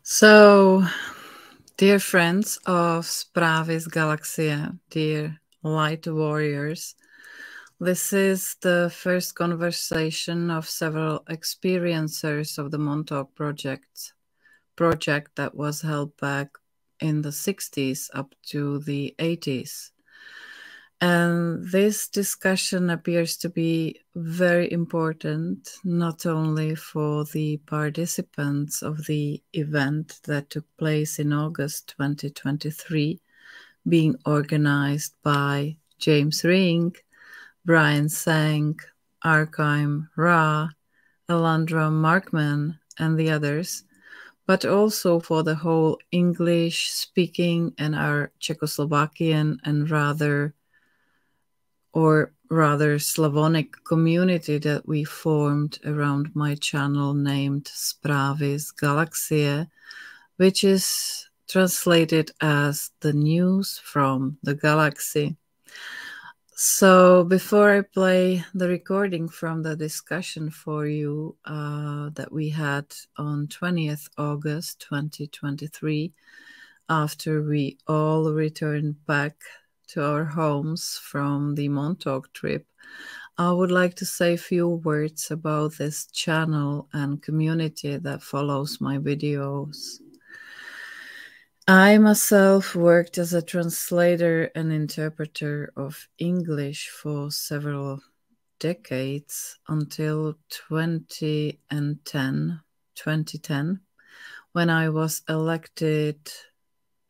So, dear friends of Zpráv, Galaxie, dear light warriors, this is the first conversation of several experiencers of the Montauk project that was held back in the 60s up to the 80s. And this discussion appears to be very important, not only for the participants of the event that took place in August 2023, being organized by James Ring, Brian Sang, Arkham Ra, Alandra Markman, and the others, but also for the whole English-speaking and our Czechoslovakian and rather Slavonic community that we formed around my channel named Zpráv, Galaxie, which is translated as the news from the galaxy. So before I play the recording from the discussion for you that we had on 20th August 2023, after we all returned back to our homes from the Montauk trip, I would like to say a few words about this channel and community that follows my videos. I myself worked as a translator and interpreter of English for several decades until 2010, when I was elected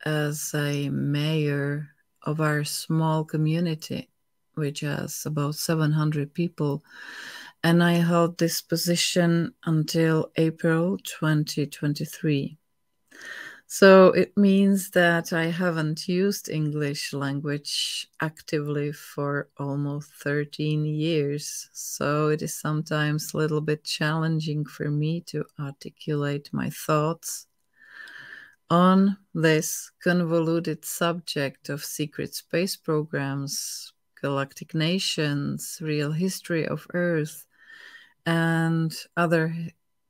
as a mayor of our small community, which has about 700 people. And I held this position until April 2023. So it means that I haven't used English language actively for almost 13 years. So it is sometimes a little bit challenging for me to articulate my thoughts on this convoluted subject of secret space programs, galactic nations, real history of Earth, and other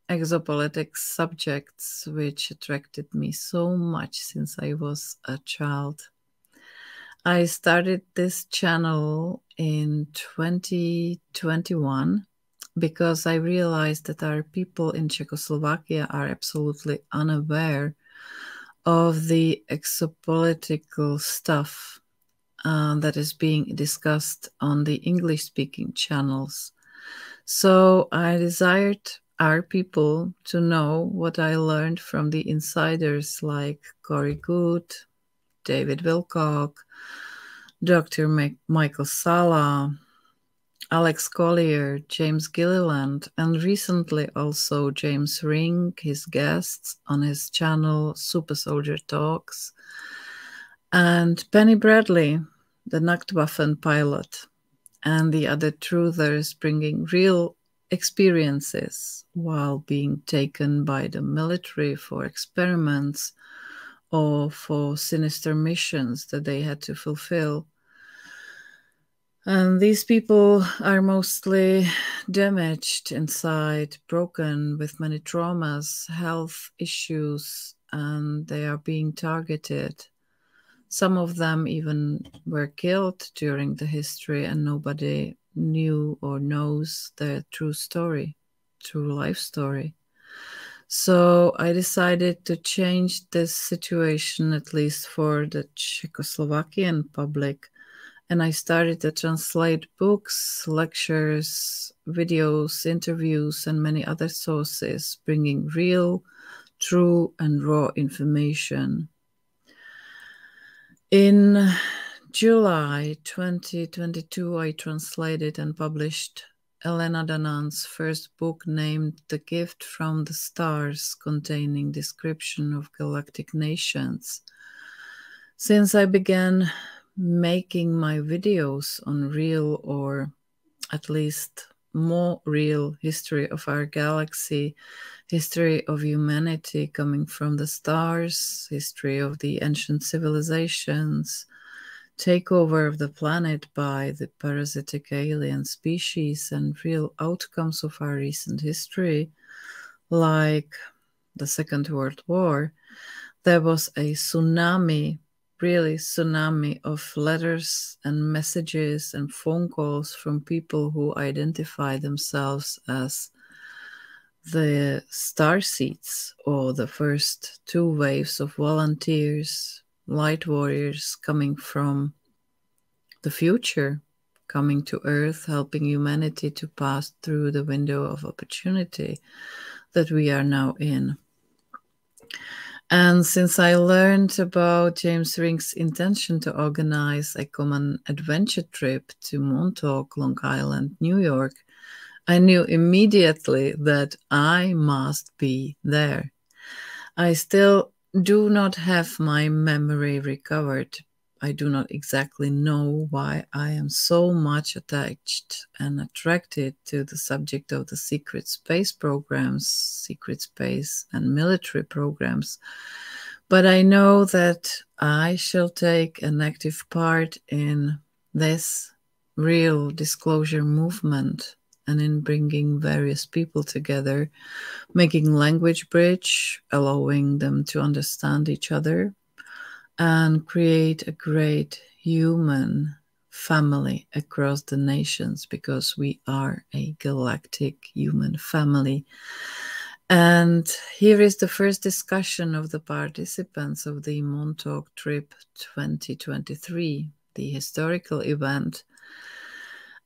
exopolitics subjects which attracted me so much since I was a child. I started this channel in 2021 because I realized that our people in Czechoslovakia are absolutely unaware of the exopolitical stuff that is being discussed on the English-speaking channels. So I desired our people to know what I learned from the insiders like Corey Good, David Wilcock, Dr. Michael Sala, Alex Collier, James Gilliland, and recently also James Ring, his guests on his channel Super Soldier Talks, and Penny Bradley, the Nachtwaffen pilot, and the other truthers bringing real experiences while being taken by the military for experiments or for sinister missions that they had to fulfill. And these people are mostly damaged inside, broken with many traumas, health issues, and they are being targeted. Some of them even were killed during the history and nobody knew or knows their true story, true life story. So I decided to change this situation, at least for the Czechoslovakian public. And I started to translate books, lectures, videos, interviews, and many other sources, bringing real, true, and raw information. In July 2022, I translated and published Elena Danan's first book named The Gift from the Stars, containing description of galactic nations. Since I began making my videos on real, or at least more real, history of our galaxy, history of humanity coming from the stars, history of the ancient civilizations, takeover of the planet by the parasitic alien species, and real outcomes of our recent history, like the Second World War, there was a tsunami, really tsunami of letters and messages and phone calls from people who identify themselves as the starseeds, or the first two waves of volunteers, light warriors coming from the future, coming to Earth, helping humanity to pass through the window of opportunity that we are now in. And since I learned about James Ring's intention to organize a common adventure trip to Montauk, Long Island, New York, I knew immediately that I must be there. I still do not have my memory recovered. I do not exactly know why I am so much attached and attracted to the subject of the secret space programs, secret space and military programs. But I know that I shall take an active part in this real disclosure movement and in bringing various people together, making language bridge, allowing them to understand each other, and create a great human family across the nations, because we are a galactic human family. And here is the first discussion of the participants of the Montauk Trip 2023, the historical event.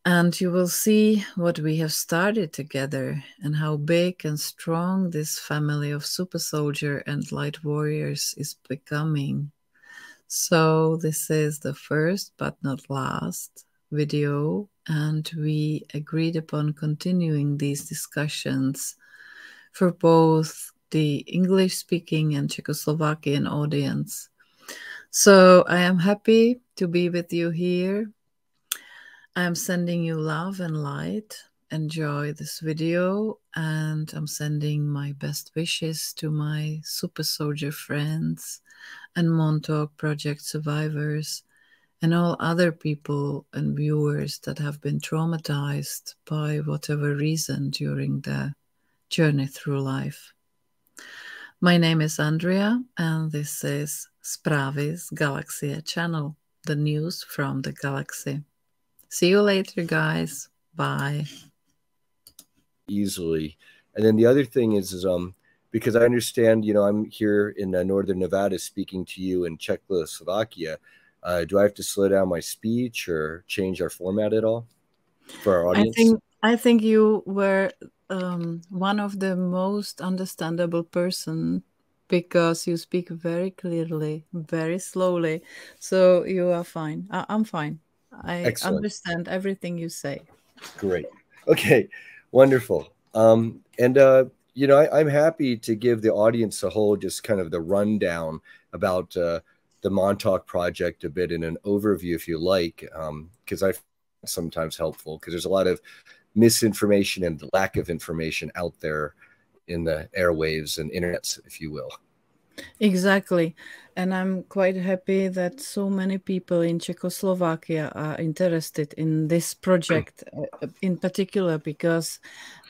And you will see what we have started together and how big and strong this family of super soldier and light warriors is becoming. So this is the first but not last video, and we agreed upon continuing these discussions for both the English-speaking and Czechoslovakian audience. So I am happy to be with you here. I'm sending you love and light. Enjoy this video, and I'm sending my best wishes to my super soldier friends and Montauk Project survivors and all other people and viewers that have been traumatized by whatever reason during the journey through life. My name is Andrea, and this is Zprávy Galaxie channel, the news from the galaxy. See you later, guys. Bye. Easily. And then the other thing is because I understand, I'm here in northern Nevada speaking to you in Czechoslovakia. Do I have to slow down my speech or change our format at all for our audience? I think you were one of the most understandable person, because you speak very clearly, very slowly. So you are fine. I'm fine. I understand everything you say. Great. Okay. Wonderful. I'm happy to give the audience a whole, just kind of the rundown about the Montauk Project a bit in an overview, if you like, because I find it sometimes helpful, because there's a lot of misinformation and the lack of information out there in the airwaves and internets, if you will. Exactly. And I'm quite happy that so many people in Czechoslovakia are interested in this project in particular, because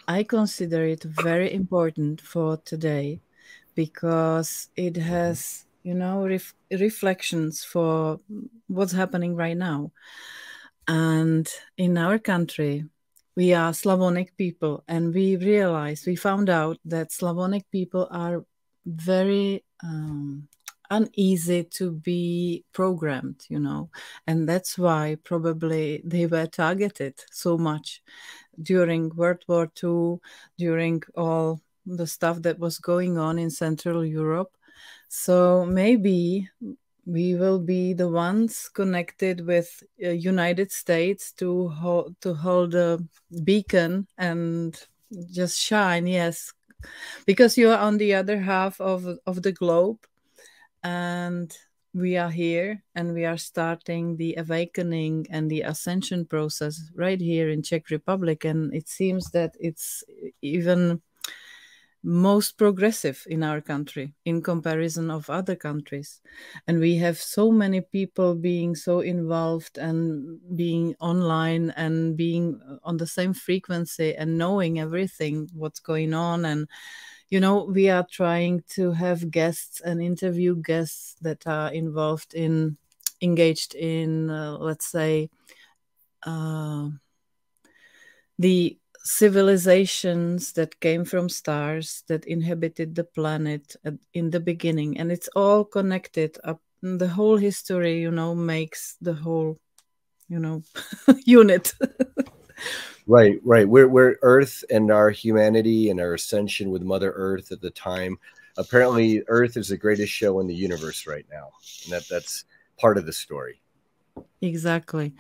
I consider it very important for today, because it has, reflections for what's happening right now. And in our country, we are Slavonic people, and we found out that Slavonic people are very uneasy to be programmed, and that's why probably they were targeted so much during World War II, during all the stuff that was going on in Central Europe. So maybe we will be the ones connected with United States to hold a beacon and just shine, yes, because you are on the other half of the globe, and we are here, and we are starting the awakening and the ascension process right here in Czech Republic, and it seems that it's even most progressive in our country in comparison of other countries. And we have so many people being so involved and being online and being on the same frequency and knowing everything what's going on. And you know, we are trying to have guests and interview guests that are engaged in, let's say, the civilizations that came from stars that inhabited the planet in the beginning, and it's all connected up. The whole history, you know, makes the whole, you know, unit. Right, right. We're Earth and our humanity and our ascension with Mother Earth at the time. Apparently, Earth is the greatest show in the universe right now, and that's part of the story. Exactly.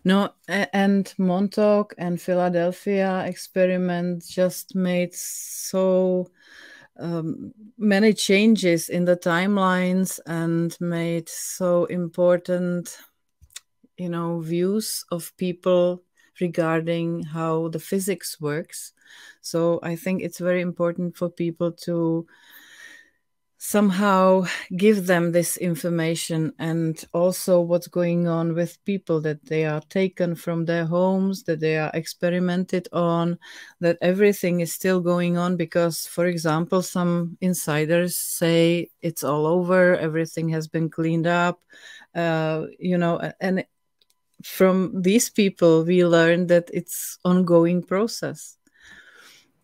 No, and Montauk and Philadelphia experiment just made so many changes in the timelines and made so important, you know, views of people regarding how the physics works. So I think it's very important for people to somehow give them this information, and also what's going on with people, that they are taken from their homes, that they are experimented on, that everything is still going on, because, for example, some insiders say it's all over, everything has been cleaned up, you know, and from these people we learned that it's ongoing process.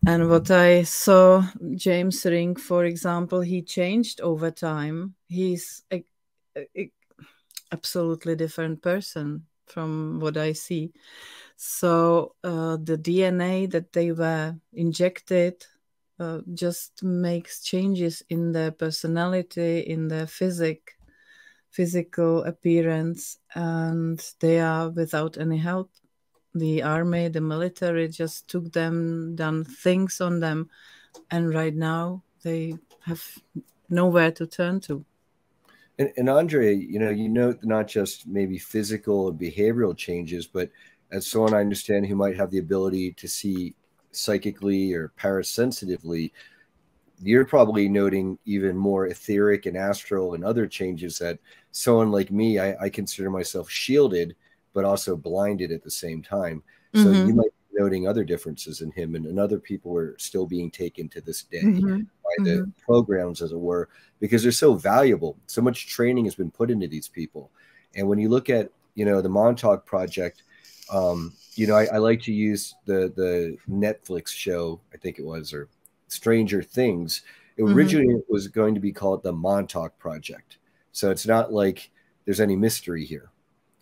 And what I saw, James Ring, for example, he changed over time. He's a absolutely different person from what I see. So the DNA that they were injected just makes changes in their personality, in their physical appearance, and they are without any help. The army, the military just took them, done things on them, and right now they have nowhere to turn to. And Andrea, you know, not just maybe physical and behavioral changes, but as someone I understand who might have the ability to see psychically or parasensitively, you're probably noting even more etheric and astral and other changes that someone like me, I consider myself shielded, but also blinded at the same time. So you might be noting other differences in him, and other people are still being taken to this day by the programs, as it were, because they're so valuable. So much training has been put into these people. And when you look at, you know, the Montauk Project, you know, I like to use the Netflix show, I think it was, or Stranger Things. Originally, it was going to be called the Montauk Project. So it's not like there's any mystery here.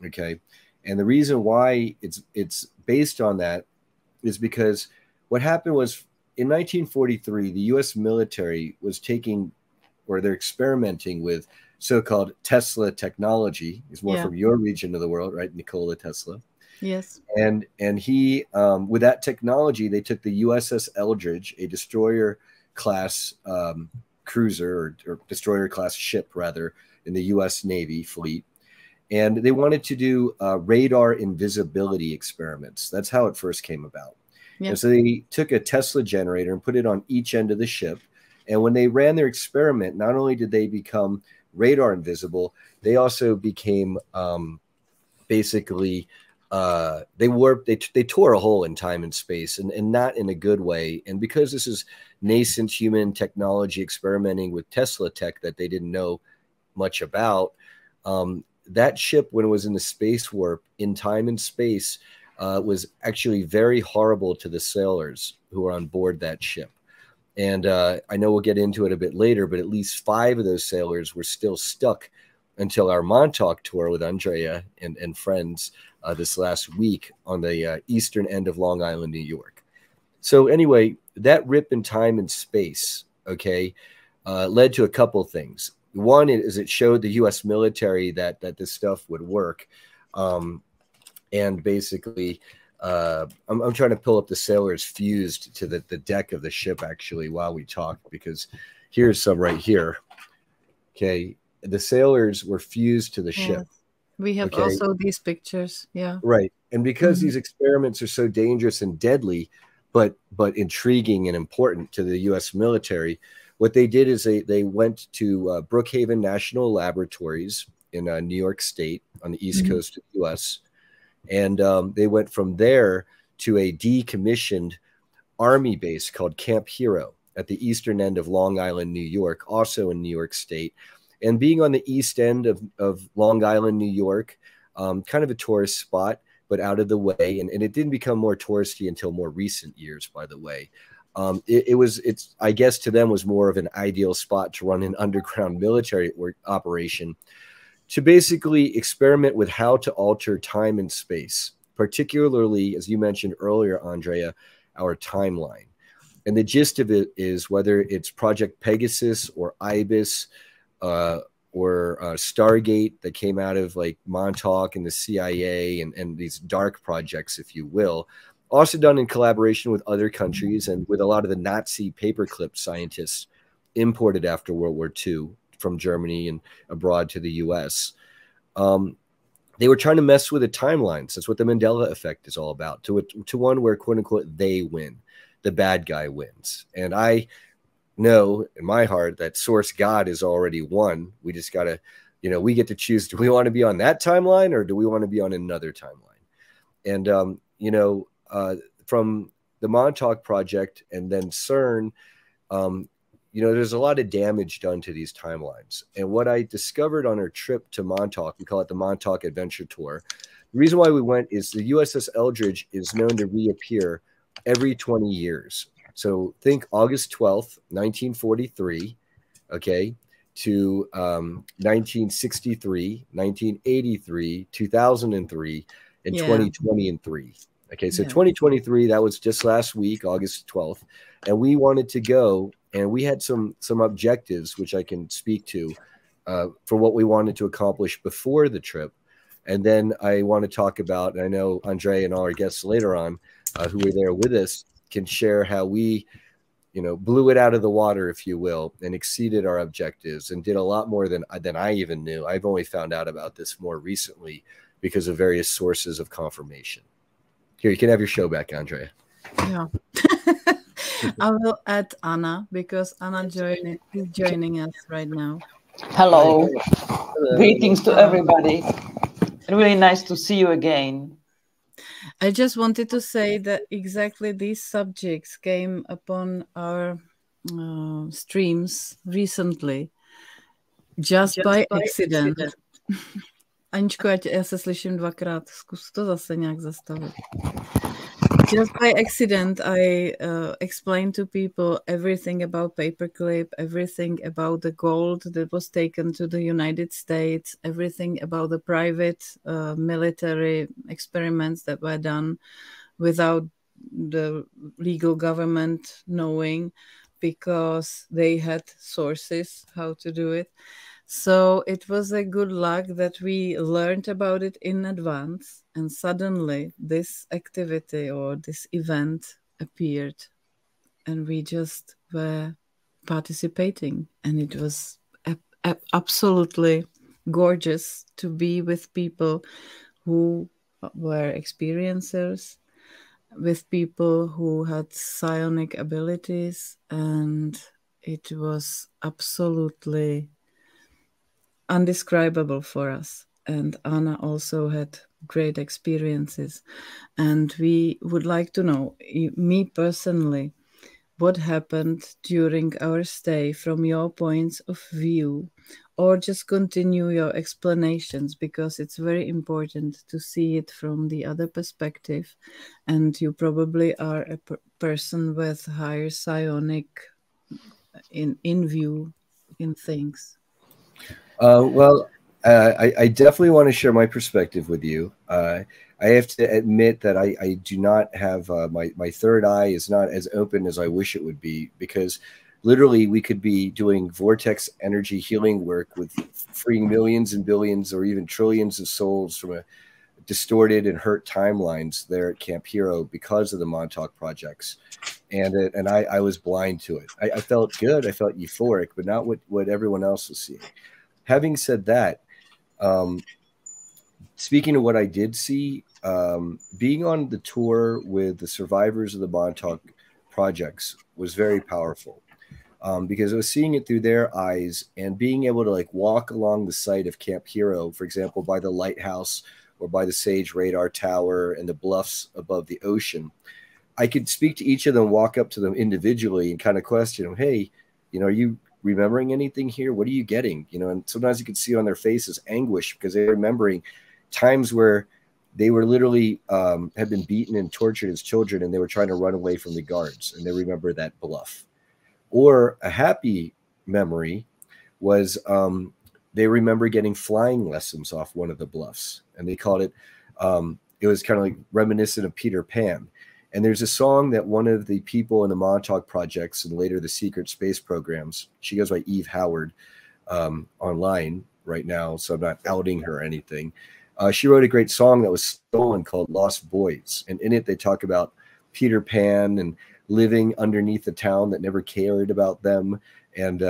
Okay. And the reason why it's based on that is because what happened was in 1943, the U.S. military was taking, or they're experimenting with, so-called Tesla technology. Is more from your region of the world, right? Nikola Tesla. Yes. And he, with that technology, they took the USS Eldridge, a destroyer class cruiser or destroyer class ship, rather, in the U.S. Navy fleet. And they wanted to do radar invisibility experiments. That's how it first came about. Yeah. And so they took a Tesla generator and put it on each end of the ship. And when they ran their experiment, not only did they become radar invisible, they also became basically they tore a hole in time and space, and not in a good way. And because this is nascent human technology experimenting with Tesla tech that they didn't know much about, that ship, when it was in the space warp in time and space, was actually very horrible to the sailors who were on board that ship. And I know we'll get into it a bit later, but at least 5 of those sailors were still stuck until our Montauk tour with Andrea and friends this last week on the eastern end of Long Island, New York. So anyway, that rip in time and space, okay, led to a couple things. One is it showed the U.S. military that this stuff would work. And basically, I'm trying to pull up the sailors fused to the deck of the ship, actually, while we talk, because here's some right here. Okay. The sailors were fused to the ship. We have also these pictures. Yeah. Right. And because these experiments are so dangerous and deadly, but intriguing and important to the U.S. military, what they did is they went to Brookhaven National Laboratories in New York State on the East Coast of the U.S. And they went from there to a decommissioned Army base called Camp Hero. at the eastern end of Long Island, New York, also in New York State. And being on the east end of Long Island, New York, kind of a tourist spot, but out of the way. And it didn't become more touristy until more recent years, by the way. It's I guess to them was more of an ideal spot to run an underground military operation to basically experiment with how to alter time and space, particularly, as you mentioned earlier, Andrea, our timeline. And the gist of it is whether it's Project Pegasus or IBIS or Stargate that came out of like Montauk and the CIA and these dark projects, if you will, also done in collaboration with other countries and with a lot of the Nazi paperclip scientists imported after World War II from Germany and abroad to the US. They were trying to mess with the timelines. That's what the Mandela effect is all about, to one where, quote unquote, they win. The bad guy wins. And I know in my heart that source God is already won. We just got to, we get to choose, do we want to be on that timeline or do we want to be on another timeline? And, from the Montauk Project and then CERN, there's a lot of damage done to these timelines. And what I discovered on our trip to Montauk, we call it the Montauk Adventure Tour. The reason why we went is the USS Eldridge is known to reappear every 20 years. So think August 12th, 1943, okay, to 1963, 1983, 2003, and 2023. Okay, so 2023, that was just last week, August 12th. And we wanted to go, and we had some objectives, which I can speak to, for what we wanted to accomplish before the trip. And then I want to talk about, and I know Andre and all our guests later on who were there with us can share how we, blew it out of the water, if you will, and exceeded our objectives and did a lot more than I even knew. I've only found out about this more recently because of various sources of confirmation. Here, you can have your show back, Andrea. Yeah. I will add Anna because Anna is joining us right now. Hello. Hello. Greetings to everybody. Really nice to see you again. I just wanted to say that exactly these subjects came upon our streams recently, just by accident. Aničko, já se slyším dvakrát. Zkus to zase nějak zastavit. Just by accident, I explained to people everything about paperclip, everything about the gold that was taken to the United States, everything about the private military experiments that were done without the legal government knowing, because they had sources how to do it. So it was a good luck that we learned about it in advance, and suddenly this activity or this event appeared and we just were participating, and it was absolutely gorgeous to be with people who were experiencers, with people who had psionic abilities, and it was absolutely undescribable for us. And Anna also had great experiences, and we would like to know, me personally, what happened during our stay from your points of view, or just continue your explanations, because it's very important to see it from the other perspective, and you probably are a person with higher psionic in view in things. Well, I definitely want to share my perspective with you. I have to admit that I do not have my third eye is not as open as I wish it would be, because literally we could be doing vortex energy healing work with freeing millions and billions or even trillions of souls from a distorted and hurt timelines there at Camp Hero because of the Montauk projects. And I was blind to it. I felt good. I felt euphoric, but not what everyone else was seeing. Having said that, speaking of what I did see, being on the tour with the survivors of the Montauk projects was very powerful, because I was seeing it through their eyes and being able to like walk along the site of Camp Hero, for example, by the lighthouse or by the Sage radar tower and the bluffs above the ocean. I could speak to each of them, walk up to them individually and kind of question them, hey, you know, are you remembering anything here? What are you getting? You know, and sometimes you could see on their faces anguish because they're remembering times where they were literally had been beaten and tortured as children, and they were trying to run away from the guards, and they remember that bluff. Or a happy memory was they remember getting flying lessons off one of the bluffs, and they called it, it was kind of like reminiscent of Peter Pan. And there's a song that one of the people in the Montauk projects and later the secret space programs, she goes by Eve Howard online right now, so I'm not outing her or anything. She wrote a great song that was stolen called Lost Boys. And in it, they talk about Peter Pan and living underneath a town that never cared about them, and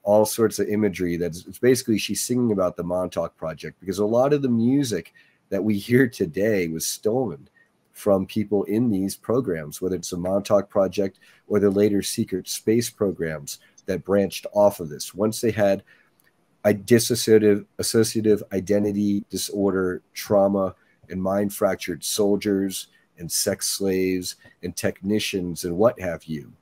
all sorts of imagery. It's basically, she's singing about the Montauk Project, because a lot of the music that we hear today was stolen from people in these programs, whether it's the Montauk Project or the later secret space programs that branched off of this. Once they had a associative identity disorder, trauma, and mind-fractured soldiers and sex slaves and technicians and what have you,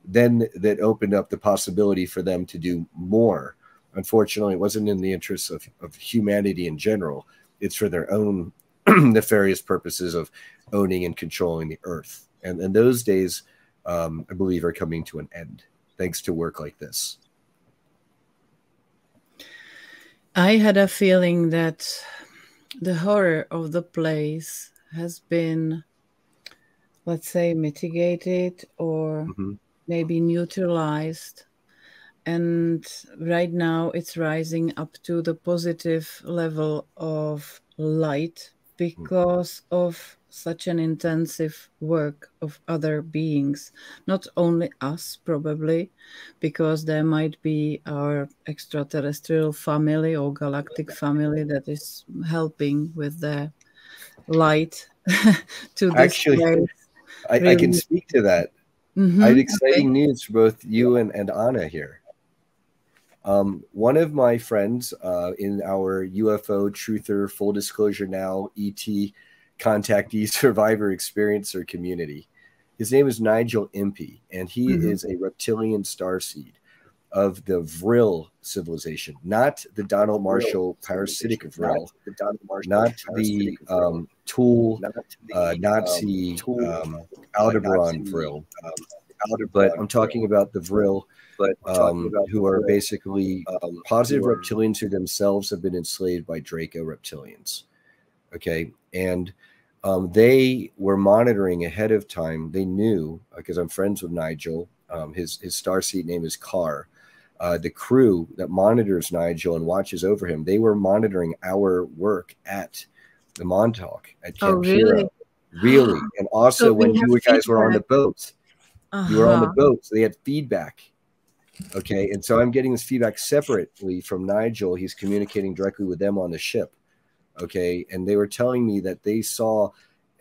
then that opened up the possibility for them to do more. Unfortunately, it wasn't in the interests of humanity in general. It's for their own nefarious purposes of owning and controlling the earth. And those days, I believe, are coming to an end, thanks to work like this. I had a feeling that the horror of the place has been, let's say, mitigated or maybe neutralized. And right now it's rising up to the positive level of light because of such an intensive work of other beings, not only us probably, because there might be our extraterrestrial family or galactic family that is helping with the light to this Actually, place. I can speak to that. I have exciting news for both you and Anna here. One of my friends in our UFO Truther Full Disclosure Now ET contactee survivor experiencer community, his name is Nigel Impey, and he is a reptilian starseed of the Vril civilization, not the Donald Marshall parasitic Vril, not the Tool Nazi Aldebaran Vril, but I'm talking about the Vril, who are basically positive reptilians who themselves have been enslaved by Draco reptilians. Okay, and they were monitoring ahead of time. They knew, because I'm friends with Nigel, his starseed name is Carr. The crew that monitors Nigel and watches over him, they were monitoring our work at the Montauk at Camp Hero. Really? And also so when you guys were on the boat, you were on the boat, so they had feedback. Okay, and so I'm getting this feedback separately from Nigel. He's communicating directly with them on the ship. Okay, and they were telling me that they saw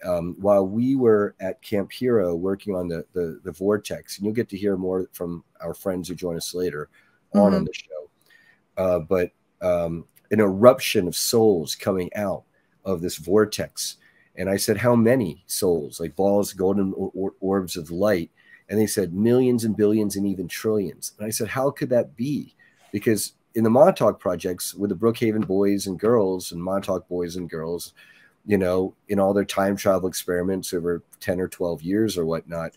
while we were at Camp Hero working on the vortex, and you'll get to hear more from our friends who join us later on the show, but an eruption of souls coming out of this vortex. And I said, how many souls? Like balls, golden orbs of light. And they said millions and billions and even trillions. And I said, how could that be? Because in the Montauk projects with the Brookhaven boys and girls and Montauk boys and girls, you know, in all their time travel experiments over 10 or 12 years or whatnot,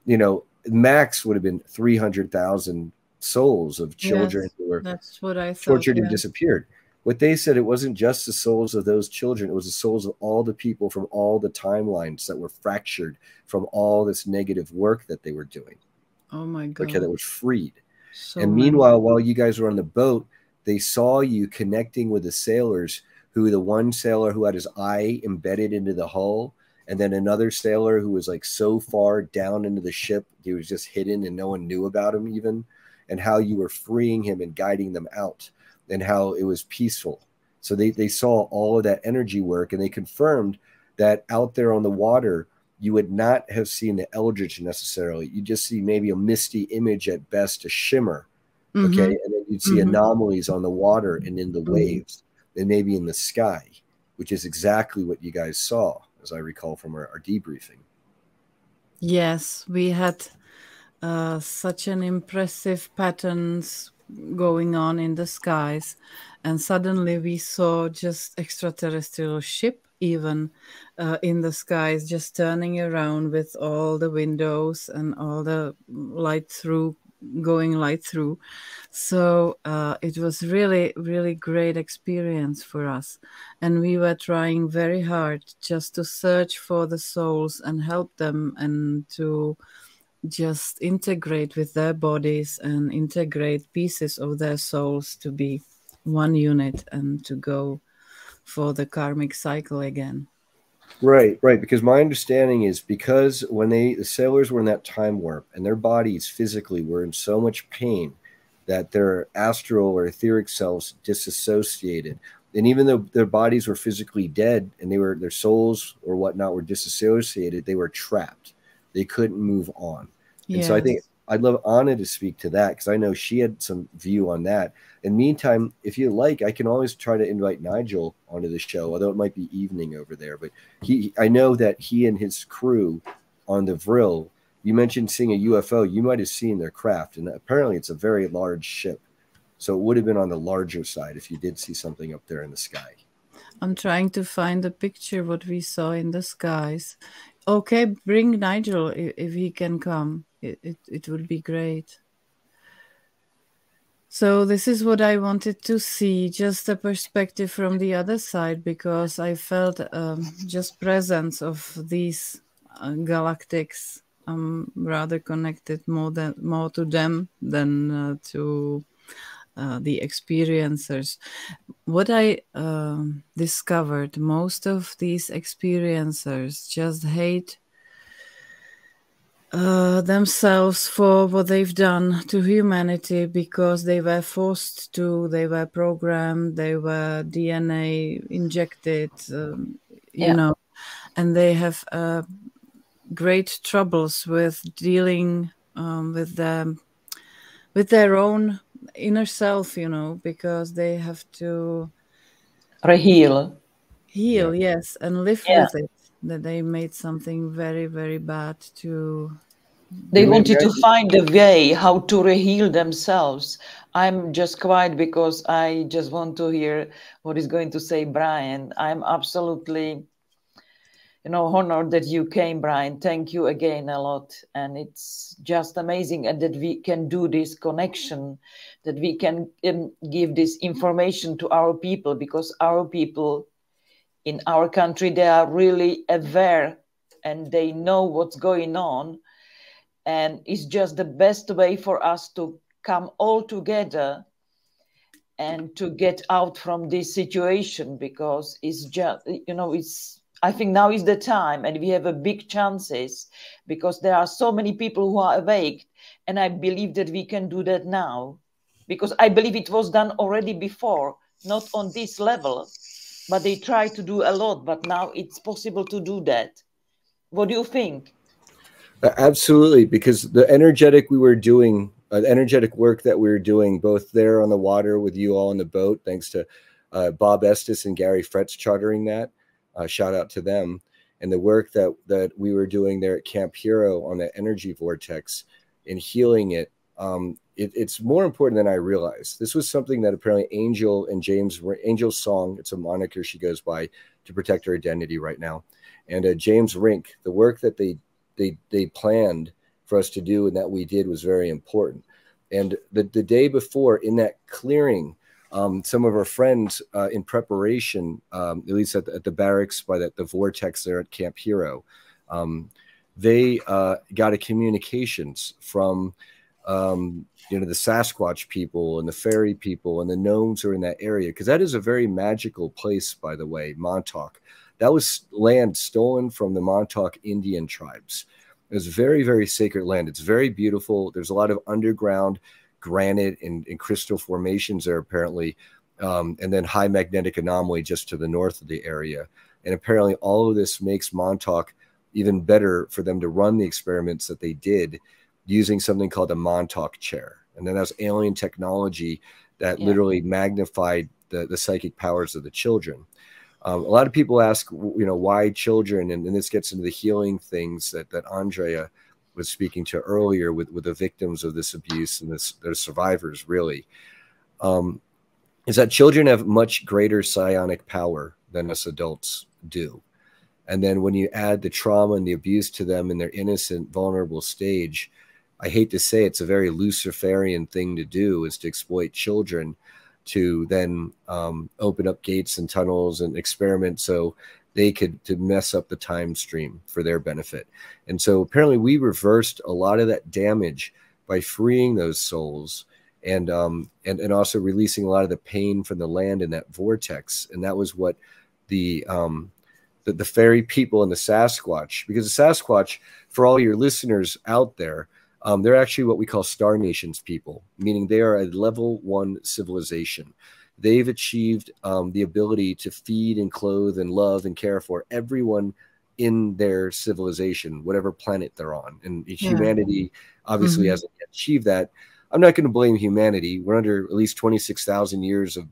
you know, max would have been 300,000 souls of children who were tortured and disappeared. What they said, it wasn't just the souls of those children, it was the souls of all the people from all the timelines that were fractured from all this negative work that they were doing. Oh my God. Okay, that was freed. So and meanwhile, while you guys were on the boat, they saw you connecting with the sailors, who the one sailor who had his eye embedded into the hull, and then another sailor who was like so far down into the ship, he was just hidden and no one knew about him even, and how you were freeing him and guiding them out, and how it was peaceful. So they saw all of that energy work, and they confirmed that out there on the water, you would not have seen the eldritch necessarily. You just see maybe a misty image at best, a shimmer, okay? And then you'd see anomalies on the water and in the waves, and maybe in the sky, which is exactly what you guys saw, as I recall from our debriefing. Yes, we had such an impressive patterns going on in the skies, and suddenly we saw just extraterrestrial ship even in the skies, just turning around with all the windows and all the light through, going light through. So it was really, really great experience for us, and we were trying very hard just to search for the souls and help them, and to just integrate with their bodies and integrate pieces of their souls to be one unit and to go for the karmic cycle again. Right, right. Because my understanding is, because when the sailors were in that time warp and their bodies physically were in so much pain that their astral or etheric selves disassociated. And even though their bodies were physically dead and their souls or whatnot were disassociated, they were trapped. They couldn't move on. And so I think I'd love Anna to speak to that, because I know she had some view on that. In the meantime, if you like, I can always try to invite Nigel onto the show, although it might be evening over there. But I know that he and his crew on the Vril, you mentioned seeing a UFO. You might have seen their craft, and apparently it's a very large ship. So it would have been on the larger side if you did see something up there in the sky. I'm trying to find a picture what we saw in the skies. Okay, bring Nigel if he can come. It would be great. So this is what I wanted to see, just a perspective from the other side, because I felt just presence of these galactics. I'm rather connected more to them than to the experiencers. What I discovered, most of these experiencers just hate themselves for what they've done to humanity, because they were forced to, they were programmed, they were DNA injected, you know, and they have great troubles with dealing with their own inner self, you know, because they have to heal, yes, and live with it, that they made something very, very bad to. They wanted to find a way how to heal themselves. I'm just quiet because I just want to hear what is going to say Brian. I'm absolutely, you know, honored that you came, Brian. Thank you again a lot. And it's just amazing, and that we can do this connection, that we can give this information to our people, because our people in our country, they are really aware and they know what's going on. And it's just the best way for us to come all together and to get out from this situation, because it's just, you know, I think now is the time, and we have a big chances, because there are so many people who are awake, and I believe that we can do that now, because I believe it was done already before, not on this level, but they try to do a lot, but now it's possible to do that. What do you think? Absolutely, because the energetic we were doing, energetic work that we were doing, both there on the water with you all on the boat, thanks to Bob Estes and Gary Fretz chartering that. Shout out to them. And the work that we were doing there at Camp Hero on that energy vortex and healing it, it's more important than I realized. This was something that apparently Angel's song, it's a moniker she goes by to protect her identity right now. And James Rink, the work that they planned for us to do and that we did was very important. And the day before, in that clearing, some of our friends in preparation, at least at the barracks by the vortex there at Camp Hero, they got a communications from you know, the Sasquatch people and the fairy people and the gnomes who are in that area, because that is a very magical place, by the way, Montauk. That was land stolen from the Montauk Indian tribes. It was very, very sacred land. It's very beautiful. There's a lot of underground granite and crystal formations there, apparently, and then high magnetic anomaly just to the north of the area. And apparently all of this makes Montauk even better for them to run the experiments that they did using something called a Montauk chair. And then that's alien technology that literally magnified the psychic powers of the children. A lot of people ask, why children, and this gets into the healing things that Andrea was speaking to earlier with the victims of this abuse and the survivors, really, is that children have much greater psionic power than us adults do. And then when you add the trauma and the abuse to them in their innocent, vulnerable stage, I hate to say it's a very Luciferian thing to do, is to exploit children to then open up gates and tunnels and experiment so they could to mess up the time stream for their benefit. And so apparently we reversed a lot of that damage by freeing those souls and also releasing a lot of the pain from the land in that vortex. And that was what the fairy people and the Sasquatch, because the Sasquatch, for all your listeners out there, they're actually what we call Star Nations people, meaning they are a level 1 civilization. They've achieved the ability to feed and clothe and love and care for everyone in their civilization, whatever planet they're on. And humanity obviously hasn't yet achieved that. I'm not going to blame humanity. We're under at least 26,000 years of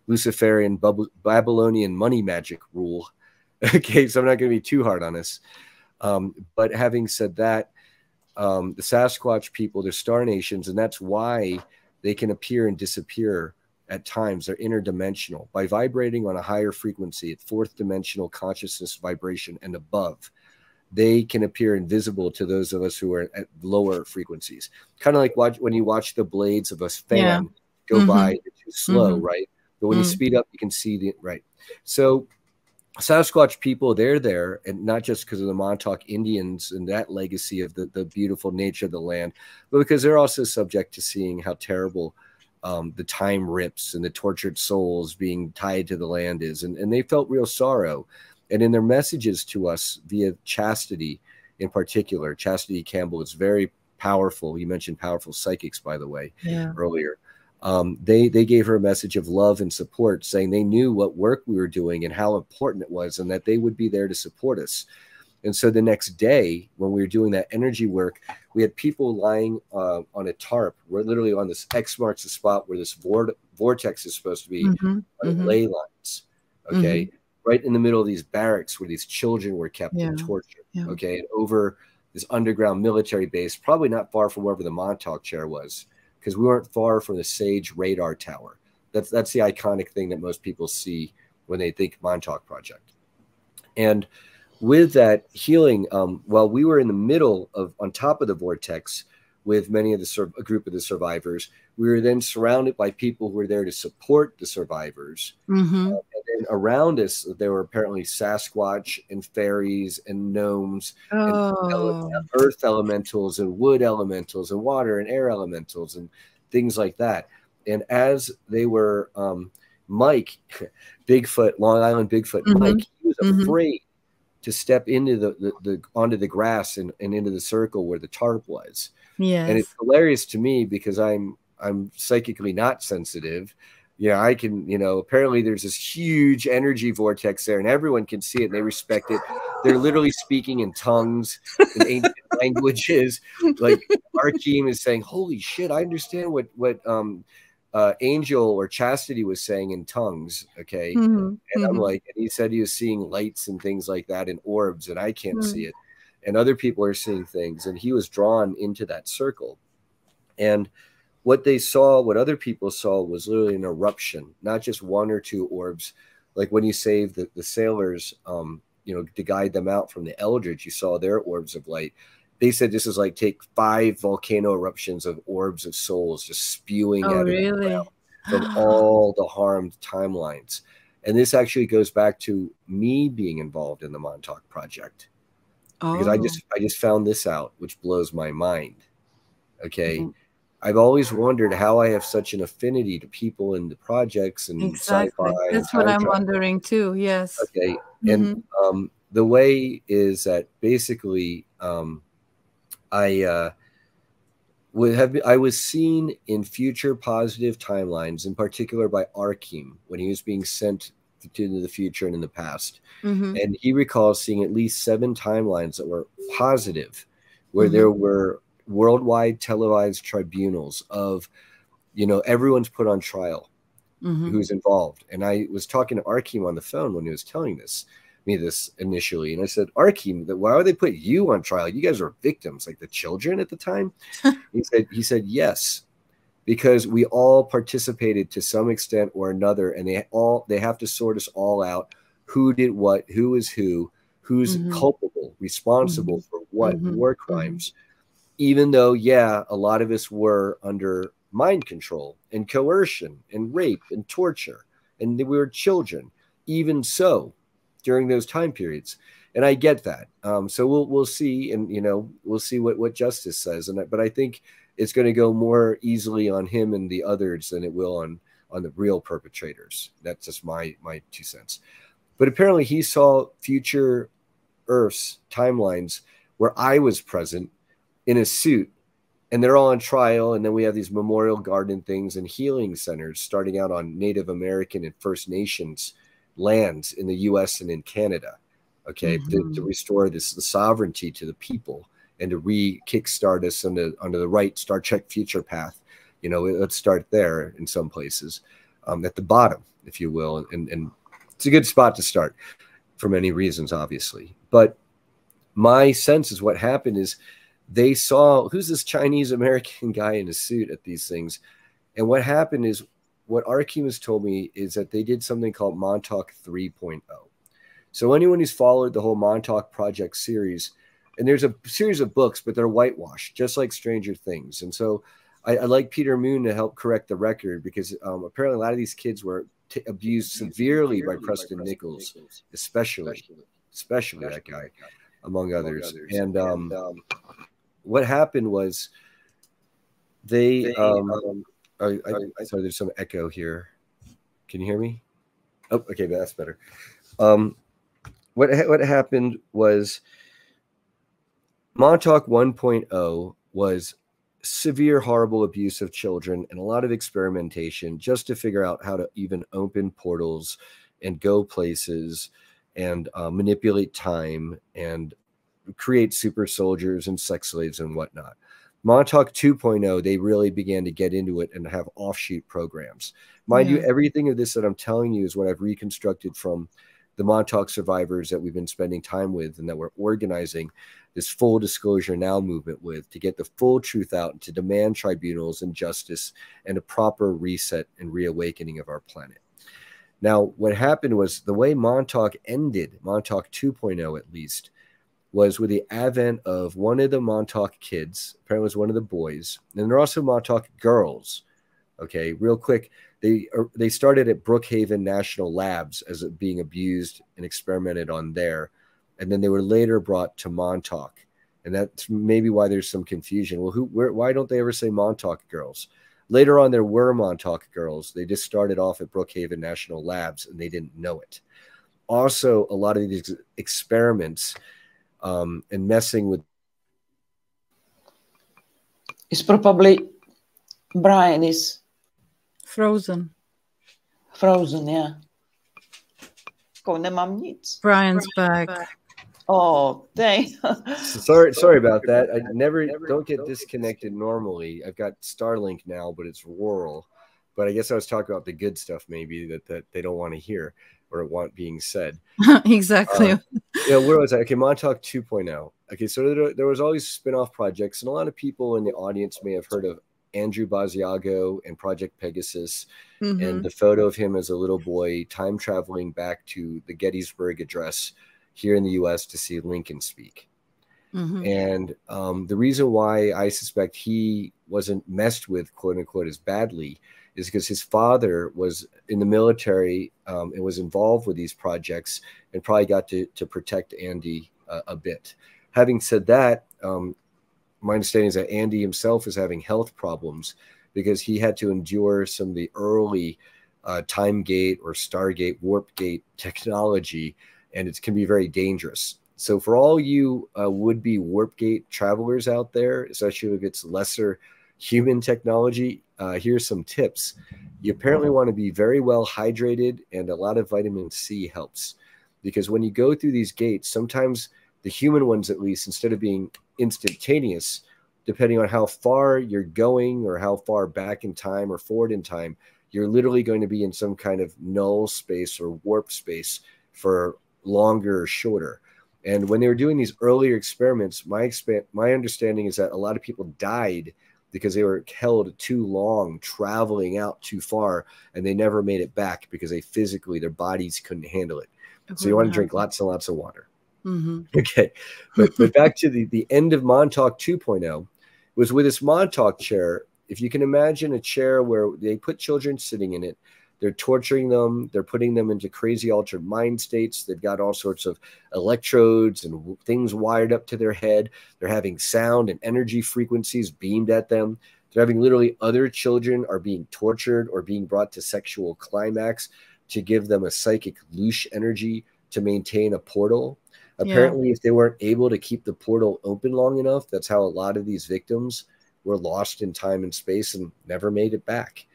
Luciferian Babylonian money magic rule. Okay, so I'm not going to be too hard on us. But having said that, the Sasquatch people, they're Star Nations, and that's why they can appear and disappear at times. They're interdimensional. By vibrating on a higher frequency at 4th dimensional consciousness vibration and above, they can appear invisible to those of us who are at lower frequencies. Kind of like when you watch the blades of a fan go by, they're too slow, right? But when you speed up, you can see the, right. So Sasquatch people, they're there, and not just because of the Montauk Indians and that legacy of the beautiful nature of the land, but because they're also subject to seeing how terrible the time rips and the tortured souls being tied to the land is. And they felt real sorrow. And in their messages to us via Chastity in particular, Chastity Campbell is very powerful. You mentioned powerful psychics, by the way, earlier. They gave her a message of love and support, saying they knew what work we were doing and how important it was, and that they would be there to support us. And so the next day, when we were doing that energy work, we had people lying on a tarp. We're literally on this X marks the spot where this vortex is supposed to be, on ley lines, okay, right in the middle of these barracks where these children were kept and tortured, okay, and over this underground military base, probably not far from wherever the Montauk chair was, because we weren't far from the Sage radar tower. That's the iconic thing that most people see when they think Montauk Project. And with that healing, while we were in the middle of, on top of the vortex with many of a group of the survivors, we were then surrounded by people who were there to support the survivors. And then around us, there were apparently Sasquatch and fairies and gnomes and earth elementals and wood elementals and water and air elementals and things like that. And as they were, Mike, Bigfoot, Long Island Bigfoot, Mike, he was afraid to step into onto the grass and into the circle where the tarp was. And it's hilarious to me because I'm psychically not sensitive. Yeah, I can, apparently there's this huge energy vortex there and everyone can see it and they respect it. They're literally speaking in tongues, in ancient languages. Like Arkeem is saying, holy shit, I understand what Angel or Chastity was saying in tongues, okay? And I'm like, and he said he was seeing lights and things like that in orbs, and I can't see it. And other people are seeing things, and he was drawn into that circle. And what they saw, what other people saw, was literally an eruption, not just one or two orbs. Like when you saved the sailors, to guide them out from the Eldritch, you saw their orbs of light. They said this is like take 5 volcano eruptions of orbs of souls just spewing out of the ground from all the harmed timelines. And this actually goes back to me being involved in the Montauk Project. Because I just found this out, which blows my mind. Okay. I've always wondered how I have such an affinity to people in the projects and sci-fi. That's what I'm wondering too. Yes. Okay. And the way is that basically I was seen in future positive timelines, in particular by Arkeem when he was being sent to the future and in the past. And he recalls seeing at least 7 timelines that were positive, where there were worldwide televised tribunals of, everyone's put on trial. who's involved. And I was talking to Arkim on the phone when he was telling me this initially. And I said, Arkim, why would they put you on trial? You guys are victims, like the children at the time. He said, yes, because we all participated to some extent or another. And they have to sort us all out. Who did what, who is who's culpable, responsible for what war crimes, even though, yeah, a lot of us were under mind control and coercion and rape and torture, and we were children, even so, during those time periods. And I get that. So we'll see, and we'll see what justice says. But I think it's going to go more easily on him and the others than it will on the real perpetrators. That's just my 2 cents. But apparently he saw future Earths timelines where I was present in a suit, and they're all on trial. And then we have these memorial garden things and healing centers starting out on Native American and First Nations lands in the US and in Canada, okay, to restore the sovereignty to the people and to kickstart us onto the right Star Trek future path. Let's start there in some places, at the bottom, if you will. And it's a good spot to start for many reasons, obviously. But my sense is what happened is they saw, who's this Chinese American guy in a suit at these things? And what happened is, what Arkim has told me is that they did something called Montauk 3.0. So anyone who's followed the whole Montauk Project series, and there's a series of books, but they're whitewashed, just like Stranger Things. And so I like Peter Moon to help correct the record, because apparently a lot of these kids were abused severely by Preston Nichols, especially that guy, among others. And what happened was they sorry, there's some echo here. Can you hear me? Oh, okay, that's better. What happened was Montauk 1.0 was severe, horrible abuse of children and a lot of experimentation just to figure out how to even open portals and go places and manipulate time and create super soldiers and sex slaves and whatnot. Montauk 2.0, they really began to get into it and have offshoot programs. Mind you, everything of this that I'm telling you is what I've reconstructed from the Montauk survivors that we've been spending time with and that we're organizing this full disclosure now movement with, to get the full truth out and to demand tribunals and justice and a proper reset and reawakening of our planet. Now, what happened was the way Montauk ended, Montauk 2.0 at least, was with the advent of one of the Montauk kids, apparently it was one of the boys, and there are also Montauk girls. Okay, real quick, they started at Brookhaven National Labs as being abused and experimented on there, and then they were later brought to Montauk, and that's maybe why there's some confusion. Well, why don't they ever say Montauk girls? Later on, there were Montauk girls. They just started off at Brookhaven National Labs, and they didn't know it. Also, a lot of these experiments and messing with. It's probably Brian is frozen. Frozen, yeah. Nemám nic. Brian's back. Oh, thanks. Sorry about that. I don't get disconnected normally. I've got Starlink now, but it's rural. But I guess I was talking about the good stuff maybe that they don't want to hear or want being said. Exactly. Where was I? Okay, Montauk 2.0. Okay, so there was always spin-off projects, and a lot of people in the audience may have heard of Andrew Basiago and Project Pegasus, and the photo of him as a little boy time traveling back to the Gettysburg Address here in the U.S. to see Lincoln speak. And the reason why I suspect he wasn't messed with, quote unquote, as badly is because his father was in the military and was involved with these projects and probably got to protect Andy a bit. Having said that, my understanding is that Andy himself is having health problems because he had to endure some of the early time gate or Stargate warp gate technology, and it can be very dangerous. So for all you would-be warp gate travelers out there, especially if it's lesser human technology, here's some tips. You apparently want to be very well hydrated, and a lot of vitamin C helps, because when you go through these gates, sometimes the human ones, at least, instead of being instantaneous, depending on how far you're going or how far back in time or forward in time, you're literally going to be in some kind of null space or warp space for longer or shorter. And when they were doing these earlier experiments, my understanding is that a lot of people died because they were held too long, traveling out too far, and they never made it back because they physically, their bodies couldn't handle it. So you want to drink lots and lots of water. Okay. But back to the end of Montauk 2.0 was with this Montauk chair. If you can imagine a chair where they put children sitting in it, they're torturing them. They're putting them into crazy altered mind states. They've got all sorts of electrodes and things wired up to their head. They're having sound and energy frequencies beamed at them. They're having literally other children are being tortured or being brought to sexual climax to give them a psychic loosh energy to maintain a portal. Apparently, if they weren't able to keep the portal open long enough, that's how a lot of these victims were lost in time and space and never made it back.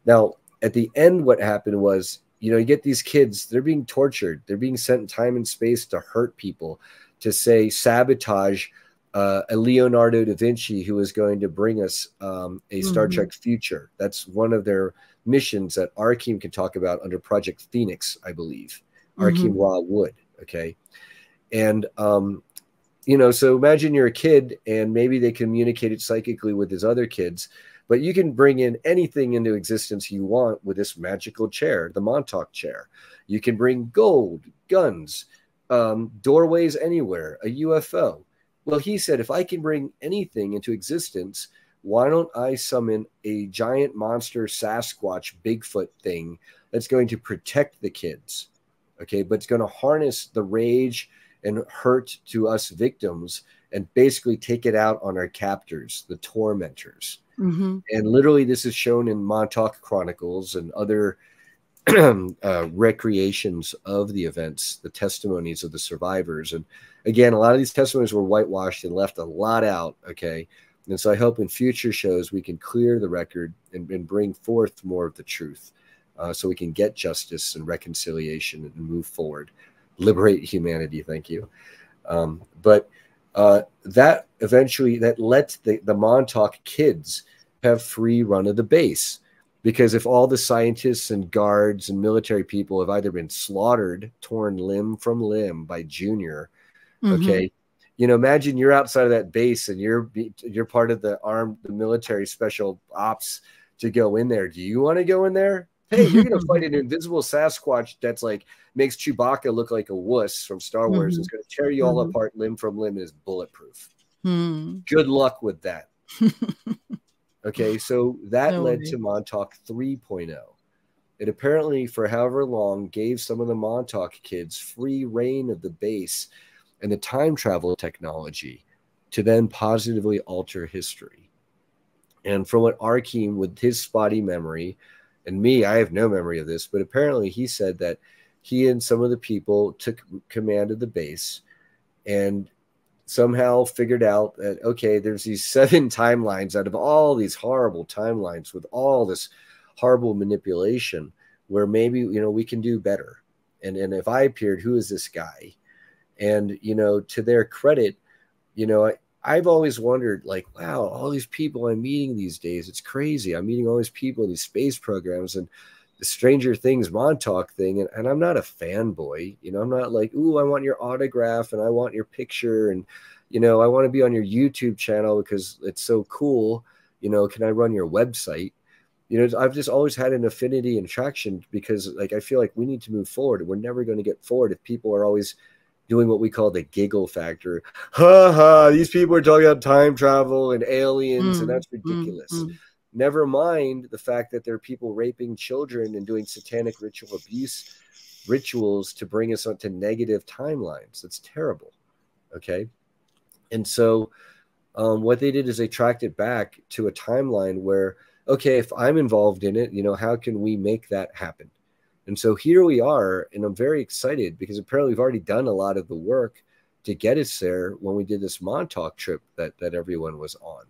Now, at the end, what happened was, you get these kids, they're being tortured. They're being sent in time and space to hurt people, to say sabotage a Leonardo da Vinci who is going to bring us a Star Trek future. That's one of their missions that Arkeem can talk about under Project Phoenix, I believe. Arkeem Ra Wood, okay? And, so imagine you're a kid and maybe they communicated psychically with his other kids, but you can bring in anything into existence you want with this magical chair, the Montauk chair. You can bring gold, guns, doorways anywhere, a UFO. Well, he said, if I can bring anything into existence, why don't I summon a giant monster Sasquatch Bigfoot thing that's going to protect the kids, okay? But it's going to harness the rage and hurt to us victims and basically take it out on our captors, the tormentors. And literally this is shown in Montauk Chronicles and other recreations of the events, the testimonies of the survivors. And again, a lot of these testimonies were whitewashed and left a lot out, okay? And so I hope in future shows we can clear the record and bring forth more of the truth so we can get justice and reconciliation and move forward. Liberate humanity, thank you. But that eventually, that lets the Montauk kids have free run of the base. Because if all the scientists and guards and military people have either been slaughtered, torn limb from limb by Junior, okay, imagine you're outside of that base and you're part of the military special ops to go in there. Do you want to go in there? Hey, you're going to fight an invisible Sasquatch that's like makes Chewbacca look like a wuss from Star Wars. It's going to tear you all apart limb from limb and is bulletproof. Good luck with that. Okay, so that led to Montauk 3.0. It apparently, for however long, gave some of the Montauk kids free reign of the base and the time travel technology to then positively alter history. And from what Arkeem, with his spotty memory, and me, I have no memory of this, but apparently he said that he and some of the people took command of the base and somehow figured out that, okay, there's these 7 timelines out of all these horrible timelines with all this horrible manipulation where maybe, we can do better. And if I appeared, who is this guy? And, to their credit, I've always wondered, like, wow, all these people I'm meeting these days, it's crazy. I'm meeting all these people in these space programs and the Stranger Things Montauk thing. And I'm not a fanboy, I'm not like, ooh, I want your autograph and I want your picture. And, I want to be on your YouTube channel because it's so cool. Can I run your website? I've just always had an affinity and attraction because, like, I feel like we need to move forward. We're never going to get forward if people are always doing what we call the giggle factor. Ha ha, these people are talking about time travel and aliens, and that's ridiculous. Never mind the fact that there are people raping children and doing satanic ritual abuse rituals to bring us onto negative timelines. That's terrible. Okay. And so what they did is they tracked it back to a timeline where, okay, if I'm involved in it, how can we make that happen? And so here we are, and I'm very excited because apparently we've already done a lot of the work to get us there when we did this Montauk trip that everyone was on.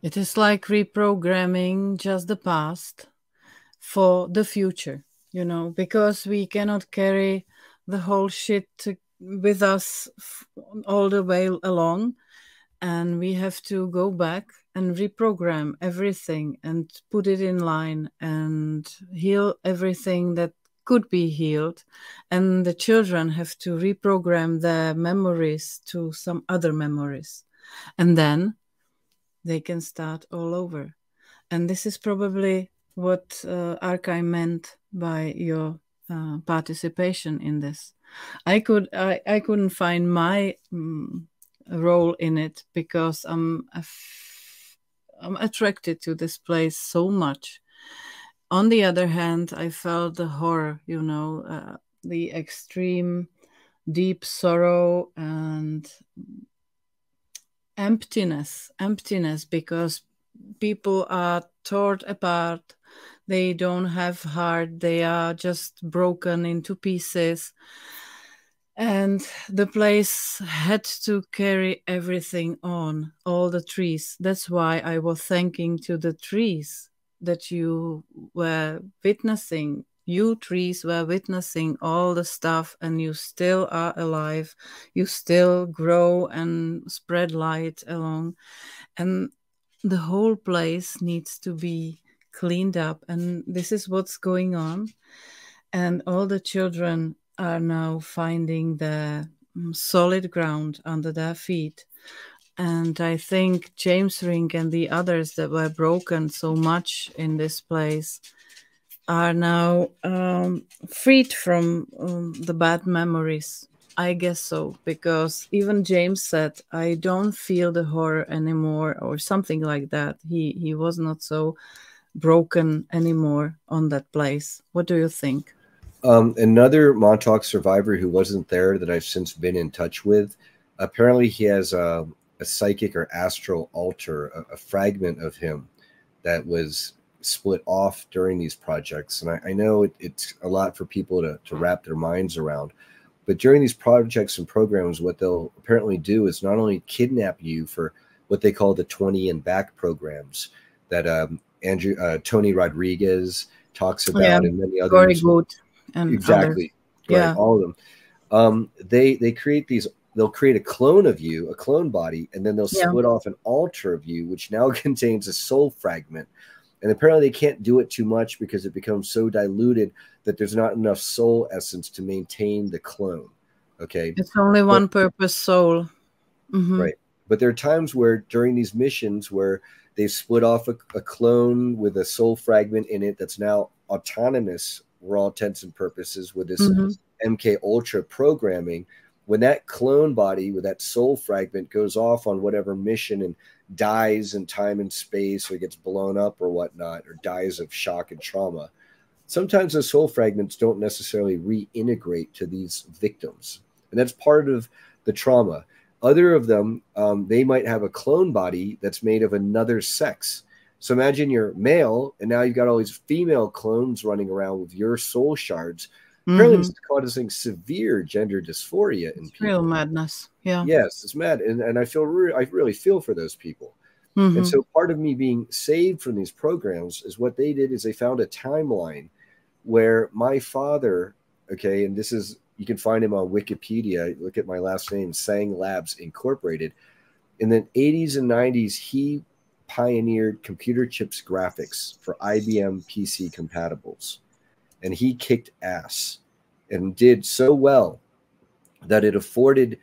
It is like reprogramming just the past for the future, because we cannot carry the whole shit with us all the way along. And we have to go back and reprogram everything and put it in line and heal everything that could be healed. And the children have to reprogram their memories to some other memories. And then they can start all over. And this is probably what Archive meant by your participation in this. I couldn't find my role in it because I'm attracted to this place so much. On the other hand, I felt the horror, you know, the extreme deep sorrow and emptiness because people are torn apart. They don't have heart. They are just broken into pieces. And the place had to carry everything on, all the trees. That's why I was thanking to the trees that you were witnessing. You trees were witnessing all the stuff, and you still are alive. You still grow and spread light along. And the whole place needs to be cleaned up. And this is what's going on. And all the children are now finding the solid ground under their feet. And I think James Ring and the others that were broken so much in this place are now freed from the bad memories. I guess so, because even James said, I don't feel the horror anymore, or something like that. He was not so broken anymore on that place. What do you think? Another Montauk survivor who wasn't there that I've since been in touch with, apparently he has a psychic or astral altar, a fragment of him that was split off during these projects. And I know it's a lot for people to wrap their minds around. But during these projects and programs, what they'll apparently do is not only kidnap you for what they call the 20 and back programs that Tony Rodriguez talks about, and many others. Very good. And exactly. Right. Yeah. All of them. They create these, they'll create a clone of you, a clone body, and then they'll split off an altar of you, which now contains a soul fragment. And apparently they can't do it too much because it becomes so diluted that there's not enough soul essence to maintain the clone. Okay. It's only one purpose soul. Mm-hmm. Right. But there are times where during these missions where they split off a clone with a soul fragment in it that's now autonomous for all intents and purposes with this MK Ultra programming. When that clone body with that soul fragment goes off on whatever mission and dies in time and space, or gets blown up or whatnot, or dies of shock and trauma, sometimes the soul fragments don't necessarily reintegrate to these victims. And that's part of the trauma. Other of them, they might have a clone body that's made of another sex. So imagine you're male, and now you've got all these female clones running around with your soul shards. Apparently, it's causing severe gender dysphoria in people. Real madness. Yeah. Yes, it's mad, and I really feel for those people. And so part of me being saved from these programs is what they did is they found a timeline where my father, okay, and this is, you can find him on Wikipedia. Look at my last name, Sang Labs Incorporated. In the 80s and 90s, he pioneered computer chips graphics for IBM PC compatibles. And he kicked ass and did so well that it afforded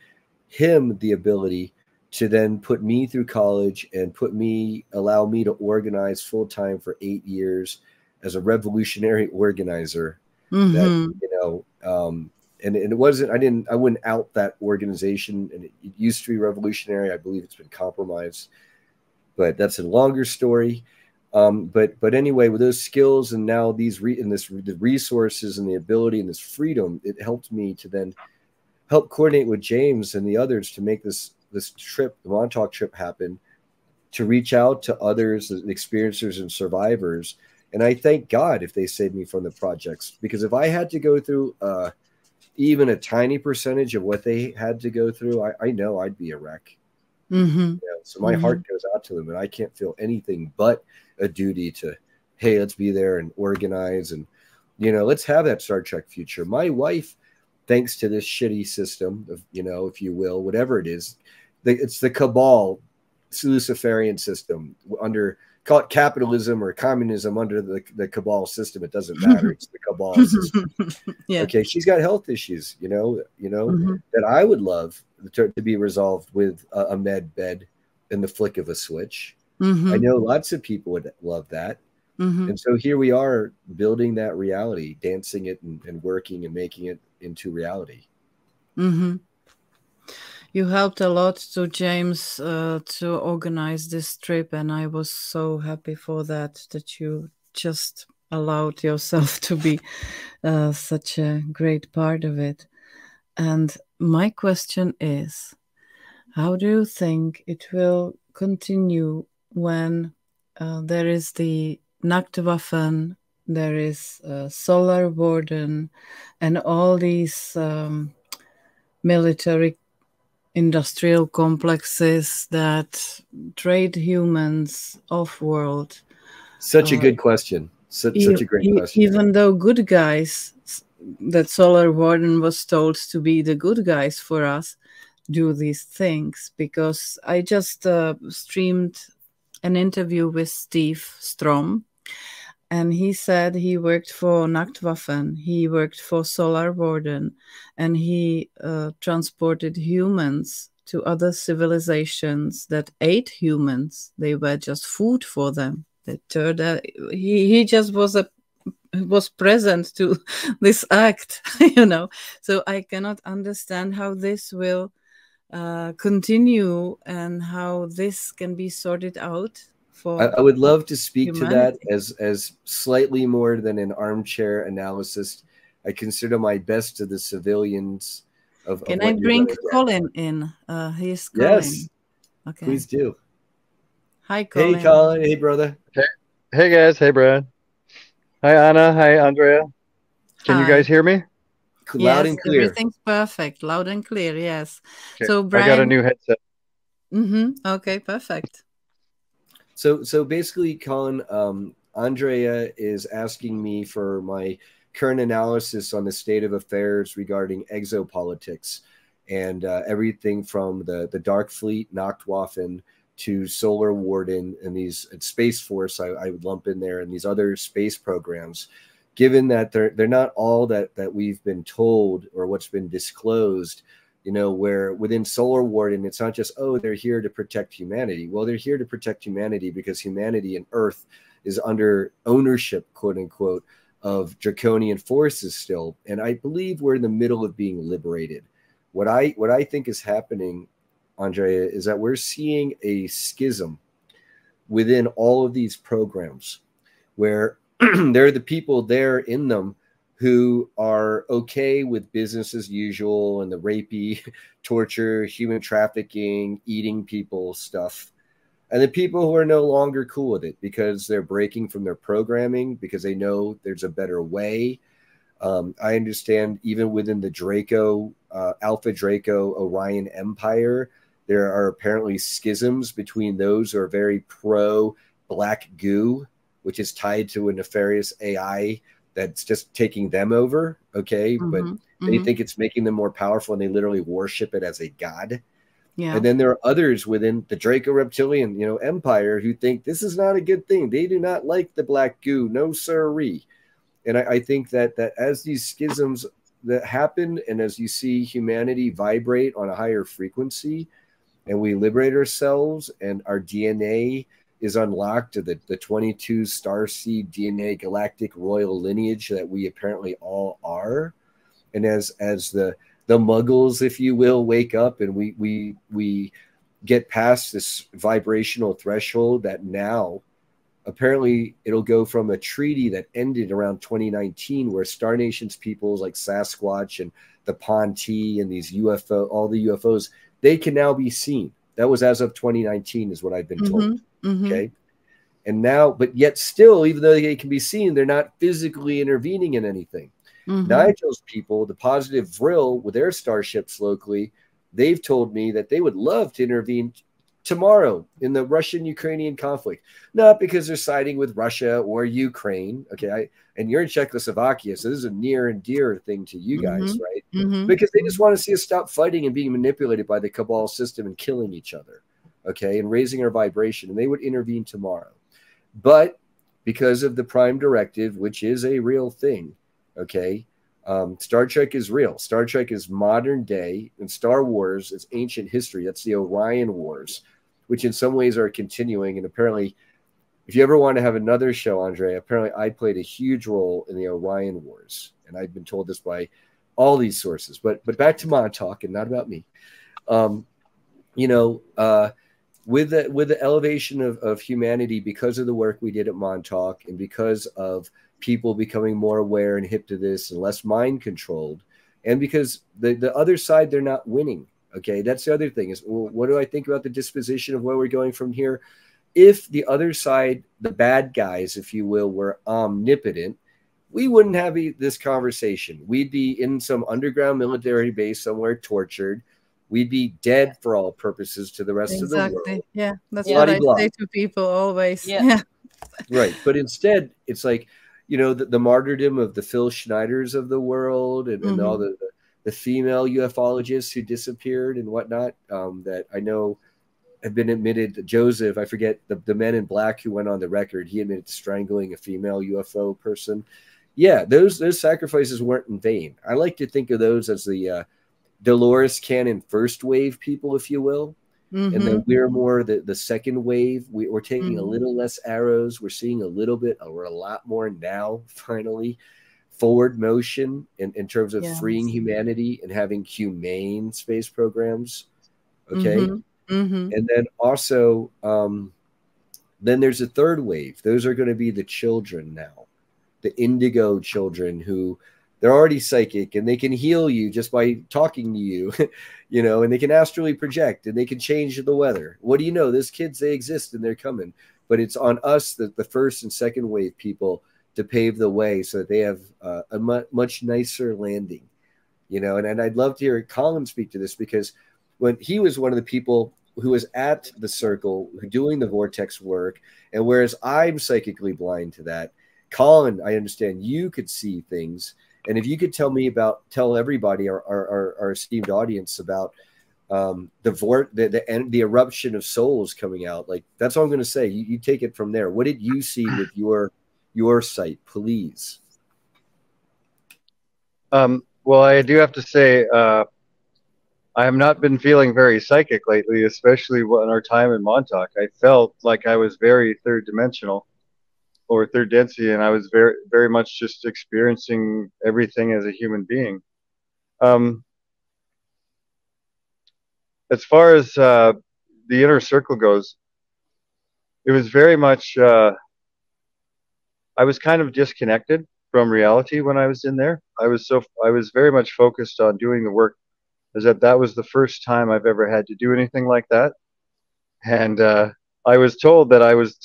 him the ability to then put me through college and allow me to organize full time for 8 years as a revolutionary organizer. That, you know, and it wasn't, I wouldn't out that organization, and it used to be revolutionary. I believe it's been compromised, but that's a longer story. But anyway, with those skills and now the resources and the ability and this freedom, it helped me to then help coordinate with James and the others to make this trip, the Montauk trip, happen, to reach out to others, the experiencers and survivors. And I thank God if they saved me from the projects, because if I had to go through even a tiny percentage of what they had to go through, I know I'd be a wreck. Yeah, so my heart goes out to them, and I can't feel anything but a duty to, hey, let's be there and organize, and, you know, let's have that Star Trek future. My wife, thanks to this shitty system of, you know, if you will, whatever it is, it's the cabal, Luciferian system under, call it capitalism or communism under the cabal system. It doesn't matter. It's the cabal system. Yeah. Okay. She's got health issues, that I would love to be resolved with a med bed in the flick of a switch. I know lots of people would love that. And so here we are building that reality, dancing it and working and making it into reality. You helped a lot to James to organize this trip, and I was so happy for that you just allowed yourself to be such a great part of it. And my question is, how do you think it will continue when there is the Nachtwaffen, there is Solar Warden, and all these military industrial complexes that trade humans off-world? Such a good question. Such a great question. Even though good guys, that Solar Warden was told to be the good guys for us, do these things. Because I just streamed an interview with Steve Strom, and he said he worked for Nachtwaffen, he worked for Solar Warden, and he transported humans to other civilizations that ate humans. They were just food for them. He just was present to this act, So I cannot understand how this will continue and how this can be sorted out. I would love to speak humanity. To that as slightly more than an armchair analysis. I consider my best to the civilians of. Can I bring Colin in? He's calling. Yes. Okay. Please do. Hi, Colin. Hey, Colin. Hey, brother. Hey guys. Hey, Brad. Hi, Anna. Hi, Andrea. Can you guys hear me? Loud and clear. Everything's perfect. Loud and clear. Yes. Okay. So, Brian, I got a new headset. Okay. Perfect. So basically, Colin, Andrea is asking me for my current analysis on the state of affairs regarding exopolitics and everything from the Dark Fleet, Nachtwaffen, to Solar Warden, and these Space Force I would lump in there, and these other space programs. Given that they're not all that we've been told or what's been disclosed. Where within Solar Warden, it's not just, they're here to protect humanity. Well, they're here to protect humanity because humanity and Earth is under ownership, quote unquote, of draconian forces still. And I believe we're in the middle of being liberated. What I think is happening, Andrea, is that we're seeing a schism within all of these programs where there are the people there in them who are okay with business as usual and the rapey, torture, human trafficking, eating people stuff. And the people who are no longer cool with it because they're breaking from their programming, because they know there's a better way. I understand even within the Draco, Alpha Draco Orion Empire, there are apparently schisms between those who are very pro black goo, which is tied to a nefarious AI that's just taking them over, okay? But they think it's making them more powerful, and they literally worship it as a god. Yeah. And then there are others within the Draco Reptilian, empire who think this is not a good thing. They do not like the black goo, no sirree. And I think that as these schisms that happen, and as you see humanity vibrate on a higher frequency, and we liberate ourselves, and our DNA is unlocked to the 22 starseed DNA galactic royal lineage that we apparently all are. And as the muggles, if you will, wake up and we get past this vibrational threshold, that now apparently it'll go from a treaty that ended around 2019 where Star Nations peoples like Sasquatch and the Ponti and these all the UFOs, they can now be seen. That was as of 2019 is what I've been told. Okay. And now, but yet still, even though they can be seen, they're not physically intervening in anything. Nigel's people, the Positive Vril with their starships locally, they've told me that they would love to intervene tomorrow in the Russian-Ukrainian conflict, not because they're siding with Russia or Ukraine. Okay, and you're in Czechoslovakia, so this is a near and dear thing to you guys, right? Because they just want to see us stop fighting and being manipulated by the cabal system and killing each other, okay, and raising our vibration, and they would intervene tomorrow. But because of the Prime Directive, which is a real thing, okay, Star Trek is real. Star Trek is modern day, and Star Wars is ancient history. That's the Orion Wars, which in some ways are continuing. And apparently, if you ever want to have another show, Andre, apparently I played a huge role in the Orion Wars. And I've been told this by all these sources. But back to Montauk and not about me. You know, with the elevation of humanity, because of the work we did at Montauk and because of people becoming more aware and hip to this and less mind controlled, and because the other side, they're not winning. Okay, that's the other thing is, well, what do I think about the disposition of where we're going from here? If the other side, the bad guys, if you will, were omnipotent, we wouldn't have this conversation. We'd be in some underground military base somewhere, tortured. We'd be dead for all purposes to the rest of the world. Yeah, that's what I say to people always. Yeah. Right. But instead, it's like, you know, the martyrdom of the Phil Schneiders of the world and all the female ufologists who disappeared and whatnot, that I know have been admitted. Joseph, I forget the men in black who went on the record, he admitted to strangling a female UFO person. Yeah, those sacrifices weren't in vain. I like to think of those as the Dolores Cannon first wave people, if you will. And then we're more the second wave. We're taking a little less arrows. We're seeing a little bit, or a lot more now, finally, forward motion in terms of freeing humanity and having humane space programs. Okay. And then also, then there's a third wave. Those are going to be the children now, the indigo children who they're already psychic and they can heal you just by talking to you, you know, and they can astrally project and they can change the weather. What do you know? Those kids, they exist and they're coming, but it's on us, the first and second wave people, to pave the way so that they have a much nicer landing, you know. And I'd love to hear Colin speak to this, because when he was one of the people who was at the circle doing the vortex work, and whereas I'm psychically blind to that, Colin, I understand you could see things. And if you could tell everybody, our esteemed audience, about the eruption of souls coming out, like, that's all I'm going to say. You take it from there. What did you see with your sight, please? Well, I do have to say, I have not been feeling very psychic lately, especially in our time in Montauk. I felt like I was very third dimensional, or third density, and I was very, very much just experiencing everything as a human being. As far as the inner circle goes, it was very much, I was kind of disconnected from reality when I was in there. I was very much focused on doing the work, as that was the first time I've ever had to do anything like that. And I was told that I was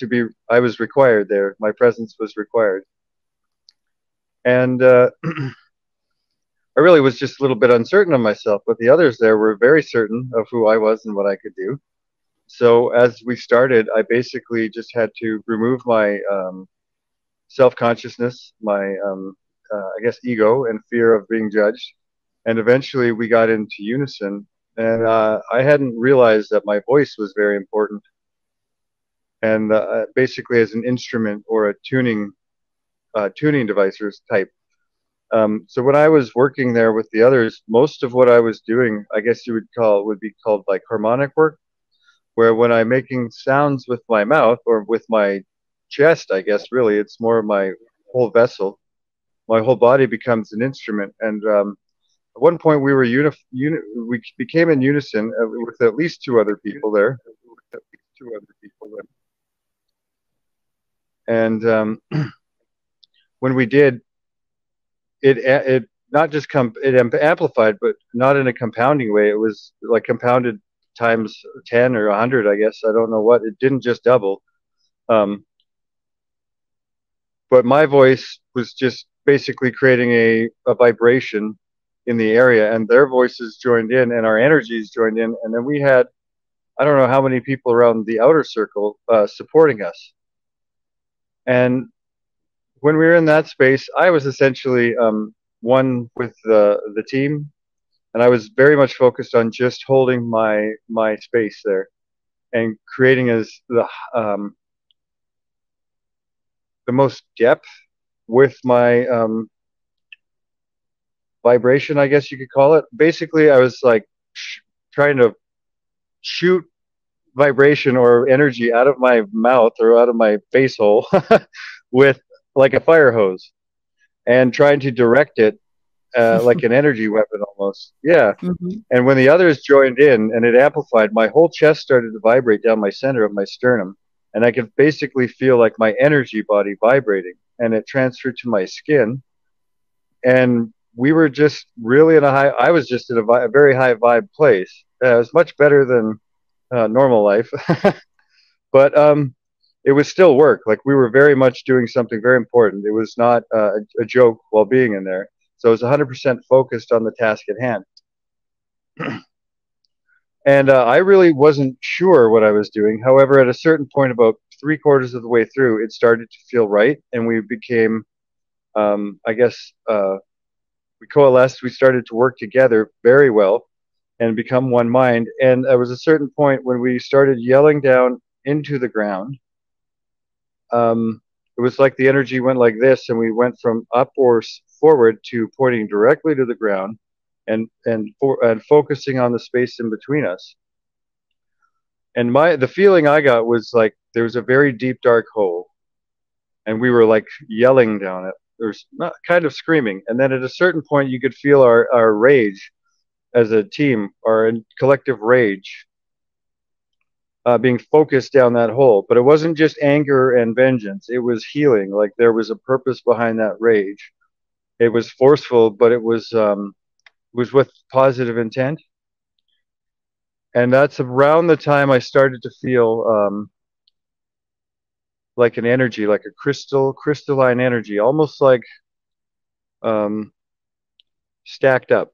required there. My presence was required. And I really was just a little bit uncertain of myself, but the others there were very certain of who I was and what I could do. So as we started, I basically just had to remove my self-consciousness, my, I guess, ego and fear of being judged. And eventually we got into unison. And I hadn't realized that my voice was very important. And basically as an instrument or a tuning device or type. So when I was working there with the others, most of what I was doing, I guess you would be called like harmonic work, where when I'm making sounds with my mouth or with my chest, I guess really it's more of my whole vessel. My whole body becomes an instrument. And at one point we were we became in unison with at least two other people there. And when we did, it not just it amplified, but not in a compounding way. It was like compounded times 10 or 100, I guess. I don't know what. It didn't just double. But my voice was just basically creating a vibration in the area, and their voices joined in, and our energies joined in, and then we had I don't know how many people around the outer circle supporting us. And when we were in that space, I was essentially one with the team, and I was very much focused on just holding my space there and creating as the most depth with my vibration, I guess you could call it. Basically, I was like trying to shoot vibration or energy out of my mouth or out of my face hole with like a fire hose, and trying to direct it like an energy weapon almost. Yeah. And when the others joined in and it amplified, my whole chest started to vibrate down my center of my sternum, and I could basically feel like my energy body vibrating, and it transferred to my skin. And we were just really in a high, I was just in a very high vibe place. It was much better than normal life. But it was still work. Like, we were very much doing something very important. It was not a joke while being in there. So I was 100% focused on the task at hand. And I really wasn't sure what I was doing. However, at a certain point, about 3/4 of the way through, it started to feel right. And we became, I guess, we coalesced. We started to work together very well and become one mind. And there was a certain point when we started yelling down into the ground. It was like the energy went like this, and we went from up or forward to pointing directly to the ground and focusing on the space in between us. And the feeling I got was like there was a very deep, dark hole, and we were like yelling down it. There's not kind of screaming. And then at a certain point, you could feel our rage as a team, our collective rage, being focused down that hole. But it wasn't just anger and vengeance. It was healing. Like, there was a purpose behind that rage. It was forceful, but it was with positive intent. And that's around the time I started to feel like an energy, like a crystalline energy, almost like stacked up,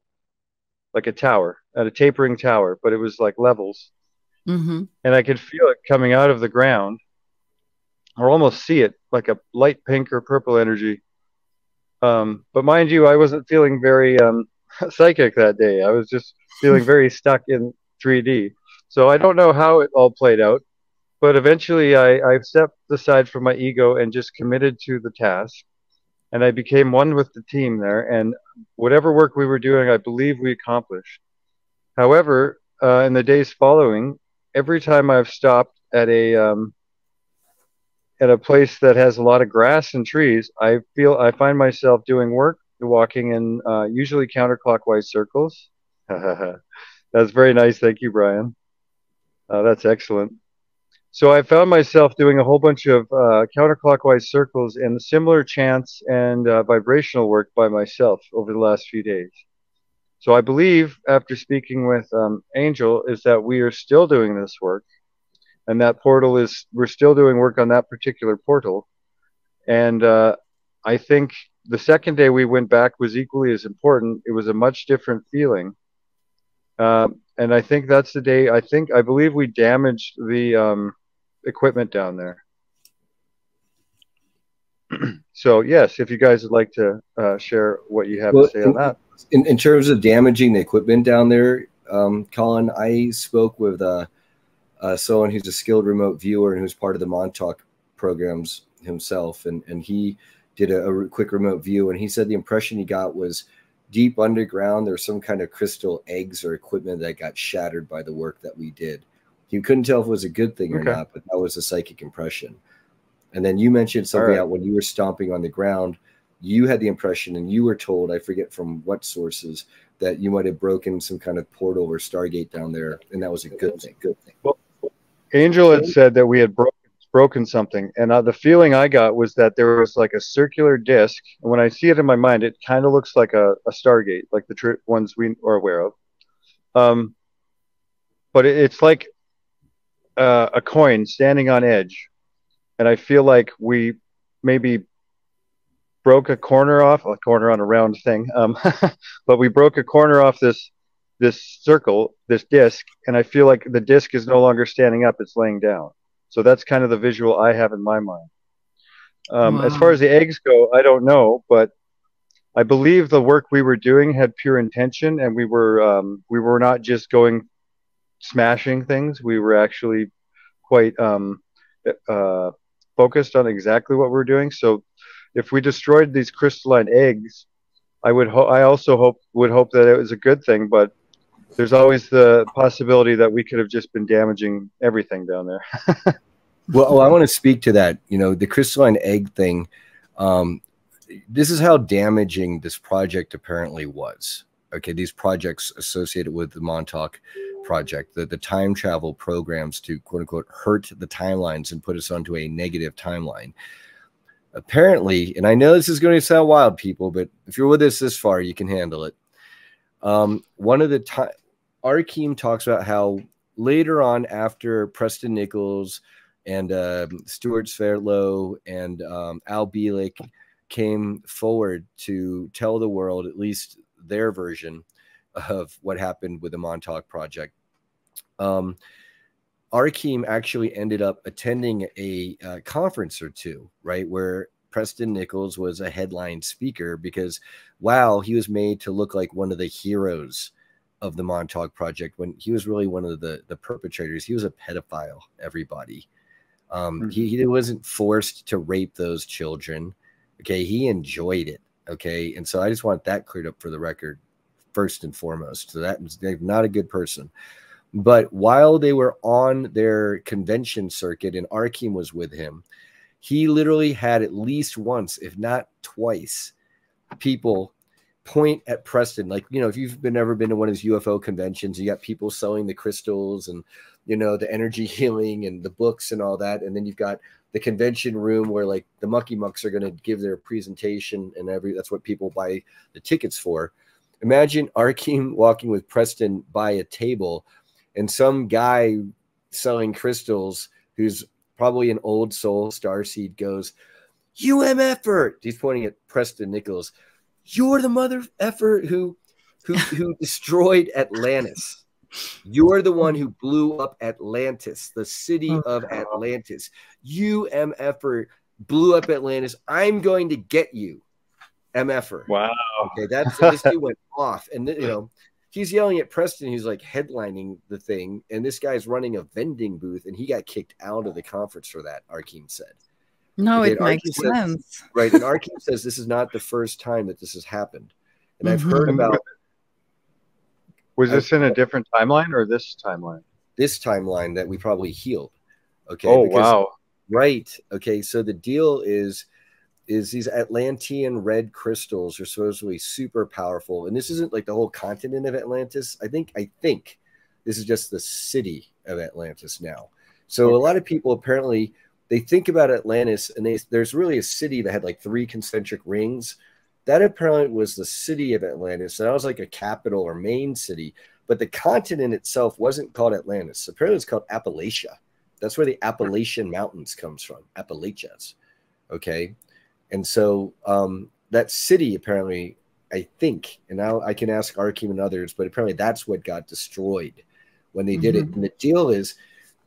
like a tower, at a tapering tower, but it was like levels. And I could feel it coming out of the ground, or almost see it, like a light pink or purple energy. But mind you, I wasn't feeling very psychic that day. I was just feeling very stuck in 3D. So I don't know how it all played out, but eventually I stepped aside from my ego and just committed to the task. And I became one with the team there. And whatever work we were doing, I believe we accomplished. However, in the days following, every time I've stopped at a place that has a lot of grass and trees, I find myself doing work, walking in usually counterclockwise circles. That's very nice. Thank you, Brian. That's excellent. So I found myself doing a whole bunch of counterclockwise circles and similar chants and vibrational work by myself over the last few days. So I believe, after speaking with Angel, is that we are still doing this work, and that portal we're still doing work on that particular portal. And I think the second day we went back was equally as important. It was a much different feeling. And I think that's the day, I believe we damaged the equipment down there. So yes, if you guys would like to share what you have to say on that. In terms of damaging the equipment down there, Colin, I spoke with someone who's a skilled remote viewer and who's part of the Montauk programs himself, and he did a quick remote view, and he said the impression he got was deep underground there's some kind of crystal eggs or equipment that got shattered by the work that we did. He couldn't tell if it was a good thing or not, but that was a psychic impression. And then you mentioned something out when you were stomping on the ground. You had the impression, and you were told, I forget from what sources, that you might have broken some kind of portal or Stargate down there, and that was a good thing. Well, Angel had said that we had broken something, and the feeling I got was that there was like a circular disc, and when I see it in my mind, it kind of looks like a Stargate, like the ones we are aware of. But it's like a coin standing on edge, and I feel like we maybe broke a corner on a round thing, but we broke a corner off this this circle, this disc, and I feel like the disc is no longer standing up, it's laying down. So that's kind of the visual I have in my mind. As far as the eggs go, I don't know, but I believe the work we were doing had pure intention, and we were not just going smashing things. We were actually quite focused on exactly what we're doing. So if we destroyed these crystalline eggs, I also would hope that it was a good thing, but there's always the possibility that we could have just been damaging everything down there. Well, I want to speak to that. You know, the crystalline egg thing. This is how damaging this project apparently was. Okay, these projects associated with the Montauk project, the time travel programs to quote unquote hurt the timelines and put us onto a negative timeline. Apparently, and I know this is going to sound wild, people, but if you're with us this far, you can handle it. One of the time, Arkeem talks about how later on, after Preston Nichols and Stuart Sverlow and Al Bielek came forward to tell the world at least their version of what happened with the Montauk project. Arkeem actually ended up attending a conference or two, right, where Preston Nichols was a headline speaker because, wow, he was made to look like one of the heroes of the Montauk project when he was really one of the perpetrators. He was a pedophile, everybody. He wasn't forced to rape those children. Okay, he enjoyed it. Okay, and so I just want that cleared up for the record, first and foremost. So that's not a good person. But while they were on their convention circuit and Arkeem was with him, he literally had at least once, if not twice, people point at Preston. Like, you know, if you've ever been to one of these UFO conventions, you got people selling the crystals and, you know, the energy healing and the books and all that. And then you've got the convention room where like the mucky mucks are going to give their presentation and that's what people buy the tickets for. Imagine Arkeem walking with Preston by a table and some guy selling crystals who's probably an old soul starseed goes, "UMFer." He's pointing at Preston Nichols. "You're the mother effer who destroyed Atlantis. You're the one who blew up Atlantis, the city of Atlantis. You MFer blew up Atlantis. I'm going to get you, MFer." Wow. Okay, this dude went off, and you know, he's yelling at Preston. He's like headlining the thing, and this guy's running a vending booth, and he got kicked out of the conference for that. Arkeem said. No, Okay, it makes sense. Right, and Arkeem says this is not the first time that this has happened, and I've heard about. Was this in a different timeline or this timeline? This timeline that we probably healed. Okay. Oh, wow. Right. Okay. So the deal is these Atlantean red crystals are supposedly super powerful. And this isn't like the whole continent of Atlantis. I think this is just the city of Atlantis now. So a lot of people apparently, they think about Atlantis and there's really a city that had like 3 concentric rings. That apparently was the city of Atlantis. And that was like a capital or main city. But the continent itself wasn't called Atlantis. Apparently it's called Appalachia. That's where the Appalachian Mountains comes from, Appalachias. Okay. And so that city apparently, I think, and now I can ask Arkeem and others, but apparently that's what got destroyed when they did it. And the deal is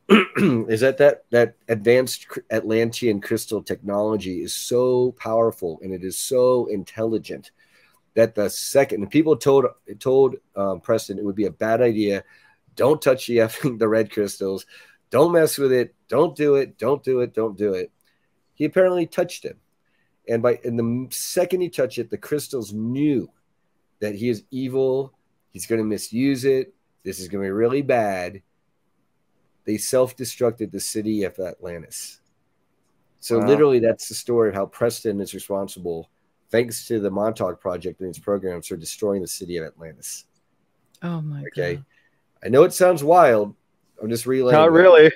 that advanced Atlantean crystal technology is so powerful and it is so intelligent that the second, and people told Preston it would be a bad idea. Don't touch the red crystals. Don't mess with it. Don't do it. Don't do it. Don't do it. He apparently touched him. And the second he touched it, the crystals knew that he is evil. He's going to misuse it. This is going to be really bad. They self-destructed the city of Atlantis. So literally that's the story of how Preston is responsible, thanks to the Montauk Project and its programs, for destroying the city of Atlantis. Oh my God. I know it sounds wild. I'm just relaying. Not really.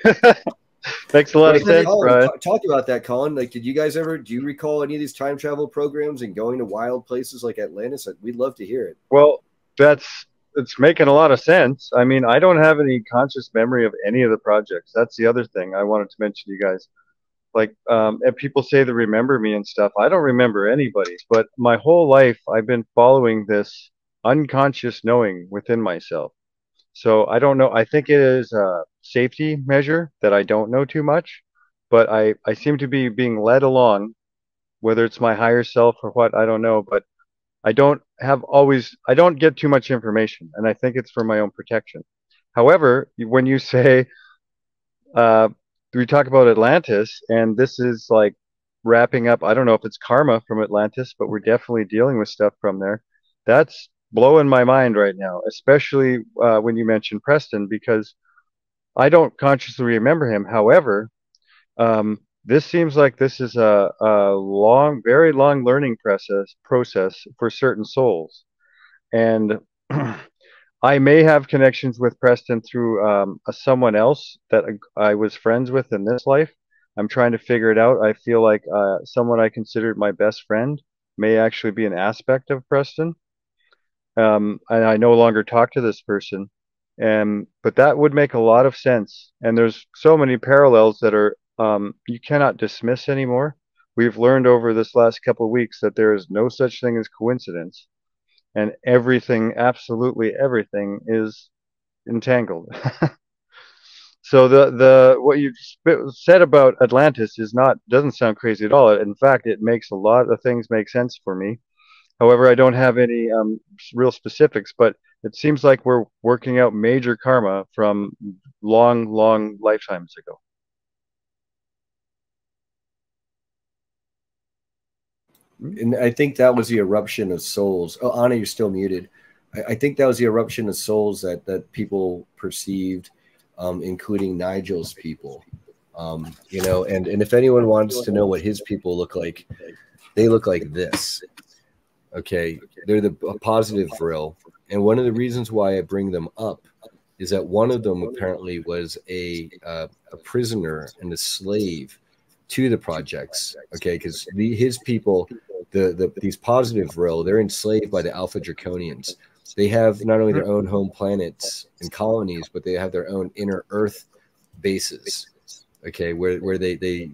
Makes a lot of sense, Brian. Talk about that, Colin. Like, do you recall any of these time travel programs and going to wild places like Atlantis? We'd love to hear it. Well, it's making a lot of sense. I mean, I don't have any conscious memory of any of the projects. That's the other thing I wanted to mention to you guys. Like, and people say they remember me and stuff. I don't remember anybody, but my whole life I've been following this unconscious knowing within myself. So I don't know. I think it is a safety measure that I don't know too much, but I seem to be being led along, whether it's my higher self or what, I don't know. But I don't get too much information, and I think it's for my own protection. However, when you say, we talk about Atlantis, and this is like wrapping up, I don't know if it's karma from Atlantis, but we're definitely dealing with stuff from there. That's blowing my mind right now, especially when you mention Preston, because I don't consciously remember him. However, this seems like this is a long, very long learning process for certain souls. And I may have connections with Preston through someone else that I was friends with in this life. I'm trying to figure it out. I feel like someone I considered my best friend may actually be an aspect of Preston. And I no longer talk to this person. But that would make a lot of sense. And there's so many parallels that are you cannot dismiss anymore. We've learned over this last couple of weeks that there is no such thing as coincidence. And everything, absolutely everything, is entangled. So the what you said about Atlantis doesn't sound crazy at all. In fact, it makes a lot of things make sense for me. However, I don't have any real specifics, but it seems like we're working out major karma from long, long lifetimes ago. And I think that was the eruption of souls. Oh, Anna, you're still muted. I think that was the eruption of souls that people perceived, including Nigel's people. You know, and if anyone wants to know what his people look like, they look like this. Okay, they're the positive Vril. And one of the reasons why I bring them up is that one of them apparently was a prisoner and a slave to the projects. Okay, because his people, these positive Vril, they're enslaved by the Alpha Draconians. They have not only their own home planets and colonies, but they have their own inner Earth bases. Okay, where they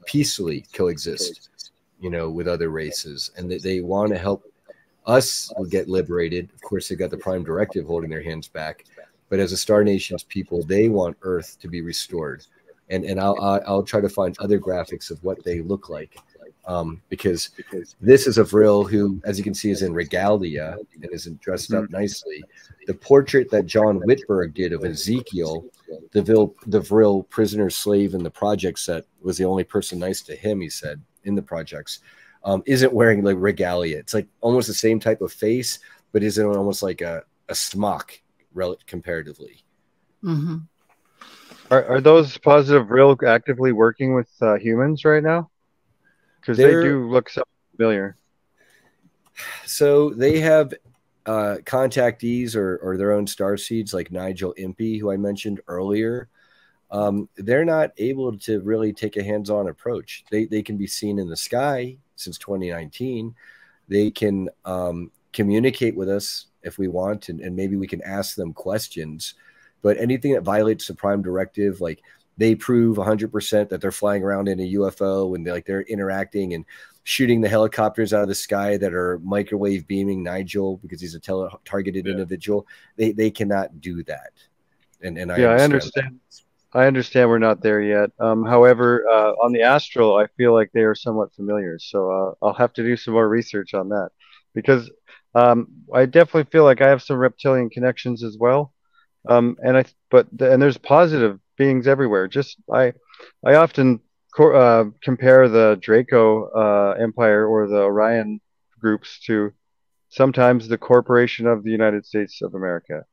peacefully coexist, you know, with other races, and they want to help us get liberated. Of course, they got the Prime Directive holding their hands back, but as a Star Nations people, they want Earth to be restored. And I'll try to find other graphics of what they look like, because this is a Vril who, as you can see, is in regalia and isn't dressed up nicely. The portrait that John Whitberg did of Ezekiel, the Vril prisoner slave in the project set, was the only person nice to him, he said, in the projects, isn't wearing like regalia. It's like almost the same type of face, but isn't almost like a smock comparatively. Mm-hmm. Are those positive Vril actively working with humans right now? Because they do look so familiar. So they have contactees or their own star seeds, like Nigel Impey, who I mentioned earlier. They're not able to really take a hands-on approach. They can be seen in the sky since 2019. They can communicate with us if we want, and maybe we can ask them questions. But anything that violates the Prime Directive, like they prove 100% that they're flying around in a UFO and they're interacting and shooting the helicopters out of the sky that are microwave beaming Nigel because he's a targeted individual. They cannot do that. And I understand. I understand we're not there yet. However, on the astral, I feel like they are somewhat familiar. So I'll have to do some more research on that, because I definitely feel like I have some reptilian connections as well. And there's positive beings everywhere. Just I often compare the Draco Empire or the Orion groups to sometimes the Corporation of the United States of America.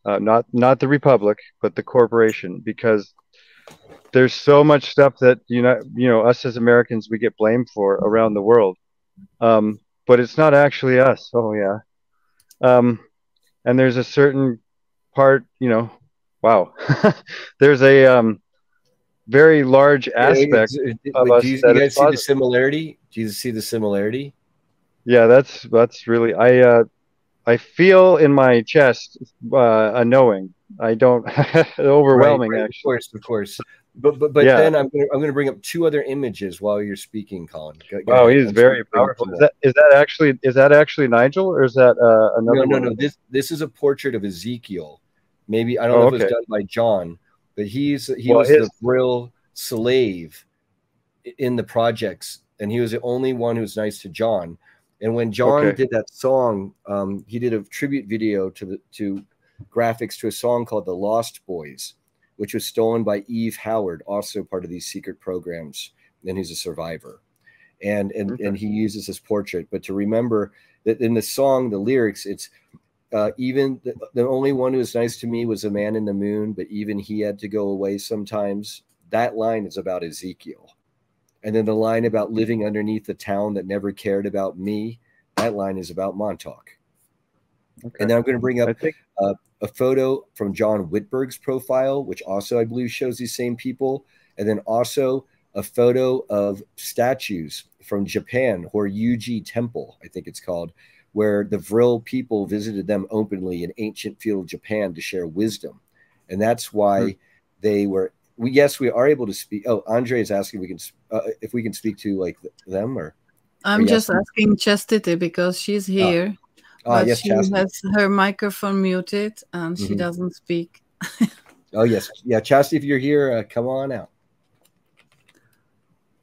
Not the Republic, but the corporation, because there's so much stuff that us as Americans, we get blamed for around the world, but it's not actually us. Oh yeah, and there's a certain part, wow, there's a very large aspect of us. Do you guys see the similarity? Do you see the similarity? Yeah, that's really I feel in my chest a knowing. I don't overwhelming, right, actually. Of course. But Yeah. then I'm gonna bring up two other images while you're speaking, Colin. Go Wow, ahead. he's very powerful. Is that actually Nigel, or is that another No. one? This is a portrait of Ezekiel. Maybe I don't know if it was done by John, but he was the Brill slave in the projects, and he was the only one who was nice to John. And when John did that song, he did a tribute video to graphics to a song called "The Lost Boys," which was stolen by Eve Howard, also part of these secret programs, and he's a survivor. And he uses his portrait. But to remember that in the song, the lyrics, it's even the only one who was nice to me was a man in the moon, but even he had to go away sometimes. That line is about Ezekiel. And then the line about living underneath the town that never cared about me, that line is about Montauk. Okay. And then I'm going to bring up a photo from John Whitberg's profile, which also I believe shows these same people. And then also a photo of statues from Japan, Horyuji Temple, I think it's called, where the Vril people visited them openly in ancient feudal Japan to share wisdom. And that's why they were, yes, we are able to speak. Oh, Andre is asking if we can speak to like them, or I'm just asking Chastity because she's here. But yes, she has her microphone muted and she doesn't speak. Oh, yes. Yeah, Chastity, if you're here, come on out.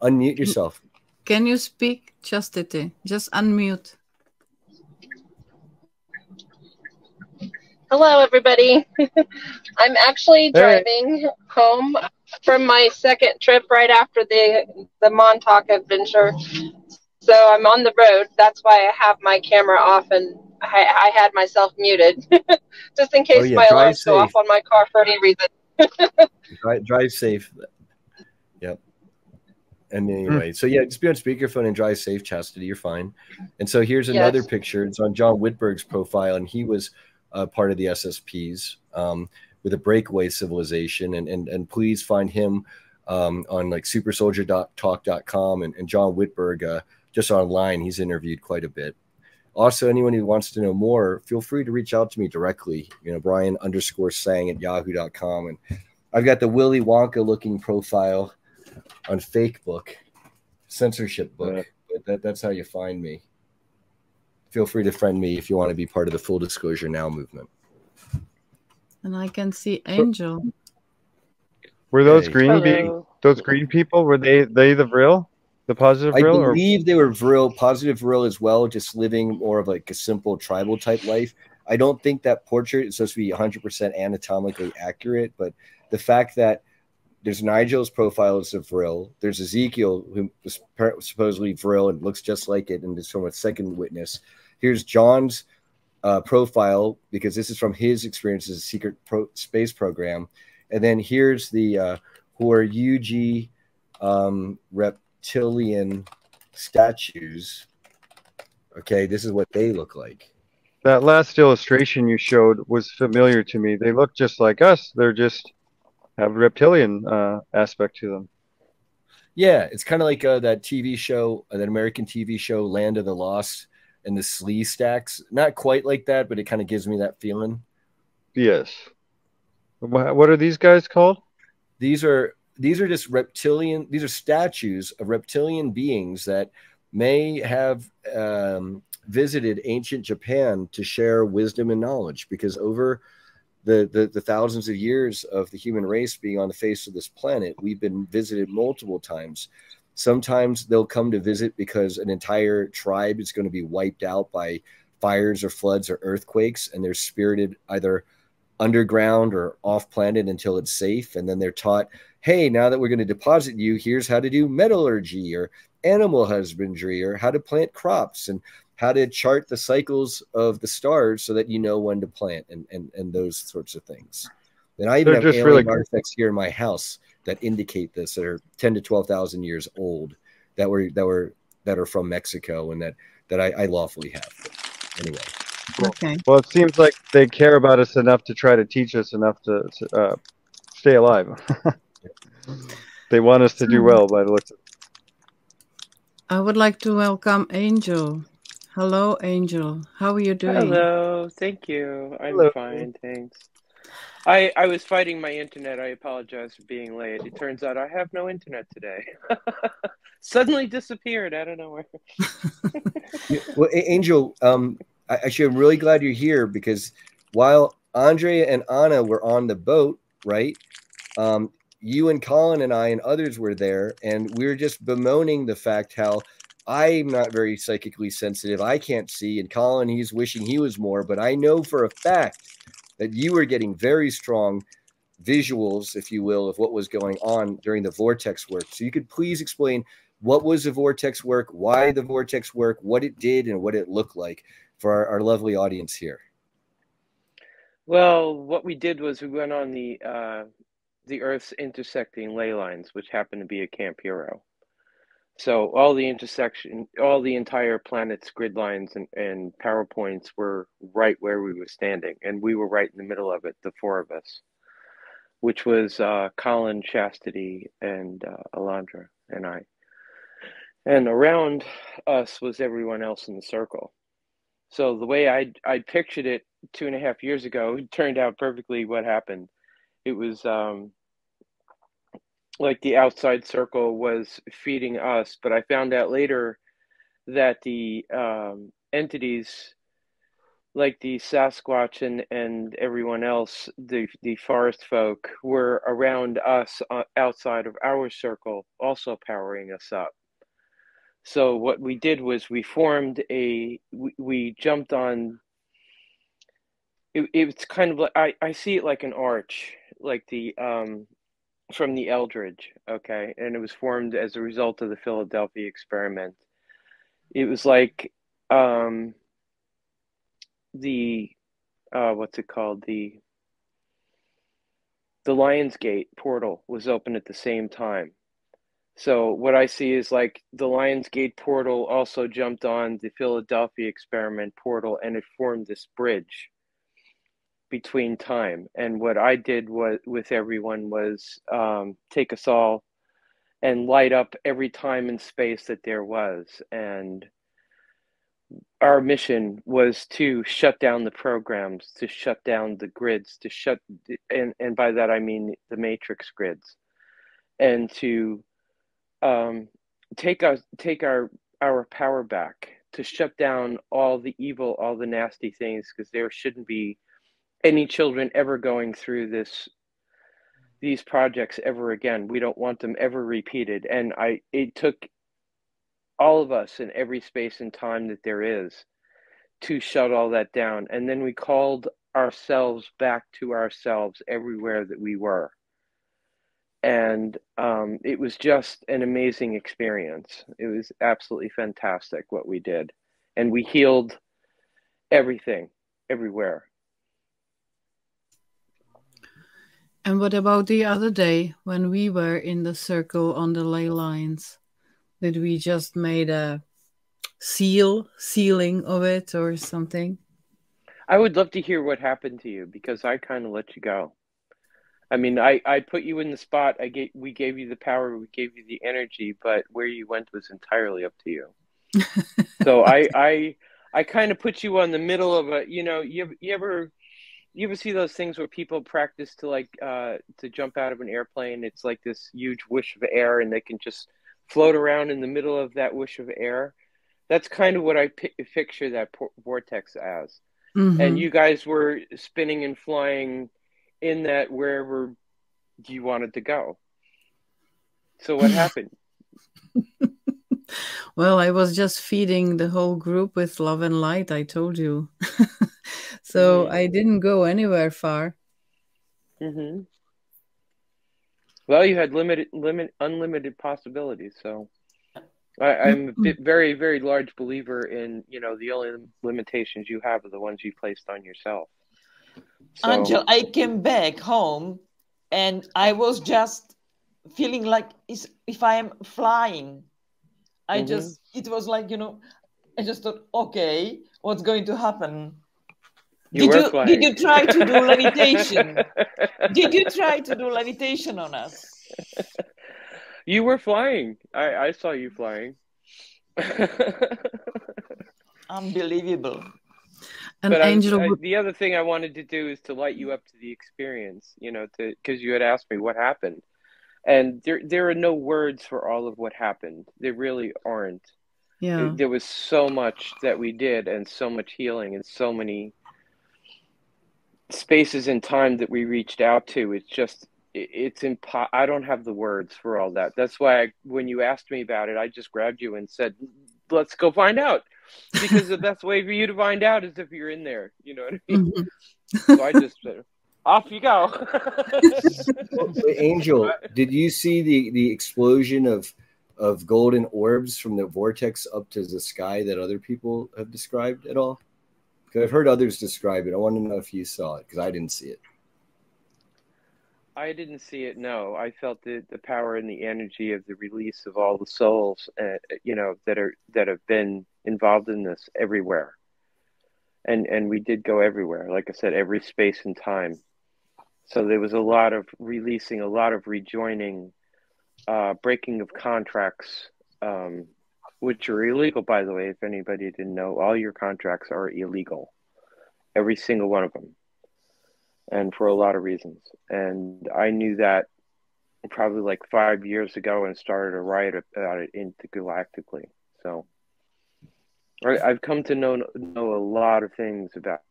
Unmute yourself. Can you speak, Chastity? Just unmute. Hello, everybody. I'm actually driving home from my second trip right after the Montauk Adventure. So I'm on the road. That's why I have my camera off and I had myself muted just in case my alarms go off on my car for any reason. Drive safe. Yep. And anyway, so yeah, just be on speakerphone and drive safe, Chastity. You're fine. And so here's another picture. It's on John Whitberg's profile, and he was part of the SSPs with a breakaway civilization. And please find him on like supersoldiertalk.com and John Whitberg just online. He's interviewed quite a bit. Also, anyone who wants to know more, feel free to reach out to me directly. Brian_sang@yahoo.com. And I've got the Willy Wonka looking profile on Facebook, censorship book. But that's how you find me. Feel free to friend me if you want to be part of the Full Disclosure Now movement. And I can see Angel. Were those those green people? Were they the Vril? The positive Vril? I believe they were Vril, positive Vril as well, just living more of like a simple tribal type life. I don't think that portrait is supposed to be 100% anatomically accurate, but the fact that there's Nigel's profile as a Vril, there's Ezekiel, who was supposedly Vril and looks just like it, and is from a second witness. Here's John's profile, because this is from his experience as a secret space program. And then here's the Horyuji reptilian statues. Okay, this is what they look like. That last illustration you showed was familiar to me. They look just like us. They're just have reptilian aspect to them. Yeah, it's kind of like that TV show, that American TV show, Land of the Lost, and the Slee stacks. Not quite like that, but it kind of gives me that feeling. Yes. What are these guys called? These are just reptilian. These are statues of reptilian beings that may have visited ancient Japan to share wisdom and knowledge, because over the thousands of years of the human race being on the face of this planet, we've been visited multiple times. Sometimes they'll come to visit because an entire tribe is going to be wiped out by fires or floods or earthquakes, and they're spirited either underground or off planet until it's safe. And then they're taught, hey, now that we're going to deposit you, here's how to do metallurgy or animal husbandry, or how to plant crops, and how to chart the cycles of the stars so that you know when to plant, and those sorts of things. And I even have alien artifacts here in my house that indicate this, that are 10 to 12,000 years old, that are from Mexico, and that I lawfully have. Anyway. Okay. Well, it seems like they care about us enough to try to teach us enough to stay alive. They want us to do well by the looks of it. I would like to welcome Angel. Hello, Angel. How are you doing? Hello. Thank you. I'm fine, thanks. I was fighting my internet. I apologize for being late. It turns out I have no internet today. Suddenly disappeared out of nowhere. Well, Angel, actually, I'm really glad you're here because while Andrea and Anna were on the boat, right? You and Colin and I and others were there, and we were just bemoaning the fact how I'm not very psychically sensitive. I can't see, and Colin, he's wishing he was more, but I know for a fact that you were getting very strong visuals, if you will, of what was going on during the vortex work. So you could please explain what was the vortex work, why the vortex work, what it did, and what it looked like for our lovely audience here. Well, what we did was we went on the Earth's intersecting ley lines, which happened to be a Camp Hero. So all the entire planet's grid lines and power points were right where we were standing, and we were right in the middle of it, the four of us, which was Colin, Chastity, and Alondra, and I. And around us was everyone else in the circle. So the way I pictured it 2.5 years ago, it turned out perfectly what happened. It was like the outside circle was feeding us, but I found out later that the entities like the Sasquatch and everyone else, the forest folk, were around us outside of our circle, also powering us up. So what we did was we formed we jumped on, it's kind of like, I see it like an arch, like the, from the Eldridge, okay? And it was formed as a result of the Philadelphia experiment. It was like what's it called? The Lionsgate portal was open at the same time. So what I see is like the Lionsgate portal also jumped on the Philadelphia experiment portal, and it formed this bridge between time. And what I did with everyone was take us all and light up every time and space that there was. And our mission was to shut down the programs, to shut down the grids, to shut, and by that I mean the matrix grids, and to take our power back, to shut down all the evil, all the nasty things, because there shouldn't be any children ever going through these projects ever again. We don't want them ever repeated. And it took all of us in every space and time that there is to shut all that down. And then we called ourselves back to ourselves everywhere that we were. And it was just an amazing experience. It was absolutely fantastic what we did. And we healed everything, everywhere. And what about the other day when we were in the circle on the ley lines? Did we just made a sealing of it or something? I would love to hear what happened to you, because I kind of let you go. I mean, I put you in the spot. We gave you the power, we gave you the energy, but where you went was entirely up to you. So I kind of put you on the middle of a, you ever see those things where people practice to jump out of an airplane? It's like this huge whoosh of air, and they can just float around in the middle of that whoosh of air. That's kind of what I picture that vortex as. Mm-hmm. And you guys were spinning and flying in that wherever you wanted to go. So what happened? Well, I was just feeding the whole group with love and light, I told you. So I didn't go anywhere far. Mm-hmm. Well, you had unlimited possibilities. So I'm a very, very large believer in, the only limitations you have are the ones you placed on yourself. So, Angel, I came back home and I was just feeling like if I am flying. It was like, I just thought, okay, what's going to happen? Did you try to do levitation? Did you try to do levitation on us? You were flying. I saw you flying. Unbelievable. And Angel, the other thing I wanted to do is to light you up to the experience, you know, because you had asked me what happened. And there are no words for all of what happened. There really aren't. yeah. There was so much that we did, and so much healing, and so many spaces in time that we reached out to. It's just, I don't have the words for all that. That's why when you asked me about it, I just grabbed you and said, let's go find out. Because the best way for you to find out is if you're in there. You know what I mean? Mm-hmm. So I just said, off you go. Angel, did you see the explosion of golden orbs from the vortex up to the sky that other people have described at all? Because I've heard others describe it. I want to know if you saw it, because I didn't see it. I didn't see it, no. I felt the power and the energy of the release of all the souls, you know, that have been involved in this everywhere. And we did go everywhere. Like I said, every space and time. So there was a lot of releasing, a lot of rejoining, breaking of contracts, which are illegal, by the way. If anybody didn't know, all your contracts are illegal, every single one of them, and for a lot of reasons. And I knew that probably like 5 years ago and started a write about it into Galactically. So I've come to know a lot of things about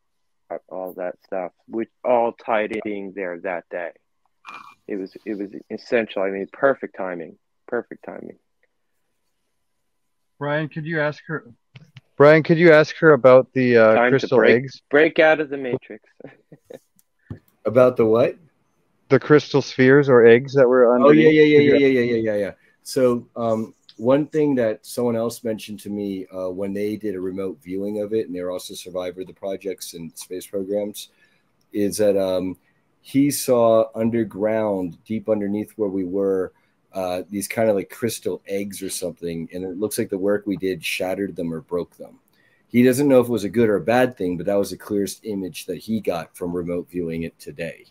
all that stuff, which all tied in being there that day. It was essential. I mean, perfect timing. Brian, could you ask her about the crystal eggs? Break out of the matrix. About the what? The crystal spheres or eggs that were under. Oh yeah. So one thing that someone else mentioned to me when they did a remote viewing of it, and they're also a survivor of the projects and space programs, is that he saw underground, deep underneath where we were, these kind of like crystal eggs or something, and it looks like the work we did shattered them or broke them. He doesn't know if it was a good or a bad thing, but that was the clearest image that he got from remote viewing it today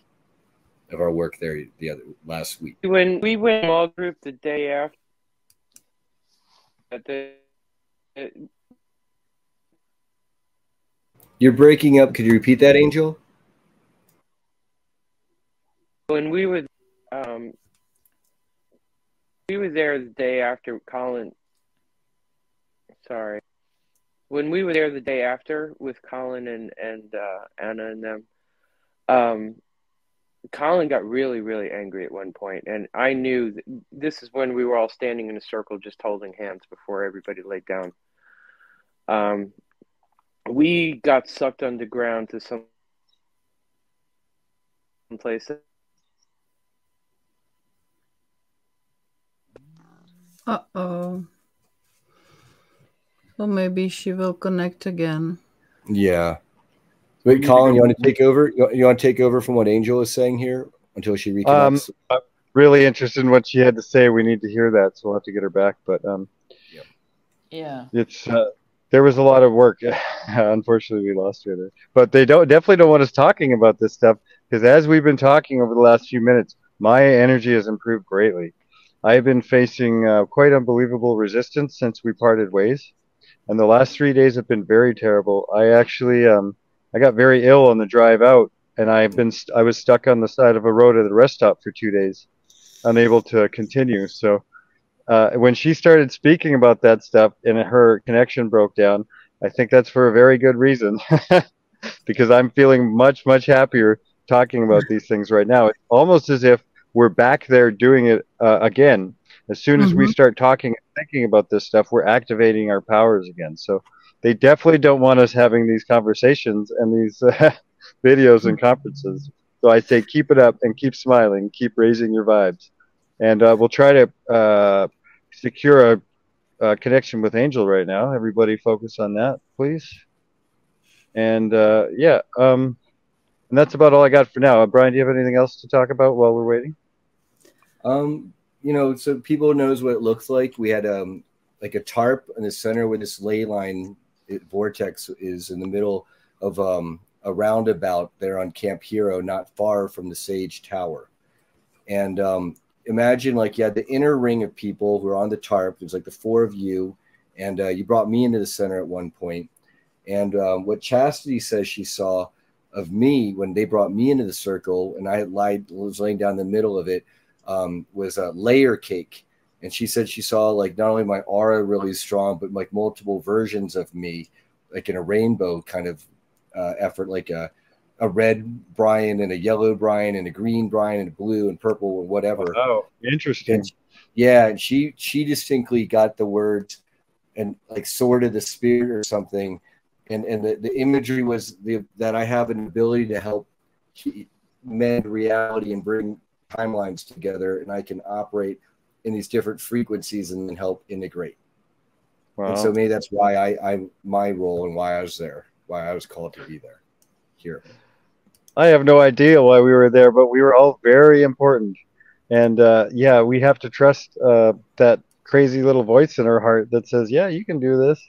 of our work there last week. When we went small group the day after, You're breaking up. Could you repeat that, Angel? When we were there the day after Colin. Sorry. When we were there the day after with Colin and Anna and them, Colin got really, really angry at one point, and I knew that this is when we were all standing in a circle just holding hands before everybody laid down. We got sucked underground to some place. Uh-oh. Well, maybe she will connect again. Yeah. Wait, Colin, you want to take over? You want to take over from what Angel is saying here until she reconnects? I'm really interested in what she had to say. We need to hear that, so we'll have to get her back. But yeah, it's there was a lot of work. Unfortunately, we lost her there. But they definitely don't want us talking about this stuff, because as we've been talking over the last few minutes, my energy has improved greatly. I've been facing quite unbelievable resistance since we parted ways, and the last 3 days have been very terrible. I actually I got very ill on the drive out, and I was stuck on the side of a road at a rest stop for 2 days, unable to continue. So when she started speaking about that stuff and her connection broke down, I think that's for a very good reason, because I'm feeling much, much happier talking about these things right now. It's almost as if we're back there doing it again. As soon as we start talking and thinking about this stuff, we're activating our powers again. So they definitely don't want us having these conversations and these videos and conferences. So I say keep it up and keep smiling, keep raising your vibes. And we'll try to secure a connection with Angel right now. Everybody focus on that, please. And and that's about all I got for now. Brian, do you have anything else to talk about while we're waiting? You know, so people knows what it looks like. We had like a tarp in the center where this ley line vortex is in the middle of a roundabout there on Camp Hero, not far from the Sage Tower. And imagine like you had the inner ring of people who are on the tarp. There's like the four of you, and you brought me into the center at one point. And what Chastity says she saw of me when they brought me into the circle, and I was laying down in the middle of it, was a layer cake. And she said she saw like not only my aura really strong, but like multiple versions of me, like in a rainbow kind of effort, like a red Brian and a yellow Brian and a green Brian and a blue and purple or whatever. Oh, interesting. And yeah, and she distinctly got the words and like sword of the spirit or something. And the imagery was that I have an ability to help mend reality and bring timelines together, and I can operate in these different frequencies and then help integrate. Wow. And so maybe that's why I my role and why I was there, why I was called to be there here. I have no idea why we were there, but we were all very important. And yeah, we have to trust that crazy little voice in our heart that says, yeah, you can do this.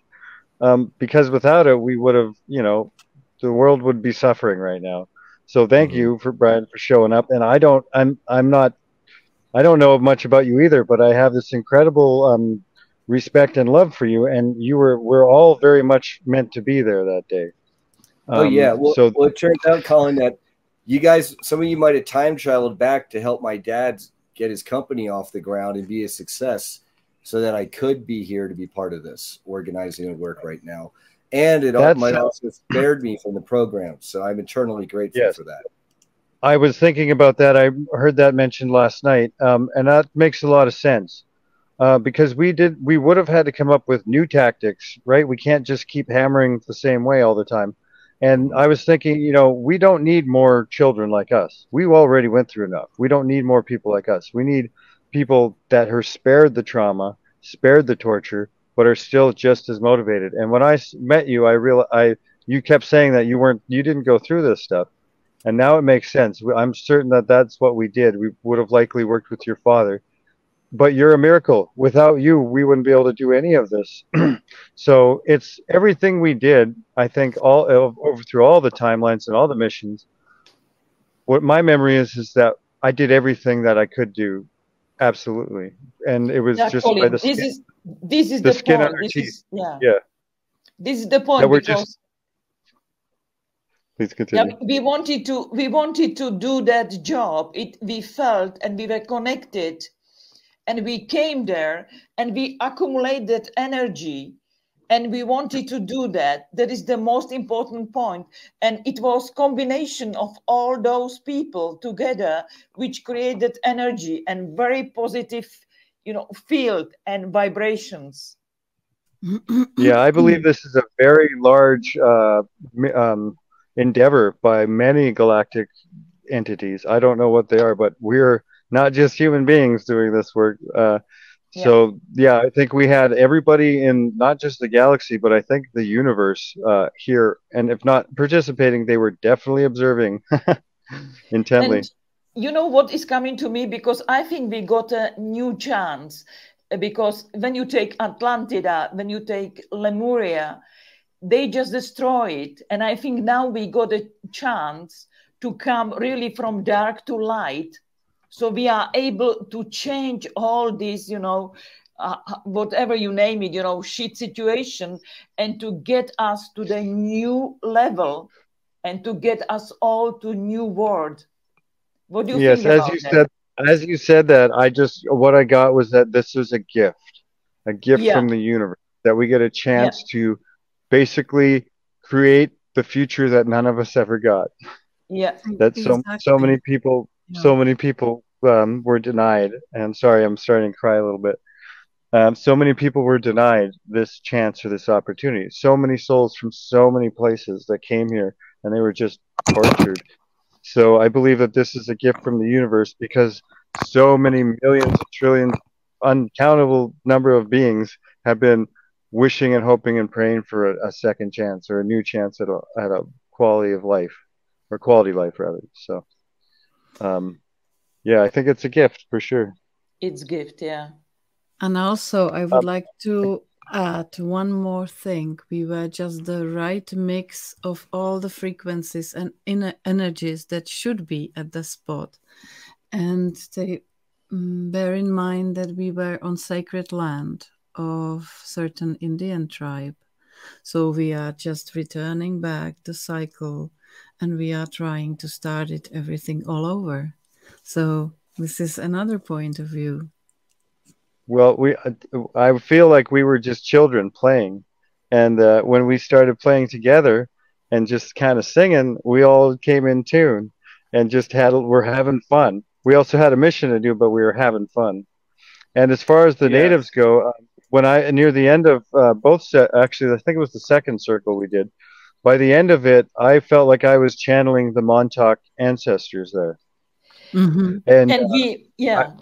Because without it, we would have, you know, the world would be suffering right now. So thank you for Brian for showing up. And I don't know much about you either, but I have this incredible respect and love for you. And we're all very much meant to be there that day. Oh yeah. Well, it turns out, Colin, that you guys, some of you might have time traveled back to help my dad get his company off the ground and be a success, so that I could be here to be part of this organizing and work right now. And it might also spared me from the program. So I'm eternally grateful for that. I was thinking about that. I heard that mentioned last night. And that makes a lot of sense. Because we would have had to come up with new tactics, right? We can't just keep hammering the same way all the time. And I was thinking, you know, we don't need more children like us. We already went through enough. We don't need more people like us. We need people that are spared the trauma, spared the torture, but are still just as motivated. And when I met you, I realized you kept saying that you didn't go through this stuff. And now it makes sense. I'm certain that that's what we did. We would have likely worked with your father. But you're a miracle. Without you, we wouldn't be able to do any of this. So it's everything we did, I think, over through all the timelines and all the missions. What my memory is that I did everything that I could do. Absolutely. And it was just by the skin. This is the skin point. on our teeth. Yeah. This is the point, because please continue. Yeah, we wanted to do that job. We felt and we were connected, and we came there and we accumulated energy, and we wanted to do that. That is the most important point. And it was combination of all those people together which created energy and very positive, you know, field and vibrations. Yeah, I believe this is a very large endeavor by many galactic entities. I don't know what they are, but we're not just human beings doing this work. So yeah, I think we had everybody in not just the galaxy, but I think the universe here. And if not participating, they were definitely observing intently. And you know what is coming to me? Because I think we got a new chance. Because when you take Atlantida, when you take Lemuria, they just destroy it. And I think now we got a chance to come really from dark to light. So we are able to change all this, you know, whatever you name it, you know, shit situation, and to get us to the new level and to get us all to new world. What do you think about that? As you said that, what I got was that this is a gift from the universe, that we get a chance to basically create the future that none of us ever got. Yeah. That so many people were denied. And sorry, I'm starting to cry a little bit. So many people were denied this chance or this opportunity. So many souls from so many places that came here, and they were just tortured. So I believe that this is a gift from the universe, because so many millions, trillions, uncountable number of beings have been wishing and hoping and praying for a second chance, or a new chance at a quality of life, or quality life rather. So yeah, I think it's a gift for sure. It's a gift, yeah. And also I would like to add one more thing. We were just the right mix of all the frequencies and inner energies that should be at the spot. And they bear in mind that we were on sacred land of certain Indian tribe. So we are just returning back the cycle, and we are trying to start it everything all over. So this is another point of view. Well, I feel like we were just children playing, and when we started playing together and just kind of singing, we all came in tune and just we're having fun. We also had a mission to do, but we were having fun. And as far as the natives go, when near the end of both actually, I think it was the second circle we did. By the end of it, I felt like I was channeling the Montauk ancestors there. Mm-hmm. And yeah.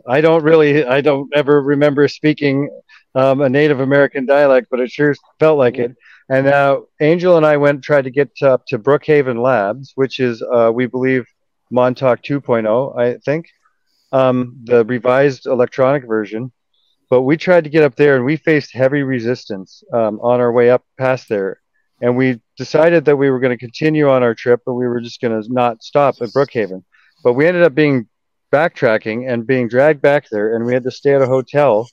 I don't ever remember speaking a Native American dialect, but it sure felt like it. And Angel and I tried to get up to Brookhaven Labs, which is, we believe, Montauk 2.0, I think, the revised electronic version. But we tried to get up there, and we faced heavy resistance on our way up past there. And we decided that we were going to continue on our trip, but we were just going to not stop at Brookhaven. But we ended up backtracking and being dragged back there, and we had to stay at a hotel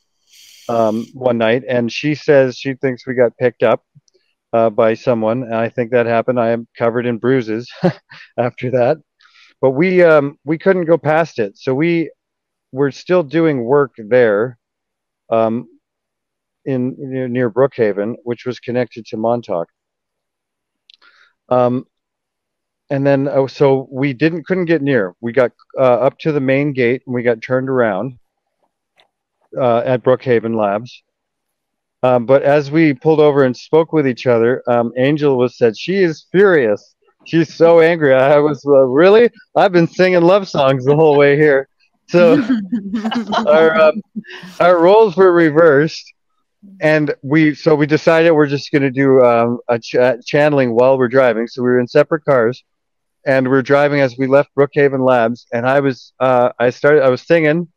one night. And she says she thinks we got picked up by someone, and I think that happened. I am covered in bruises after that, but we couldn't go past it, so we were still doing work there near Brookhaven, which was connected to Montauk. And then, so we couldn't get near. We got up to the main gate, and we got turned around at Brookhaven Labs. But as we pulled over and spoke with each other, Angel said, she is furious. She's so angry. I was, really? I've been singing love songs the whole way here. So our roles were reversed. And we decided we're just going to do a channeling while we're driving. So we were in separate cars, and we're driving as we left Brookhaven Labs. And I was singing,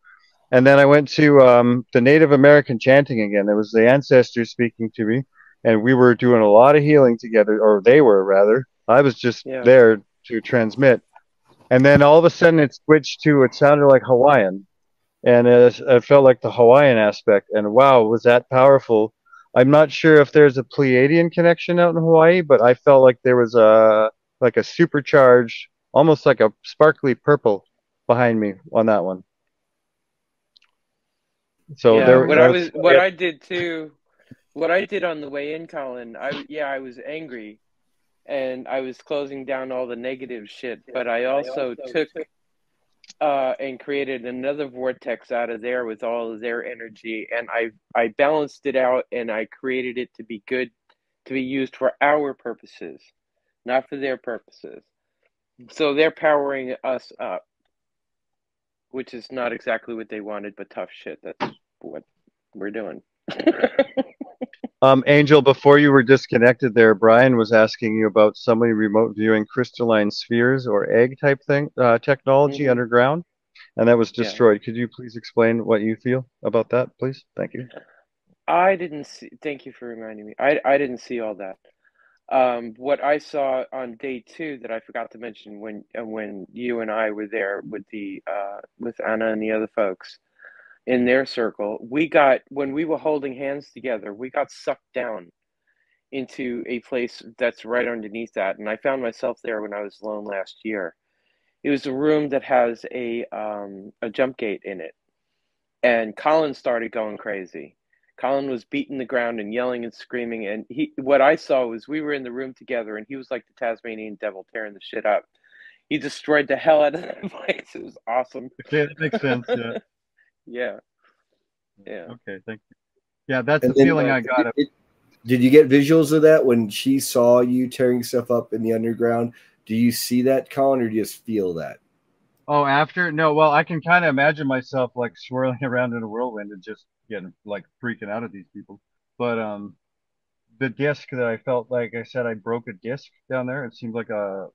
and then I went to the Native American chanting again. It was the ancestors speaking to me, and we were doing a lot of healing together, or they were rather. I was just there to transmit. And then all of a sudden it switched to, it sounded like Hawaiian. And it felt like the Hawaiian aspect. And wow, was that powerful. I'm not sure if there's a Pleiadian connection out in Hawaii, but I felt like there was a supercharged, almost like a sparkly purple behind me on that one. So what I did on the way in, Colin, I was angry, and I was closing down all the negative shit, but I also took and created another vortex out of there with all of their energy, and I balanced it out, and I created it to be good, to be used for our purposes, not for their purposes. So they're powering us up, which is not exactly what they wanted, but tough shit. That's what we're doing. Angel, before you were disconnected there, Brian was asking you about somebody remote viewing crystalline spheres or egg type technology underground, and that was destroyed. Could you please explain what you feel about that, please? Thank you. I didn't see. Thank you for reminding me. I didn't see all that. What I saw on day 2 that I forgot to mention when you and I were there with with Anna and the other folks in their circle, when we were holding hands together, we got sucked down into a place that's right underneath that, and I found myself there when I was alone last year. It was a room that has a jump gate in it, and Colin started going crazy. Colin was beating the ground and yelling and screaming, and what I saw was we were in the room together, and he was like the Tasmanian devil tearing the shit up. He destroyed the hell out of that place. It was awesome. Okay, that makes sense. Yeah. Yeah. Okay, thank you. Yeah, that's the feeling I got. Did you get visuals of that when she saw you tearing stuff up in the underground? Do you see that, Colin, or do you just feel that? Oh, after? No, well, I can kind of imagine myself like swirling around in a whirlwind and just getting like freaking out at these people. But the disc that I felt, like I said, I broke a disc down there. It seemed like a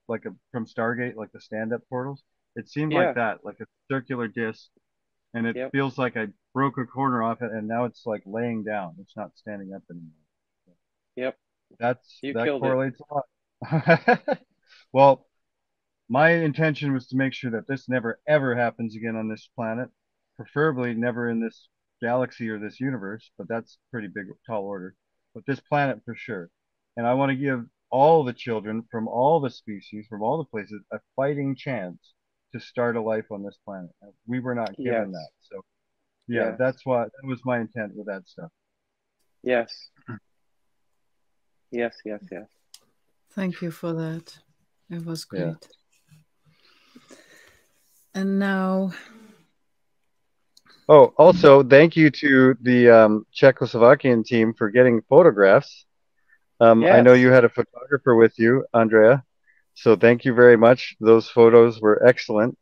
from Stargate, like the stand-up portals. It seemed like that, like a circular disc, and it feels like I broke a corner off it, and now it's like laying down. It's not standing up anymore. Yep. That correlates a lot. Well, my intention was to make sure that this never ever happens again on this planet, preferably never in this galaxy or this universe, but that's pretty big, tall order. but this planet for sure. And I want to give all the children from all the species, from all the places, a fighting chance to start a life on this planet. We were not given that. So yeah, that was my intent with that stuff. Yes. Yes. Thank you for that. It was great. Yeah. And now. Oh, also, thank you to the Czechoslovakian team for getting photographs. Yes. I know you had a photographer with you, Andrea. So thank you very much. Those photos were excellent.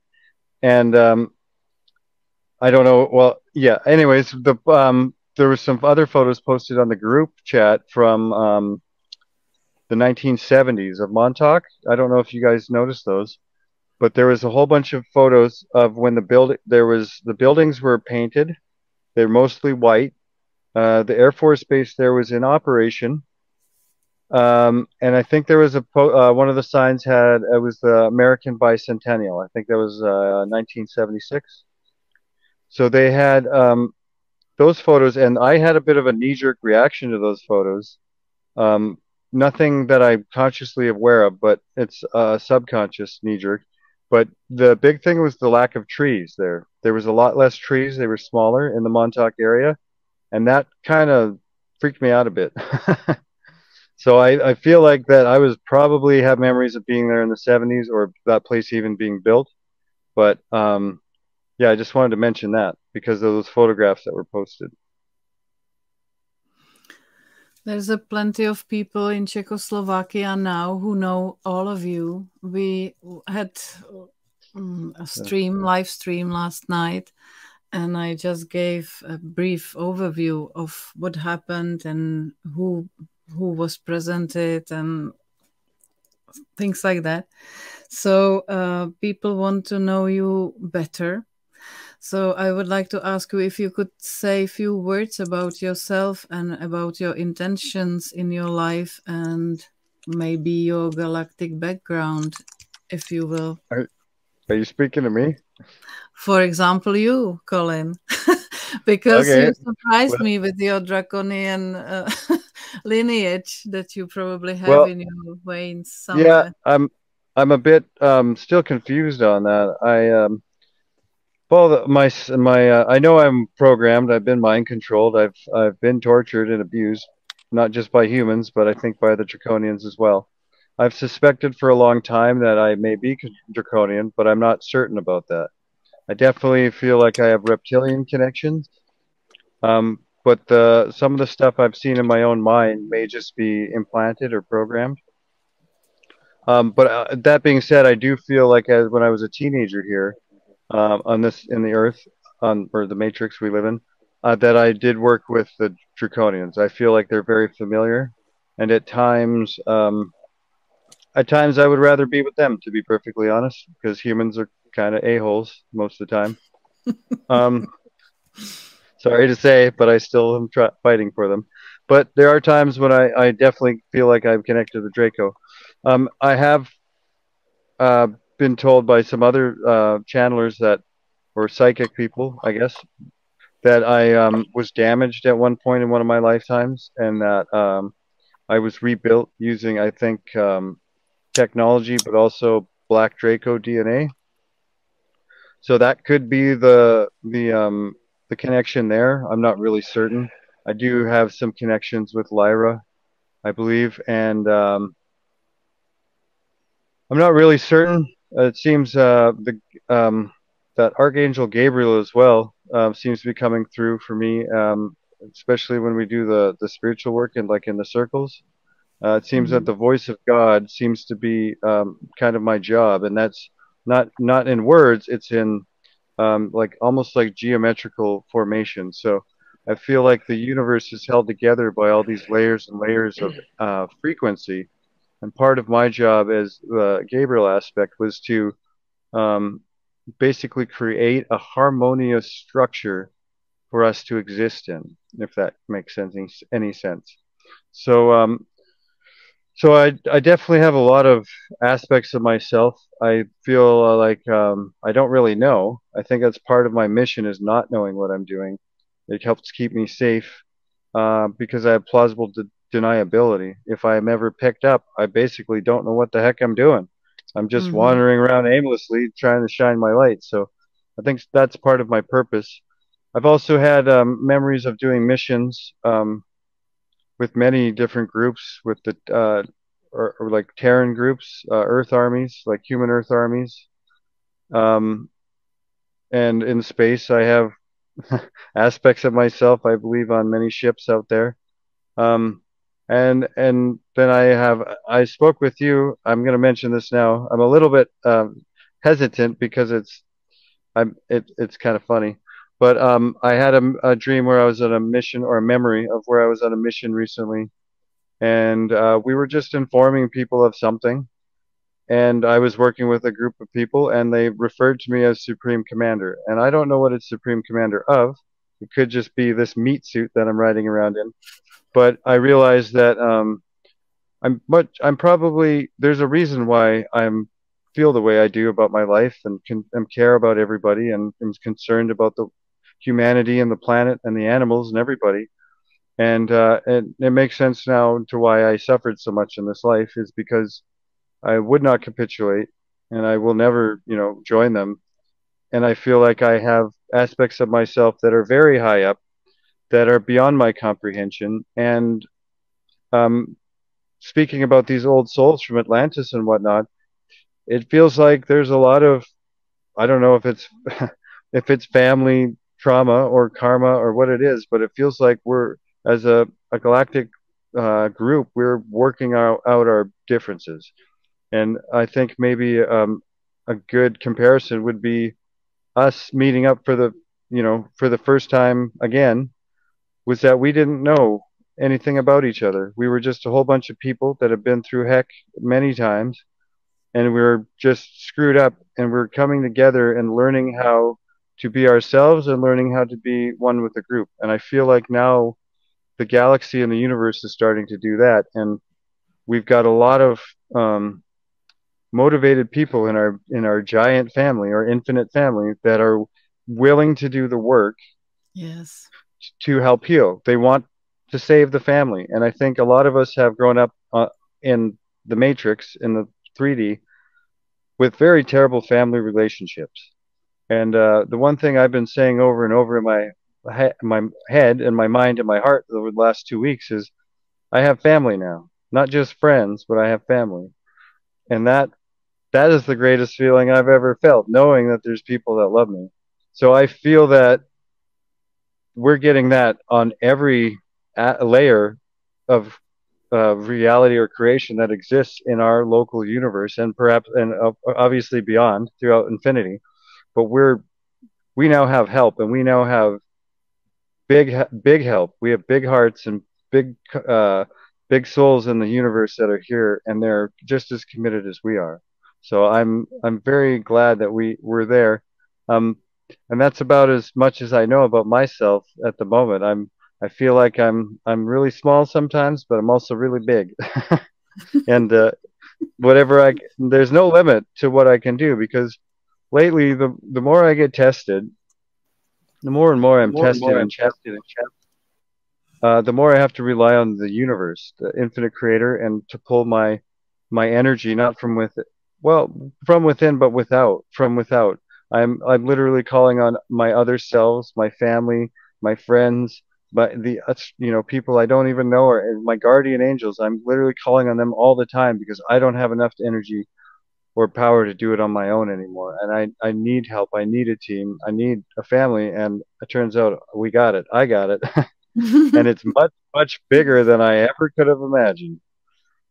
And I don't know. Well, yeah. Anyways, there were some other photos posted on the group chat from the 1970s of Montauk. I don't know if you guys noticed those, but there was a whole bunch of photos of when the buildings were painted. They're mostly white. The Air Force Base there was in operation. And I think there was one of the signs it was the American Bicentennial. I think that was 1976. So they had those photos, and I had a bit of a knee-jerk reaction to those photos. Nothing that I'm consciously aware of, but it's subconscious knee-jerk. But the big thing was the lack of trees there. There was a lot less trees. They were smaller in the Montauk area, and that kind of freaked me out a bit. So I feel like that I was probably have memories of being there in the 70s or that place even being built. But yeah, I just wanted to mention that because of those photographs that were posted. There's plenty of people in Czechoslovakia now who know all of you. We had a live stream last night, and I just gave a brief overview of what happened and who was presented and things like that. So people want to know you better. So I would like to ask you if you could say a few words about yourself and about your intentions in your life and maybe your galactic background, if you will. Are you speaking to me? For example, you, Colin, because you surprised me with your draconian lineage that you probably have in your veins somewhere. Yeah, I'm a bit still confused on that. Well, I know I'm programmed. I've been mind controlled. I've been tortured and abused, not just by humans, but I think by the draconians as well. I've suspected for a long time that I may be draconian, but I'm not certain about that. I definitely feel like I have reptilian connections. But some of the stuff I've seen in my own mind may just be implanted or programmed. But that being said, I do feel like when I was a teenager here, in the Earth, or the Matrix we live in, that I did work with the draconians. I feel like they're very familiar, and at times I would rather be with them, to be perfectly honest, because humans are kind of a-holes most of the time. Sorry to say, but I still am fighting for them. But there are times when I definitely feel like I'm connected to the Draco. I have been told by some other channelers or psychic people, I guess, that I was damaged at one point in one of my lifetimes, and that I was rebuilt using, I think, technology, but also Black Draco DNA. So that could be the connection there. I'm not really certain. I do have some connections with Lyra, I believe, and I'm not really certain. It seems that Archangel Gabriel as well seems to be coming through for me, especially when we do the spiritual work and like in the circles. It seems that the voice of God seems to be kind of my job, and that's not in words. It's in like almost like geometrical formation. So I feel like the universe is held together by all these layers and layers of frequency. And part of my job as the Gabriel aspect was to basically create a harmonious structure for us to exist in, if that makes any sense. So so I definitely have a lot of aspects of myself. I feel like I don't really know. I think that's part of my mission, is not knowing what I'm doing. It helps keep me safe because I have plausible deniability. If I'm ever picked up, I basically don't know what the heck I'm doing. I'm just wandering around aimlessly trying to shine my light. So I think that's part of my purpose. I've also had memories of doing missions with many different groups, with the or like Terran groups, Earth armies, like human Earth armies. And in space, I have aspects of myself, I believe, on many ships out there. And then I spoke with you. I'm going to mention this now. I'm a little bit hesitant because it's kind of funny. But I had a dream where I was on a mission, or a memory of where I was on a mission recently. And we were just informing people of something. And I was working with a group of people, and they referred to me as Supreme Commander. And I don't know what it's Supreme Commander of. It could just be this meat suit that I'm riding around in. But I realized that I'm probably, there's a reason why I'm feel the way I do about my life, and care about everybody, and am concerned about the humanity and the planet and the animals and everybody. And it makes sense now to why I suffered so much in this life, is because I would not capitulate, and I will never, join them. And I feel like I have aspects of myself that are very high up, that are beyond my comprehension. And speaking about these old souls from Atlantis and whatnot, it feels like there's a lot of, I don't know if it's if it's family trauma or karma or what it is, but it feels like we're, as a galactic group, we're working out our differences. And I think maybe a good comparison would be us meeting up for the first time again, was that we didn't know anything about each other. We were just a whole bunch of people that have been through heck many times, and we were just screwed up, and we're coming together and learning how to be ourselves and learning how to be one with the group. And I feel like now the galaxy and the universe is starting to do that, and we've got a lot of motivated people in our giant family, or infinite family, that are willing to do the work. Yes. To help heal. They want to save the family. And I think a lot of us have grown up in the Matrix, in the 3D, with very terrible family relationships. And the one thing I've been saying over and over in my head and my mind and my heart over the last 2 weeks is, I have family now. Not just friends, but I have family. And that is the greatest feeling I've ever felt, knowing that there's people that love me. So I feel that we're getting that on every layer of reality or creation that exists in our local universe, and perhaps, and obviously beyond, throughout infinity. But we now have help, and we now have big help. We have big hearts and big souls in the universe that are here, and they're just as committed as we are. So I'm very glad that we're there. And that's about as much as I know about myself at the moment. I feel like I'm really small sometimes, but I'm also really big. And there's no limit to what I can do, because lately the more I get tested, the more and more I'm tested and tested, the more I have to rely on the universe, the infinite creator, and to pull my energy, not from within, from within, but from without. I'm literally calling on my other selves, my family, my friends, but the people I don't even know, or my guardian angels. I'm literally calling on them all the time, because I don't have enough energy or power to do it on my own anymore. And I need help. I need a team. I need a family. And it turns out we got it. I got it. And it's much, much bigger than I ever could have imagined.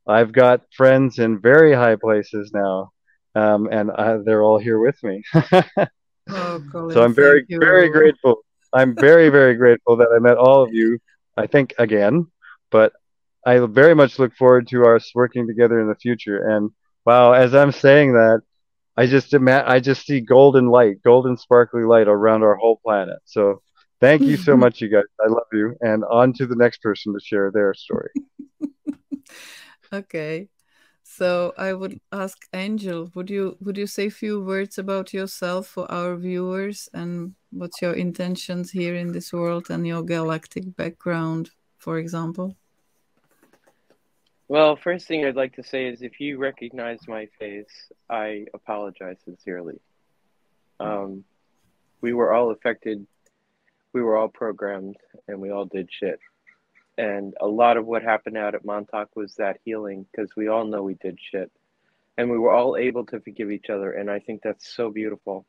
I've got friends in very high places now. And they're all here with me. Oh, Colin, so I'm very, very grateful. I'm very, very grateful that I met all of you, I think, again. But I very much look forward to us working together in the future. And wow, as I'm saying that, I just see golden light, golden sparkly light around our whole planet. So thank you so much, you guys. I love you. And on to the next person to share their story. Okay. So I would ask Angel, would you say a few words about yourself for our viewers, and what's your intentions here in this world and your galactic background, for example? Well, first thing I'd like to say is if you recognize my face, I apologize sincerely. We were all affected, we were all programmed, and we all did shit. And a lot of what happened out at Montauk was that healing, because we all know we did shit. And we were all able to forgive each other, and I think that's so beautiful.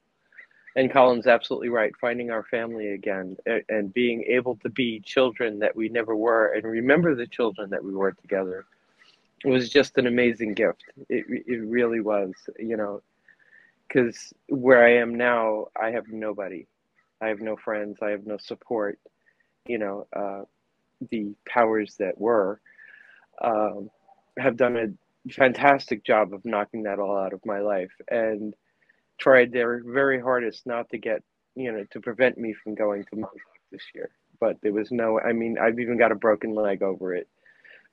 And Colin's absolutely right, finding our family again, and being able to be children that we never were, and remember the children that we were together. It was just an amazing gift. It really was, you know, because where I am now, I have nobody. I have no friends. I have no support. You know, the powers that were have done a fantastic job of knocking that all out of my life and tried their very hardest not to get, you know, to prevent me from going to Montauk this year. But there was no, I mean, I've even got a broken leg over it.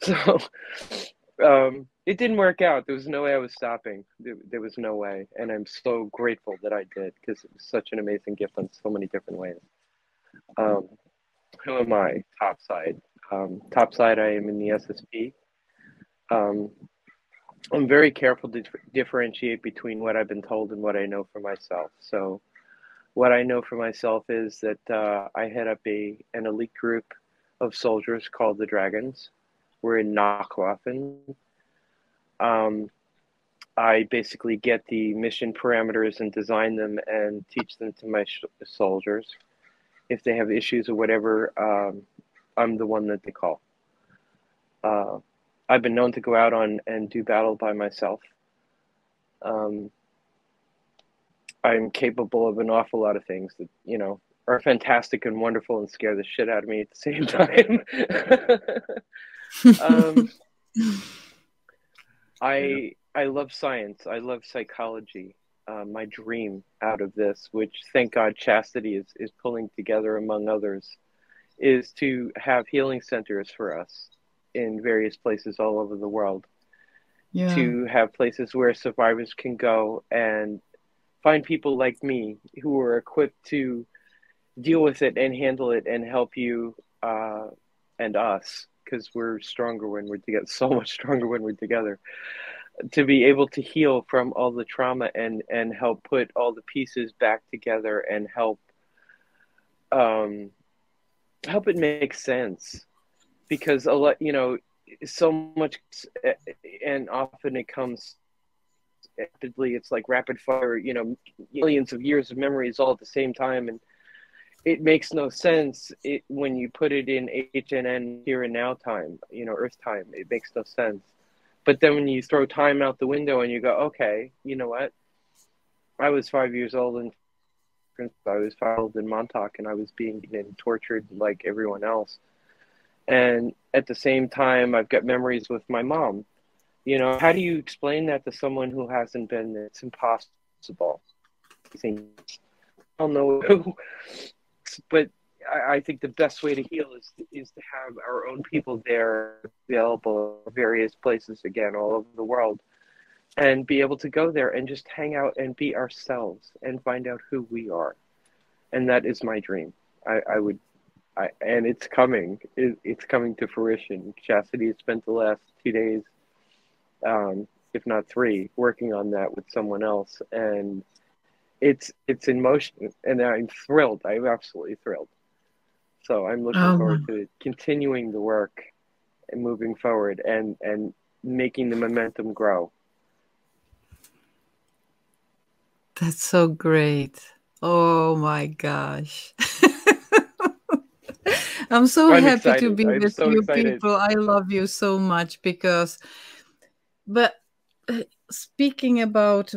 So it didn't work out. There was no way I was stopping. There was no way. And I'm so grateful that I did, because it was such an amazing gift on so many different ways. Who am I? Topside. Topside, I am in the SSP. I'm very careful to differentiate between what I've been told and what I know for myself. So what I know for myself is that I head up an elite group of soldiers called the Dragons. We're in Brookhaven. I basically get the mission parameters and design them and teach them to my soldiers. If they have issues or whatever, I'm the one that they call. I've been known to go out on and do battle by myself. I'm capable of an awful lot of things that, you know, are fantastic and wonderful and scare the shit out of me at the same time. I love science. I love psychology. My dream out of this, which thank God Chastity is pulling together among others, is to have healing centers for us in various places all over the world. Yeah. To have places where survivors can go and find people like me who are equipped to deal with it and handle it and help you and us, because we're stronger when we're together, so much stronger when we're together, to be able to heal from all the trauma and help put all the pieces back together and help it make sense. Because a lot, you know, so much, and often it comes rapidly. It's like rapid fire, you know, millions of years of memories all at the same time, and it makes no sense when you put it in HNN, here and now time, you know, Earth time. It makes no sense. But then when you throw time out the window and you go, okay, you know what? I was 5 years old and I was followed in Montauk, and I was being tortured like everyone else. And at the same time, I've got memories with my mom. You know, how do you explain that to someone who hasn't been there? It's impossible. I don't know. But I think the best way to heal is to have our own people there available in various places, again, all over the world, and be able to go there and just hang out and be ourselves and find out who we are. And that is my dream. And it's coming. It's coming to fruition. Chastity has spent the last 2 days, if not 3, working on that with someone else, and it's in motion. And I'm thrilled. I'm absolutely thrilled. So I'm looking forward to continuing the work and moving forward and making the momentum grow. That's so great. Oh my gosh. I'm so happy excited. to be I'm with so you excited. people. I love you so much but speaking about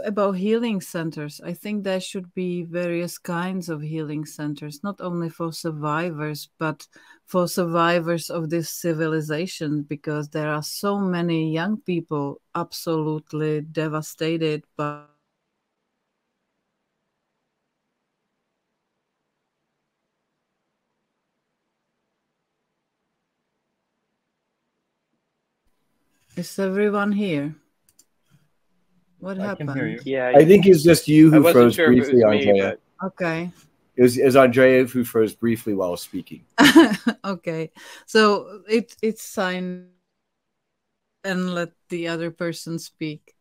about healing centers, I think there should be various kinds of healing centers, not only for survivors, but for survivors of this civilization, because there are so many young people absolutely devastated by Is everyone here? What happened? I can hear you. Yeah, I think it's just you who froze sure briefly, Andrea. Okay. It was Andrea who froze briefly while speaking. Okay. So it's sign and let the other person speak.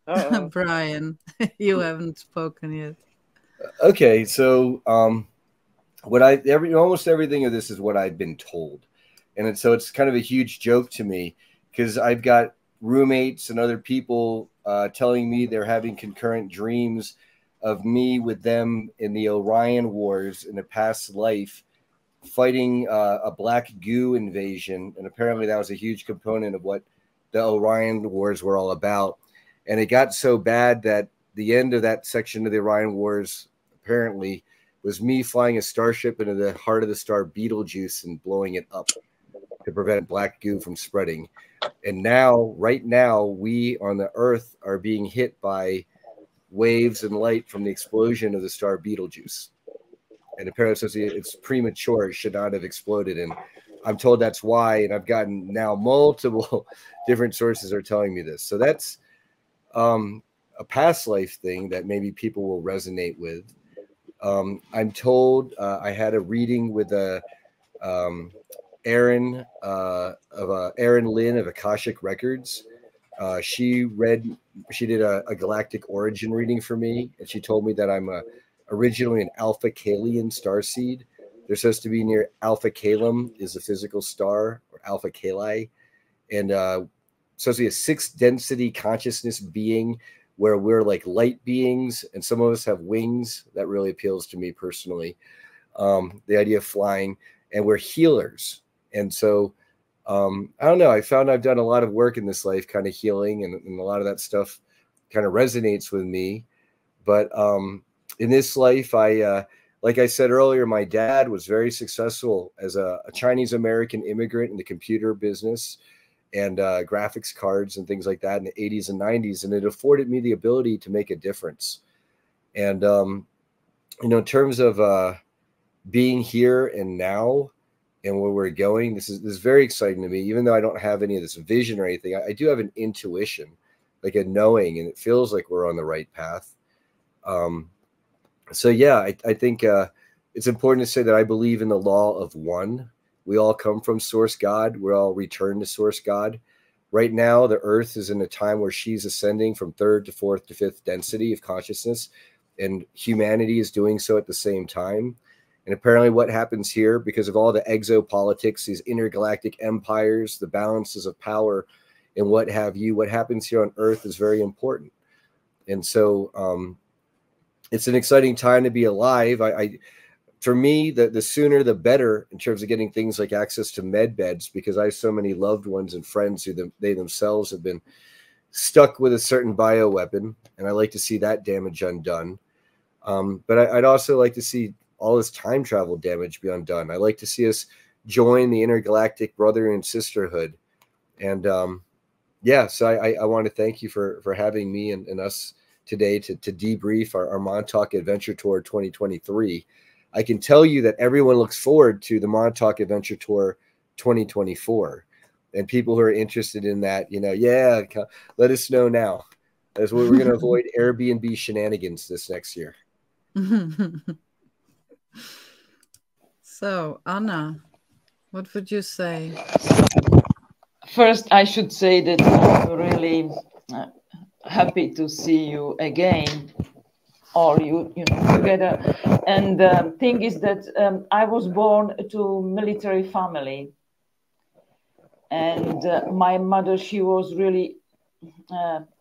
Brian, you haven't spoken yet. Okay, so almost everything of this is what I've been told, and so it's kind of a huge joke to me because I've got roommates and other people telling me they're having concurrent dreams of me with them in the Orion Wars in a past life, fighting a black goo invasion, and apparently that was a huge component of what the Orion Wars were all about. And it got so bad that the end of that section of the Orion Wars apparently was me flying a starship into the heart of the star Betelgeuse and blowing it up to prevent black goo from spreading. And now, right now, we on the Earth are being hit by waves and light from the explosion of the star Betelgeuse. And apparently it's premature. It should not have exploded. And I'm told that's why. And I've gotten now multiple different sources are telling me this. So that's a past life thing that maybe people will resonate with. I'm told I had a reading with Erin Lynn of Akashic Records. She did a galactic origin reading for me, and she told me that I'm originally an Alpha Calian starseed. They're supposed to be near Alpha Calum is a physical star, or Alpha Cali, and supposed to be a 6th density consciousness being where we're like light beings, and some of us have wings. That really appeals to me personally. The idea of flying, and we're healers. And so I don't know. I found I've done a lot of work in this life, kind of healing, and a lot of that stuff kind of resonates with me. But in this life, like I said earlier, my dad was very successful as a Chinese American immigrant in the computer business and graphics cards and things like that in the 80s and 90s. And it afforded me the ability to make a difference. And, in terms of being here and now and where we're going, this is very exciting to me. Even though I don't have any of this vision or anything, I do have an intuition, like a knowing, and it feels like we're on the right path. So yeah, I think it's important to say that I believe in the law of one. We all come from Source God. We're all returned to Source God. Right now, the Earth is in a time where she's ascending from 3rd to 4th to 5th density of consciousness, and humanity is doing so at the same time. And apparently what happens here, because of all the exopolitics, these intergalactic empires, the balances of power, and what have you, what happens here on Earth is very important. And so it's an exciting time to be alive. For me, the sooner the better in terms of getting things like access to med beds, because I have so many loved ones and friends who they themselves have been stuck with a certain bioweapon, and I like to see that damage undone. But I'd also like to see all this time travel damage be undone. I like to see us join the intergalactic brother and sisterhood. And so I want to thank you for having me and us today to debrief our Montauk Adventure Tour 2023. I can tell you that everyone looks forward to the Montauk Adventure Tour 2024. And people who are interested in that, let us know now. That's what we're going to avoid Airbnb shenanigans this next year. So, Anna, what would you say? First, I should say that I'm really happy to see you again, all you together. And the thing is that I was born to military family, and my mother, she was really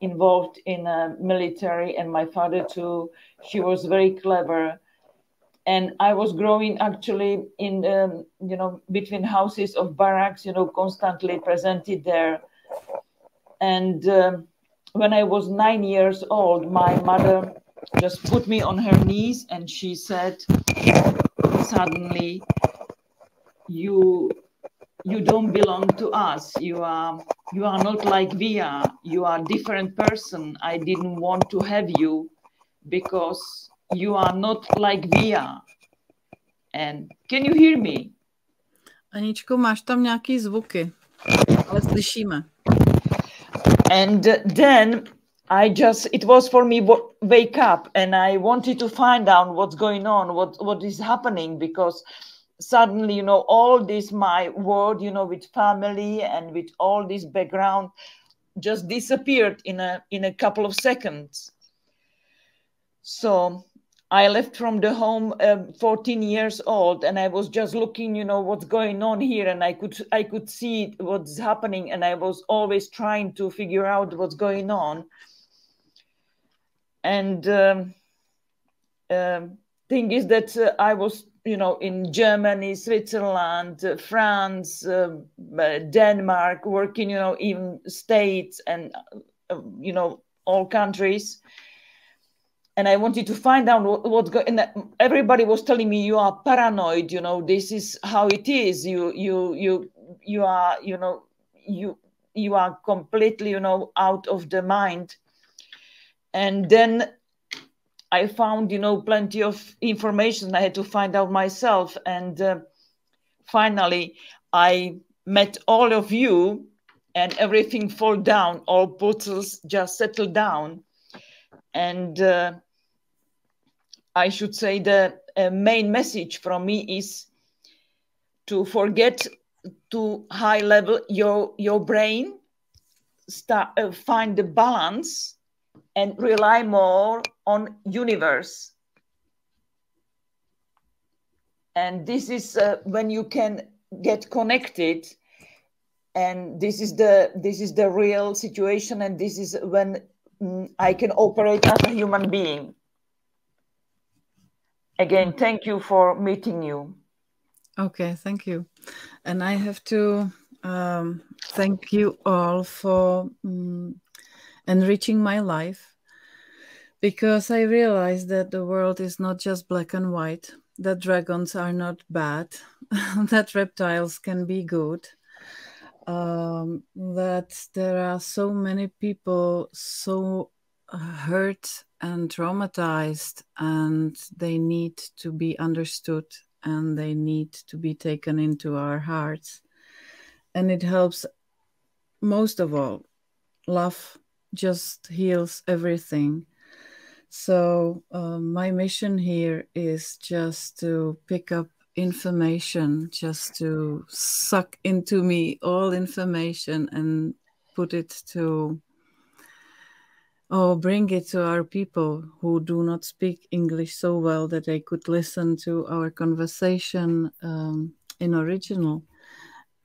involved in military, and my father too. She was very clever. And I was growing actually in, between houses of barracks, constantly presented there. And when I was 9 years old, my mother just put me on her knees and she said, suddenly, you don't belong to us. You are not like we are. You are a different person. I didn't want to have you because you are not like we are. And can you hear me? Aničko, máš tam nějaký zvuky, ale slyšíme. And then it was for me wake up, and I wanted to find out what's going on, what is happening, because suddenly, all this, my world, with family and with all this background just disappeared in a couple of seconds. So I left from the home 14 years old, and I was just looking, you know, what's going on here, and I could see what's happening, and I was always trying to figure out what's going on. And thing is that I was, you know, in Germany, Switzerland, France, Denmark, working, you know, in States and, you know, all countries. And I wanted to find out what's going on. Everybody was telling me, you are paranoid, you know, this is how it is. You are, you know, you are completely, you know, out of the mind. And then I found, you know, plenty of information I had to find out myself. And finally, I met all of you, and everything fall down. All puzzles just settle down. And I should say the main message from me is to forget to high level your brain, find the balance, and rely more on universe. And this is when you can get connected, and this is the real situation, and this is when I can operate as a human being. Again, thank you for meeting you. Okay, thank you. And I have to thank you all for enriching my life, because I realized that the world is not just black and white, that dragons are not bad, that reptiles can be good, that there are so many people so hurt and traumatized, and they need to be understood, and they need to be taken into our hearts. And it helps, most of all, love just heals everything. So my mission here is just to pick up information, just to suck into me all information and put it to, bring it to our people who do not speak English so well that they could listen to our conversation in original.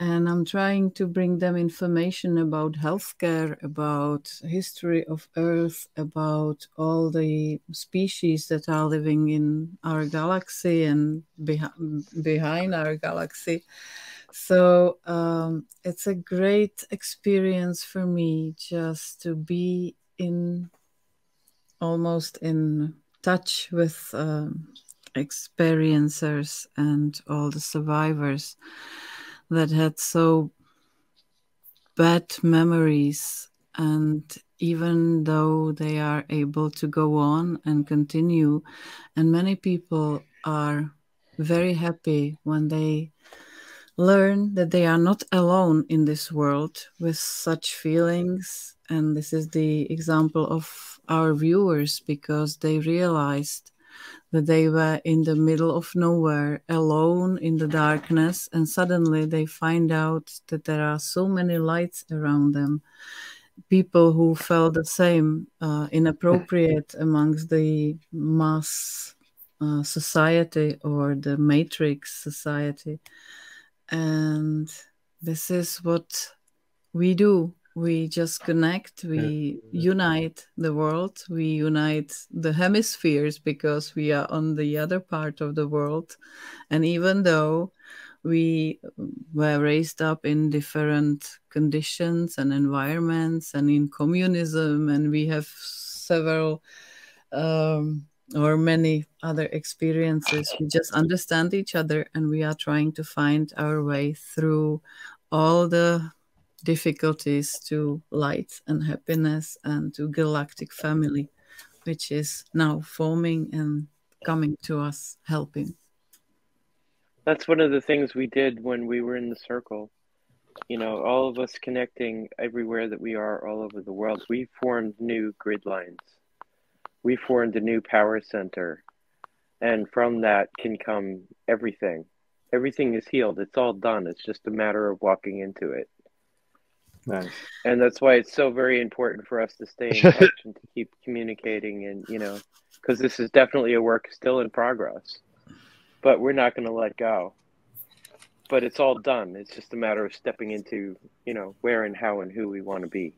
And I'm trying to bring them information about healthcare, about history of Earth, about all the species that are living in our galaxy and behind our galaxy. So it's a great experience for me just to be almost in touch with experiencers and all the survivors that had so bad memories, and even though they are able to go on and continue, and many people are very happy when they learn that they are not alone in this world with such feelings. And this is the example of our viewers, because they realized that they were in the middle of nowhere, alone in the darkness, and suddenly they find out that there are so many lights around them. People who felt the same, inappropriate amongst the mass society or the matrix society. And this is what we do. We just connect, we unite the world, we unite the hemispheres, because we are on the other part of the world. And even though we were raised up in different conditions and environments and in communism, and we have several or many other experiences, we just understand each other, and we are trying to find our way through all the difficulties to light and happiness and to galactic family, which is now forming and coming to us, helping. That's one of the things we did when we were in the circle. You know, all of us connecting everywhere that we are all over the world. We formed new grid lines. We formed a new power center. And from that can come everything. Everything is healed. It's all done. It's just a matter of walking into it. Nice. And that's why it's so very important for us to stay in touch and to keep communicating, and because this is definitely a work still in progress, but we're not going to let go. But it's all done. It's just a matter of stepping into, where and how and who we want to be.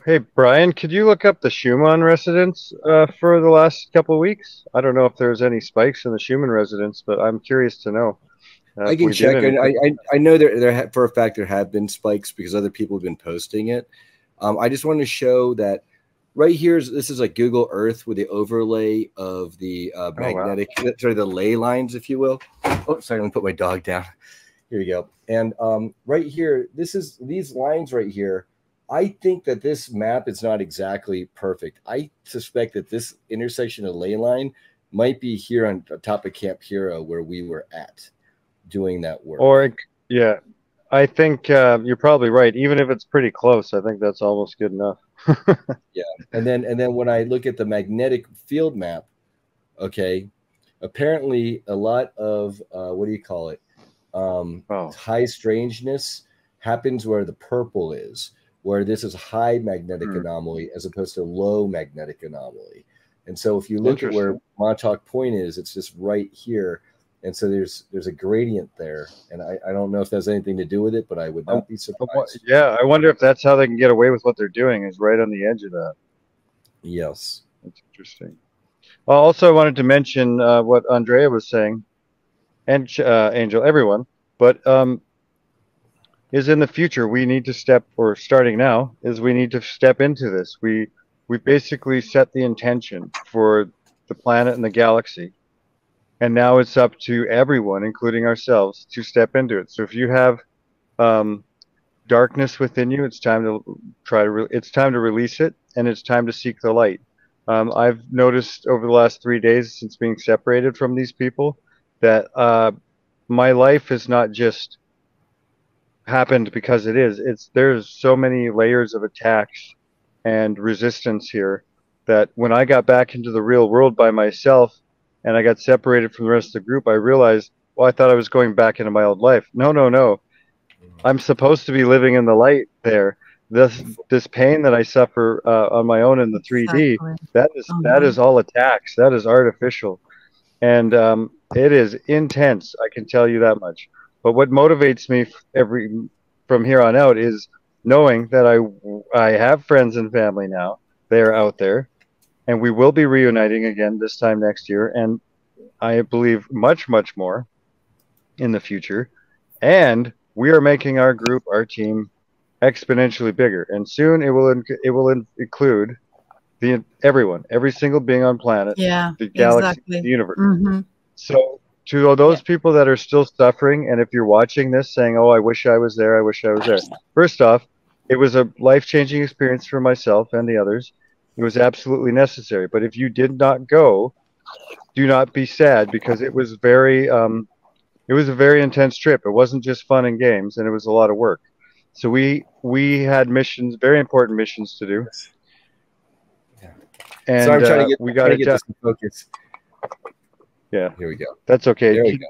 Hey, Brian, could you look up the Schumann residence for the last couple of weeks? I don't know if there's any spikes in the Schumann residence, but I'm curious to know. I can check. I know there for a fact there have been spikes because other people have been posting it. I just want to show that right here. This is like Google Earth with the overlay of the magnetic, sorry, the ley lines, if you will. Oh, sorry, let me put my dog down. Here we go. And right here, these lines right here. I think that this map is not exactly perfect. I suspect that this intersection of ley line might be here on top of Camp Hero where we were at doing that work. Or, yeah, I think you're probably right. Even if it's pretty close, I think that's almost good enough. Yeah. And then when I look at the magnetic field map, okay, apparently a lot of, what do you call it? High strangeness happens where the purple is, where this is high magnetic anomaly as opposed to low magnetic anomaly. And so if you look at where Montauk Point is, it's just right here. And so there's a gradient there. And I don't know if that has anything to do with it, but I would not be surprised. Yeah, I wonder if that's how they can get away with what they're doing, is right on the edge of that. Yes. That's interesting. Also, I wanted to mention what Andrea was saying, and Angel, everyone, but is in the future we need to starting now, is we need to step into this. We basically set the intention for the planet and the galaxy, and now it's up to everyone, including ourselves, to step into it. So if you have darkness within you, it's time to it's time to release it, and it's time to seek the light. I've noticed over the last 3 days since being separated from these people that my life is not just happened because there's so many layers of attacks and resistance here that when I got back into the real world by myself and I got separated from the rest of the group, I realized, well, I thought I was going back into my old life. No. I'm supposed to be living in the light there. This pain that I suffer on my own in the 3D, that is all attacks. That is artificial. And it is intense, I can tell you that much. But what motivates me from here on out is knowing that I have friends and family now. They are out there, and we will be reuniting again this time next year, and I believe much, much more in the future. And we are making our group, our team, exponentially bigger, and soon it will include everyone, every single being on planet, the galaxy, the universe. So to those people that are still suffering, and if you're watching this saying, oh, I wish I was there, I wish I was there. First off, it was a life-changing experience for myself and the others. It was absolutely necessary. But if you did not go, do not be sad, because it was a very intense trip. It wasn't just fun and games, and it was a lot of work. So we had missions, very important missions to do. And so I'm trying we got to get focus. Yeah, here we go. That's okay. There we go.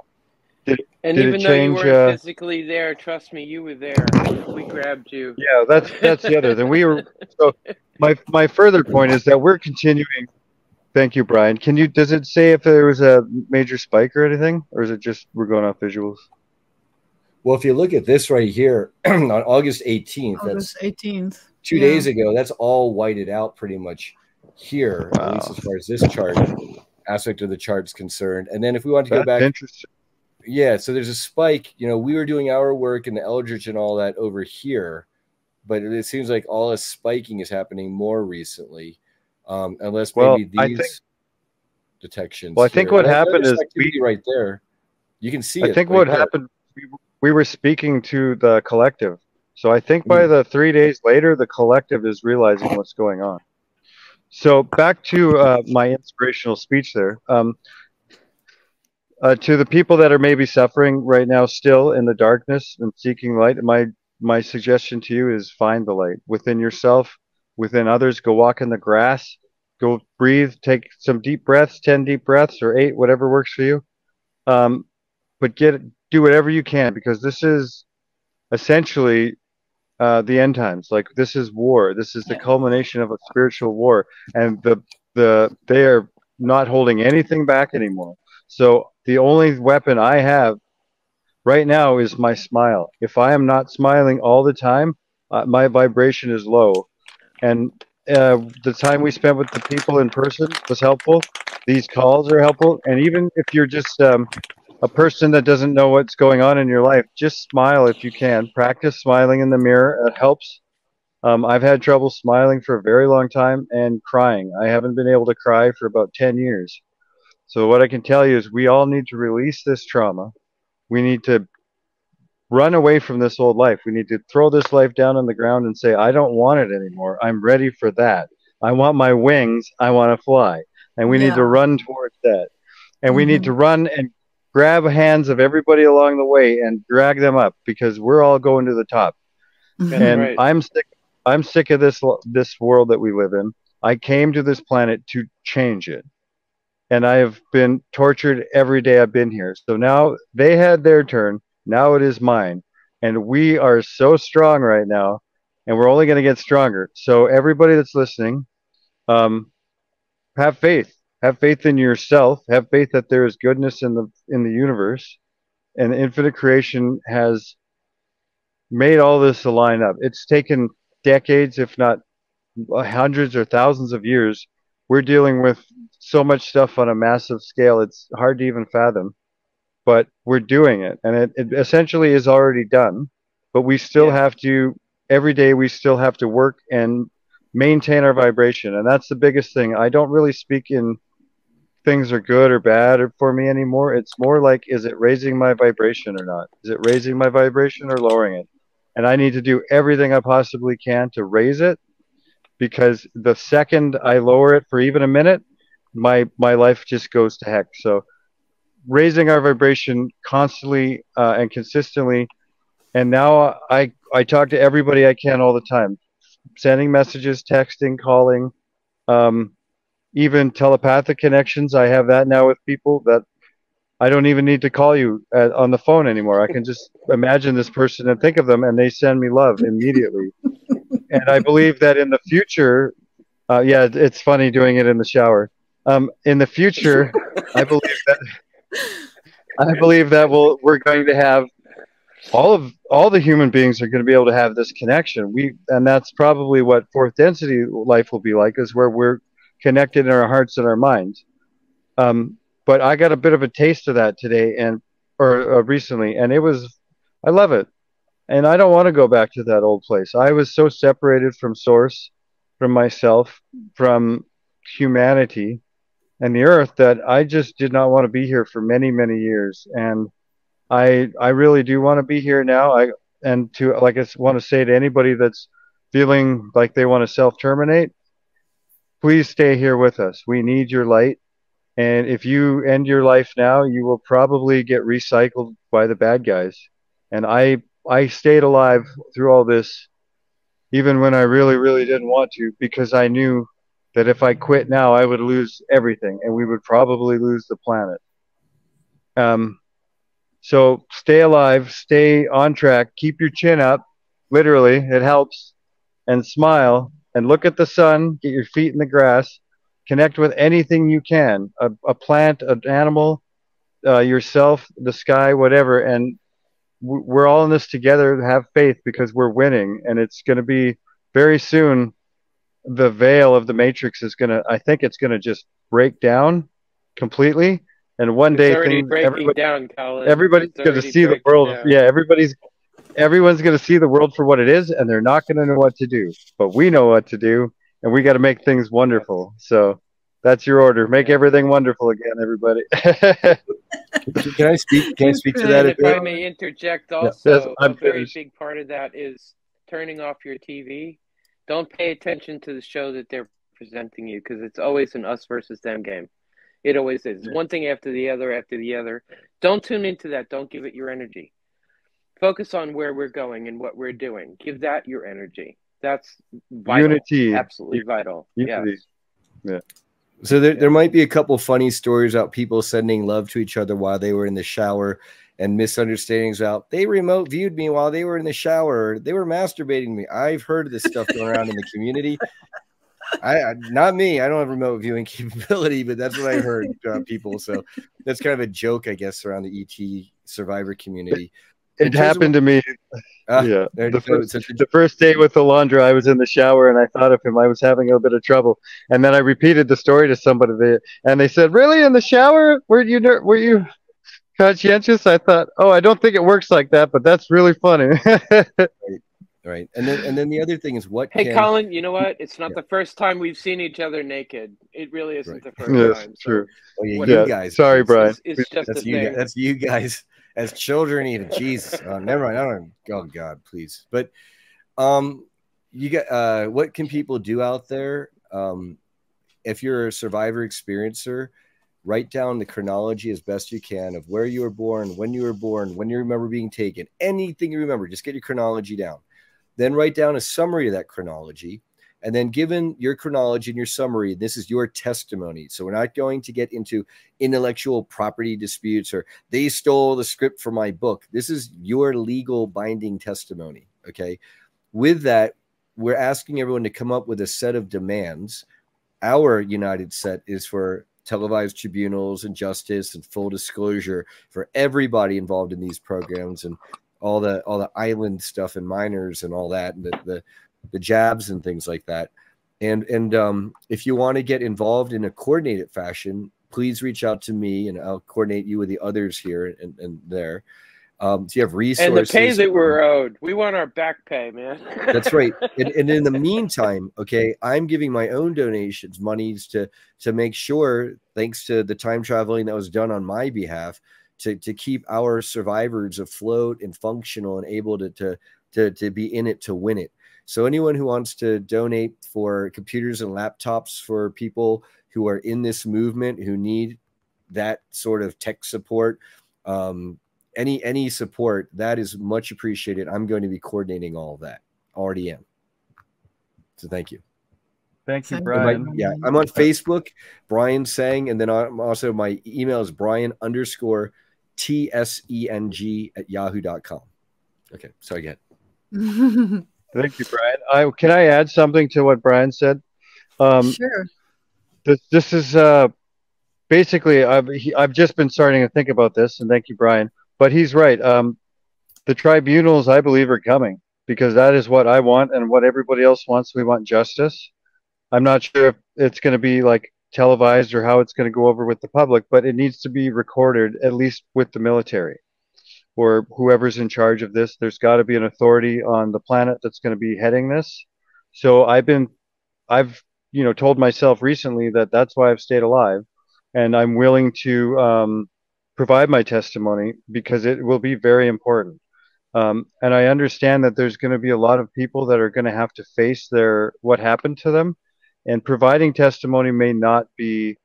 Did even though you weren't physically there, trust me, you were there. We grabbed you. Yeah, that's the other thing. We were. So my further point is that we're continuing. Thank you, Brian. Does it say if there was a major spike or anything, or is it just we're going off visuals? Well, if you look at this right here on August 18th, August 18th, 2 days ago, that's all whited out pretty much here, at least as far as this chart aspect of the chart is concerned. And then if we want to go back, yeah, so there's a spike. We were doing our work in the Eldritch and all that over here, but it seems like all this spiking is happening more recently, unless maybe these detections. Well, I think what happened is right there. You can see. I think what happened. We were speaking to the collective. So I think by the 3 days later, the collective is realizing what's going on. So back to my inspirational speech there. To the people that are maybe suffering right now still in the darkness and seeking light, my suggestion to you is find the light within yourself, within others. Go walk in the grass. Go breathe. Take some deep breaths, 10 deep breaths or 8, whatever works for you. But do whatever you can, because this is essentially the end times. Like, this is war. This is the culmination of a spiritual war, and they are not holding anything back anymore. So the only weapon I have right now is my smile. If I am not smiling all the time, my vibration is low. And the time we spent with the people in person was helpful. These calls are helpful. And even if you're just a person that doesn't know what's going on in your life, just smile if you can. Practice smiling in the mirror. It helps. I've had trouble smiling for a very long time, and crying. I haven't been able to cry for about 10 years. So what I can tell you is we all need to release this trauma. We need to run away from this old life. We need to throw this life down on the ground and say, I don't want it anymore. I'm ready for that. I want my wings. I want to fly. And we need to run towards that. And we need to run and grab hands of everybody along the way and drag them up, because we're all going to the top. And I'm sick of this world that we live in. I came to this planet to change it. And I have been tortured every day I've been here. So now they had their turn. Now it is mine. And we are so strong right now, and we're only going to get stronger. So everybody that's listening, have faith. Have faith in yourself. Have faith that there is goodness in the universe. And infinite creation has made all this to line up. It's taken decades, if not hundreds or thousands of years. We're dealing with so much stuff on a massive scale, it's hard to even fathom. But we're doing it, and it essentially is already done. But we still have to, every day we still have to work and maintain our vibration. And that's the biggest thing. I don't really speak in things are good or bad for me anymore. It's more like, is it raising my vibration or not? Is it raising my vibration or lowering it? And I need to do everything I possibly can to raise it, because the second I lower it for even a minute, my life just goes to heck. So raising our vibration constantly and consistently. And now I talk to everybody I can all the time, sending messages, texting, calling, even telepathic connections. I have that now with people that I don't even need to call you on the phone anymore. I can just imagine this person and think of them, and they send me love immediately. And I believe that in the future, it's funny doing it in the shower. In the future, I believe that we're going to have all the human beings are going to be able to have this connection. And that's probably what fourth density life will be like, is where we're connected in our hearts and our minds. But I got a bit of a taste of that today or recently, and I love it. And I don't want to go back to that old place. I was so separated from source, from myself, from humanity and the earth, that I just did not want to be here for many, many years. And I really do want to be here now. I want to say to anybody that's feeling like they want to self-terminate, please stay here with us. We need your light. And if you end your life now, you will probably get recycled by the bad guys. And I stayed alive through all this, even when I really, really didn't want to, because I knew that if I quit now, I would lose everything, and we would probably lose the planet. So stay alive, stay on track, keep your chin up, literally, it helps, and smile, and look at the sun, get your feet in the grass, connect with anything you can, a plant, an animal, yourself, the sky, whatever, and we're all in this together. Have faith, because we're winning, and it's going to be very soon. The veil of the matrix is going to, I think it's going to just break down completely. And one day everybody's going to see the world. Down. Yeah, everyone's going to see the world for what it is, and they're not going to know what to do. But we know what to do, and we got to make things wonderful. So that's your order. Make everything wonderful again, everybody. Can I speak to that? If I may interject also, a very big part of that is turning off your TV. Don't pay attention to the show that they're presenting you, because it's always an us versus them game. It always is. One thing after the other. Don't tune into that. Don't give it your energy. Focus on where we're going and what we're doing. Give that your energy. That's vital. Unity. Absolutely vital. Unity. Yes. Yeah. So there might be a couple funny stories about people sending love to each other while they were in the shower. and misunderstandings out. They remote viewed me while they were in the shower. They were masturbating me. I've heard of this stuff going around in the community. Not me. I don't have remote viewing capability, but that's what I heard people. So that's kind of a joke, I guess, around the ET survivor community. It happened to me. Yeah. The first day with Alondra, I was in the shower and I thought of him. I was having a bit of trouble. And then I repeated the story to somebody there, and they said, "Really, in the shower? Were you conscientious?" I thought, "Oh, I don't think it works like that, but that's really funny." Right. And then the other thing is Hey, Colin, you know what? It's not the first time we've seen each other naked. It really isn't the first time. Yes, true. Oh, yeah, you guys. Sorry, Brian. It's just that's you guys as children even. Jesus. Never mind. I don't. Oh God, please. But you got what can people do out there? If you're a survivor experiencer, write down the chronology as best you can of where you were born, when you remember being taken, anything you remember. Just get your chronology down. Then write down a summary of that chronology. And then given your chronology and your summary, this is your testimony. So we're not going to get into intellectual property disputes or they stole the script for my book. This is your legal binding testimony. Okay. With that, we're asking everyone to come up with a set of demands. Our united set is for televised tribunals and justice and full disclosure for everybody involved in these programs and all the island stuff and minors and all that, and the jabs and things like that. And if you want to get involved in a coordinated fashion, please reach out to me and I'll coordinate you with the others here and there. So you have resources. And the pay that we're owed. We want our back pay, man. That's right. And in the meantime, okay, I'm giving my own donations, monies to make sure, thanks to the time traveling that was done on my behalf, to keep our survivors afloat and functional and able to be in it to win it. So anyone who wants to donate for computers and laptops for people who are in this movement, who need that sort of tech support, any support, that is much appreciated. I'm going to be coordinating all of that. Already am. So thank you. Thank you, Brian. I'm on Facebook, Brian Sang, and then I'm also, my email is brian_tseng@yahoo.com. Okay, sorry again. Thank you, Brian. Can I add something to what Brian said? Sure. This is basically, I've just been starting to think about this, and thank you, Brian. But he's right. The tribunals, I believe, are coming because that is what I want and what everybody else wants. We want justice. I'm not sure if it's going to be like televised or how it's going to go over with the public, but it needs to be recorded, at least with the military or whoever's in charge of this. There's got to be an authority on the planet that's going to be heading this. So I've told myself recently that that's why I've stayed alive, and I'm willing to provide my testimony because it will be very important. And I understand that there's going to be a lot of people that are going to have to face what happened to them, and providing testimony may not be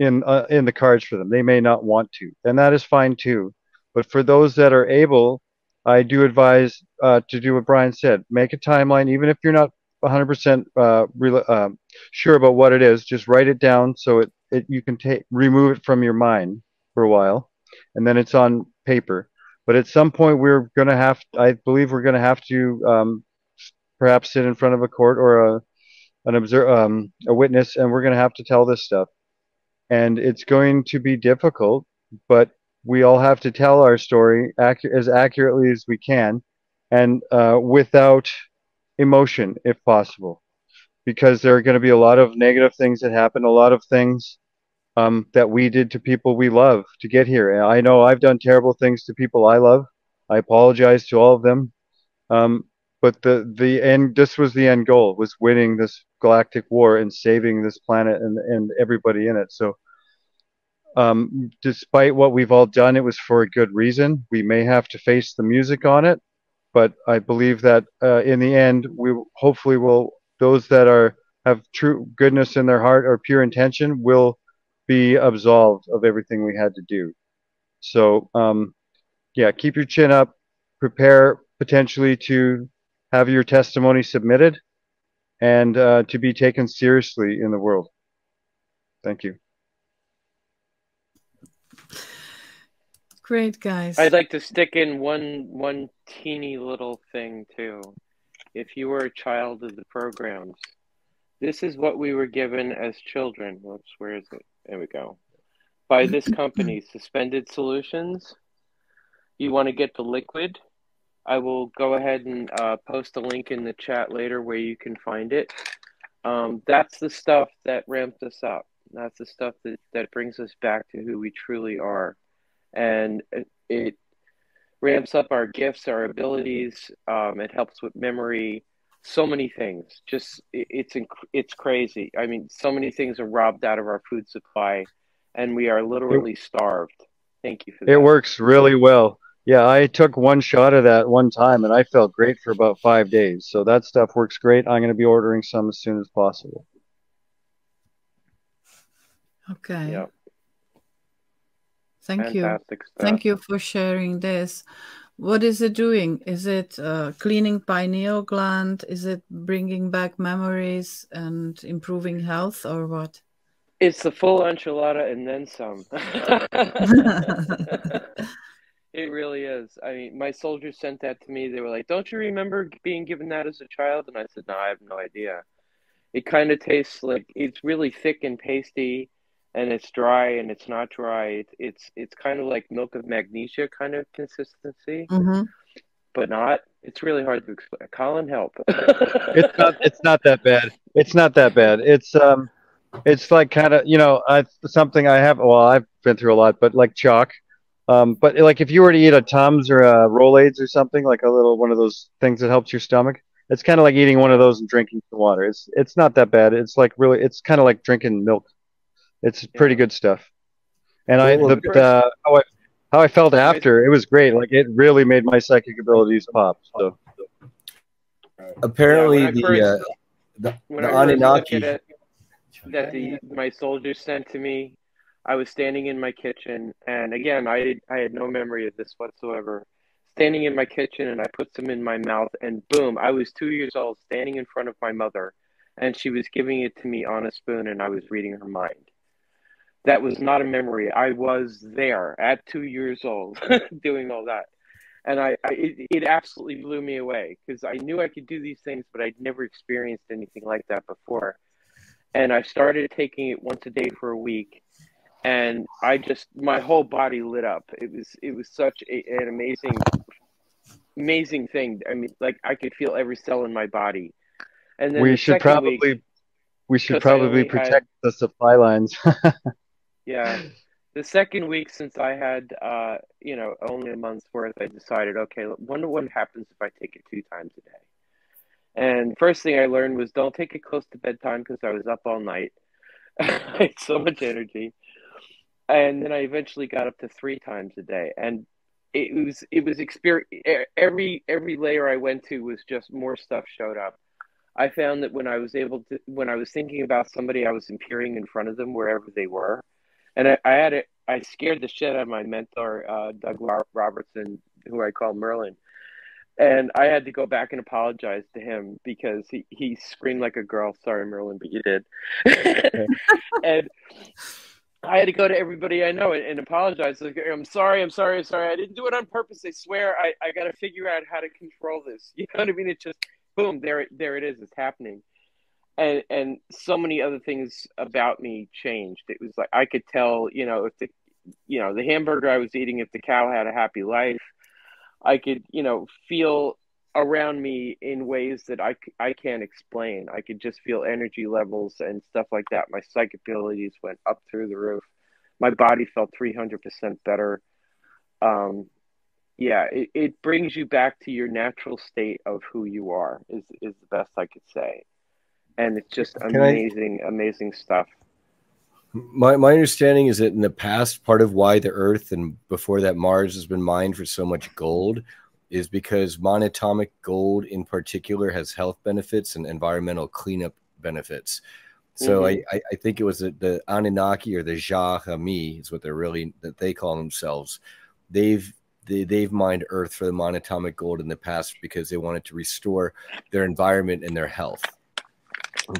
in the cards for them. They may not want to, and that is fine too. But for those that are able, I do advise to do what Brian said. Make a timeline, even if you're not 100% sure about what it is. Just write it down so you can remove it from your mind for a while, and then it's on paper. But at some point, I believe we're going to have to perhaps sit in front of a court or a witness, and we're going to have to tell this stuff. And it's going to be difficult, but we all have to tell our story as accurately as we can, and without emotion, if possible, because there are going to be a lot of negative things that happen, a lot of things that we did to people we love to get here. And I know I've done terrible things to people I love. I apologize to all of them. But the end, this was the end goal, was winning this galactic war and saving this planet and everybody in it. So despite what we've all done, it was for a good reason. We may have to face the music on it, but I believe that in the end, those that have true goodness in their heart or pure intention will be absolved of everything we had to do. So keep your chin up, prepare potentially to have your testimony submitted and to be taken seriously in the world. Thank you. Great, guys. I'd like to stick in one teeny little thing too. If you were a child of the programs, this is what we were given as children. Whoops, where is it? There we go. By this company, Suspended Solutions. You want to get the liquid? I will go ahead and post a link in the chat later where you can find it. That's the stuff that ramps us up. That's the stuff that brings us back to who we truly are. And it ramps up our gifts, our abilities. It helps with memory. So many things. Just it's crazy. I mean, so many things are robbed out of our food supply, and we are literally starved. Thank you for that. It works really well. Yeah, I took one shot of that one time, and I felt great for about 5 days. So that stuff works great. I'm going to be ordering some as soon as possible. Okay. Yep. Thank you. Fantastic stuff. Thank you for sharing this. What is it doing? Is it cleaning pineal gland? Is it bringing back memories and improving health, or what? It's the full enchilada and then some. It really is. I mean, my soldiers sent that to me. They were like, "Don't you remember being given that as a child?" And I said, "No, I have no idea." It kind of tastes like it's really thick and pasty, and it's dry and it's not dry. It's kind of like milk of magnesia kind of consistency, but not. It's really hard to explain. Colin, help. It's not that bad. It's not that bad. It's like kind of, you know, something I have. Well, I've been through a lot, but like chalk. But like if you were to eat a Tums or a Rolaids or something, like a little one of those things that helps your stomach, it's kind of like eating one of those and drinking some water. It's not that bad. It's like really, it's kind of like drinking milk. It's pretty good stuff. And how I felt after, it was great. Like it really made my psychic abilities pop. So apparently the Anunnaki that my soldiers sent to me, I was standing in my kitchen, and again, I had no memory of this whatsoever. Standing in my kitchen, and I put some in my mouth, and boom, I was 2 years old, standing in front of my mother, and she was giving it to me on a spoon, and I was reading her mind. That was not a memory. I was there at 2 years old doing all that. And it absolutely blew me away because I knew I could do these things, but I'd never experienced anything like that before. And I started taking it once a day for a week. And my whole body lit up. It was such an amazing thing. I mean, like I could feel every cell in my body. And then we should probably protect the supply lines. Yeah. The second week, since I had, only a month's worth, I decided, okay, wonder what happens if I take it 2 times a day. And first thing I learned was don't take it close to bedtime because I was up all night. I had so much energy. And then I eventually got up to 3 times a day. And it was every layer I went to was just more stuff showed up. I found that when I was thinking about somebody, I was appearing in front of them wherever they were. And I scared the shit out of my mentor, Doug Robertson, who I call Merlin. And I had to go back and apologize to him because he screamed like a girl. Sorry, Merlin, but you did. And I had to go to everybody I know and apologize. Like, I'm sorry. I didn't do it on purpose. I swear. I got to figure out how to control this. You know what I mean? It's just, boom, there it is. It's happening. And so many other things about me changed. It was like I could tell, if the hamburger I was eating, if the cow had a happy life. I could, feel around me in ways that I can't explain. I could just feel energy levels and stuff like that. My psychic abilities went up through the roof. My body felt 300% better. It brings you back to your natural state of who you are is the best I could say. And it's just amazing stuff. My understanding is that in the past, part of why the Earth and before that Mars has been mined for so much gold is because monatomic gold in particular has health benefits and environmental cleanup benefits. So I think it was the Anunnaki or the Jahami is what that they call themselves. They've mined Earth for the monatomic gold in the past because they wanted to restore their environment and their health.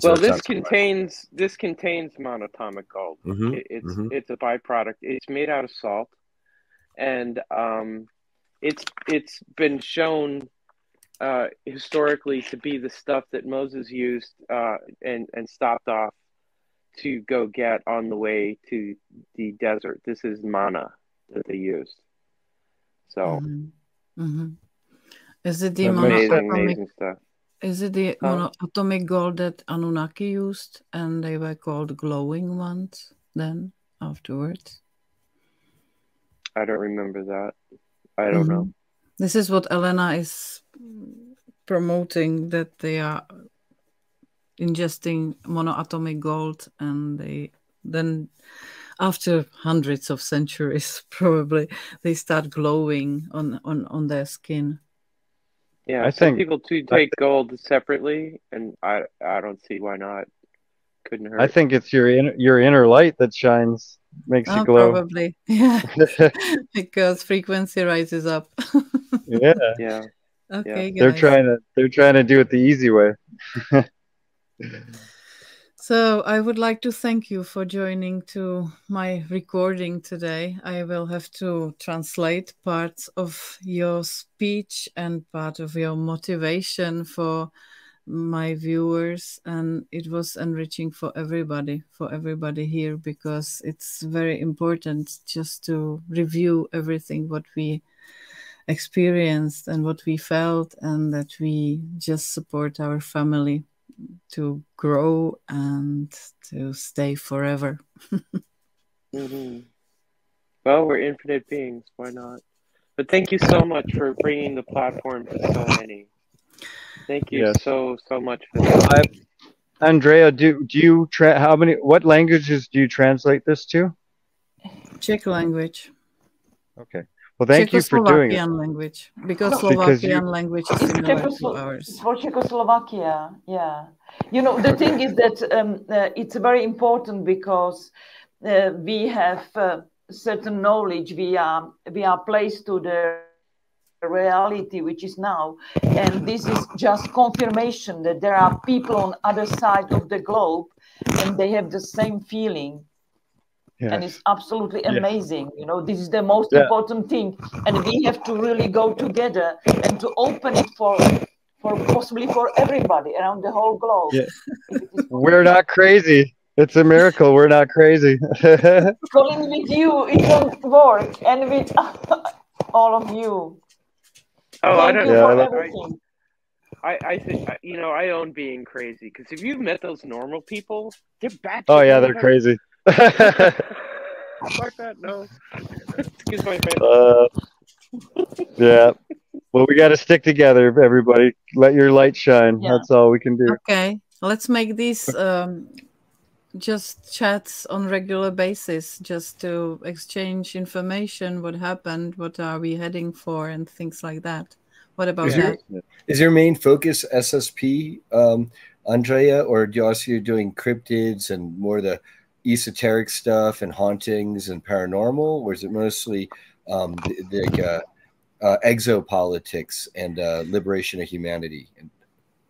Well, this contains monatomic gold. It's a byproduct. It's made out of salt, and it's been shown historically to be the stuff that Moses used and stopped off to go get on the way to the desert. This is manna that they used. So is it the amazing stuff? Is it the monoatomic gold that Anunnaki used, and they were called glowing ones then afterwards? I don't remember that. I don't know. This is what Elena is promoting, that they are ingesting monoatomic gold, and they then, after hundreds of centuries, probably they start glowing on their skin. Yeah, some people do take gold separately, and I don't see why not. Couldn't hurt. I think it's your inner light that shines, makes you glow. Probably, yeah, because frequency rises up. Yeah. Okay, guys. They're trying to do it the easy way. So I would like to thank you for joining to my recording today. I will have to translate parts of your speech and part of your motivation for my viewers, and it was enriching for everybody here, because it's very important just to review everything what we experienced and what we felt, and that we just support our family to grow and to stay forever. Well, we're infinite beings. Why not? But thank you so much for bringing the platform to so many. Thank you so much for that. Andrea, what languages do you translate this to? Czech language. Okay. Well, thank you for doing it. Language, because Slovakian language is similar to ours. For Czechoslovakia, yeah. You know, the thing is that it's very important, because we have certain knowledge. We are placed to the reality which is now, and this is just confirmation that there are people on other side of the globe, and they have the same feeling. And it's absolutely amazing. You know, this is the most important thing, and we have to really go together and to open it for possibly for everybody around the whole globe. We're not crazy. It's a miracle. We're not crazy. Calling with you, it won't work, and with all of you. Oh, thank you for everything. I think, you know, I own being crazy, because if you've met those normal people, they're bad. Oh yeah, they're crazy. Like that, no. Excuse my friend. Yeah. Well, we got to stick together, everybody. Let your light shine. Yeah. That's all we can do. Okay, let's make these just chats on regular basis, just to exchange information. What happened? What are we heading for? And things like that. What about that? Is your main focus SSP, Andrea, or do you also doing cryptids and more the esoteric stuff and hauntings and paranormal, or is it mostly exopolitics and liberation of humanity?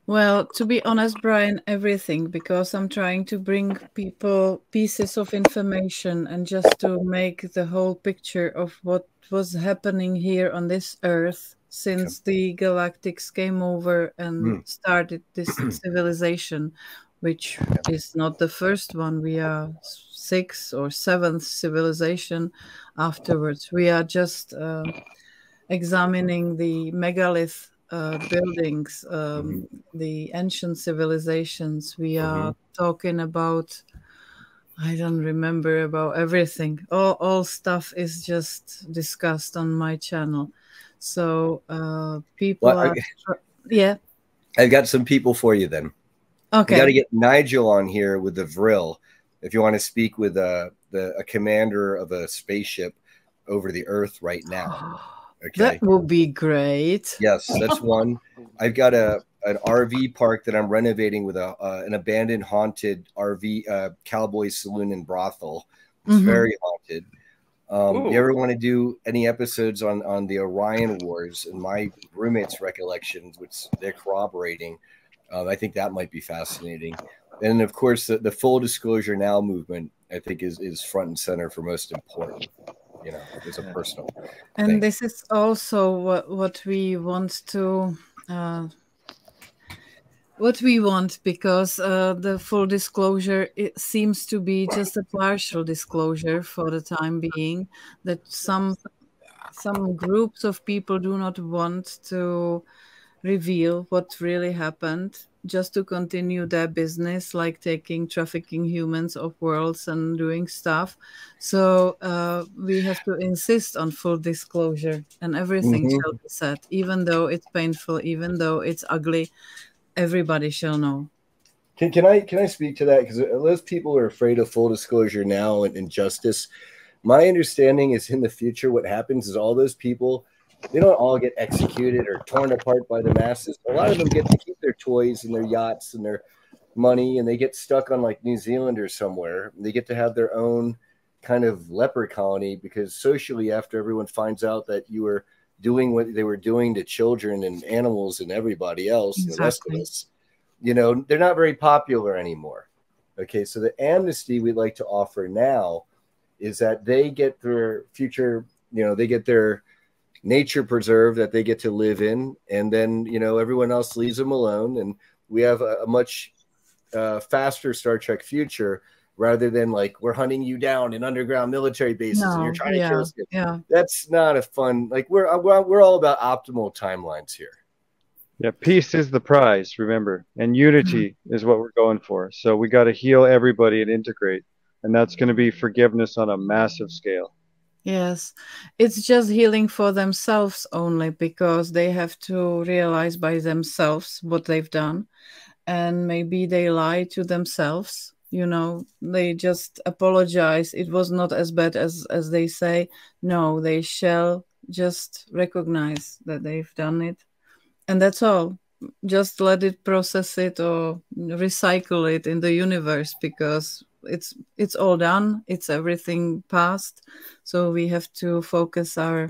Well, to be honest, Brian, everything, because I'm trying to bring people pieces of information and just to make the whole picture of what was happening here on this earth since the galactics came over and started this civilization, which is not the first one. We are 6th or 7th civilization afterwards. We are just examining the megalith buildings, the ancient civilizations. We are talking about, I don't remember about everything. All stuff is just discussed on my channel. So people I've got some people for you then. Okay. We got to get Nigel on here with the Vril if you want to speak with a commander of a spaceship over the Earth right now. Okay, that would be great. Yes, that's one. I've got an RV park that I'm renovating with an abandoned haunted RV cowboy saloon and brothel. It's very haunted. You ever want to do any episodes on the Orion Wars and my roommate's recollections, which they're corroborating? I think that might be fascinating. And of course, the full disclosure now movement, I think, is front and center for most important. you know, it's a personal And thing. this is also what we want to because the full disclosure, it seems to be just a partial disclosure for the time being, that some groups of people do not want to reveal what really happened, just to continue their business, like trafficking humans of worlds and doing stuff. So we have to insist on full disclosure, and everything shall be said, even though it's painful, even though it's ugly. Everybody shall know. Can I speak to that? Because those people are afraid of full disclosure now and justice. My understanding is in the future, what happens is all those people, they don't all get executed or torn apart by the masses. A lot of them get to keep their toys and their yachts and their money, and they get stuck on like New Zealand or somewhere. They get to have their own kind of leper colony, because socially, after everyone finds out that you were doing what they were doing to children and animals and everybody else, Exactly. the rest of us, you know, they're not very popular anymore. Okay, so the amnesty we'd like to offer now is that they get their future, you know, they get their nature preserved that they get to live in, and then, you know, everyone else leaves them alone, and we have a much faster Star Trek future, rather than like we're hunting you down in underground military bases and you're trying to kill us. Yeah, that's not a fun. Like we're all about optimal timelines here. Yeah, peace is the prize, remember, and unity is what we're going for. So we got to heal everybody and integrate, and that's going to be forgiveness on a massive scale. Yes, it's just healing for themselves only, because they have to realize by themselves what they've done, and maybe they lie to themselves. You know, they just apologize. It was not as bad as they say. No, they shall just recognize that they've done it, and that's all. Just let it process it or recycle it in the universe, because it's all done. It's everything past. So we have to focus our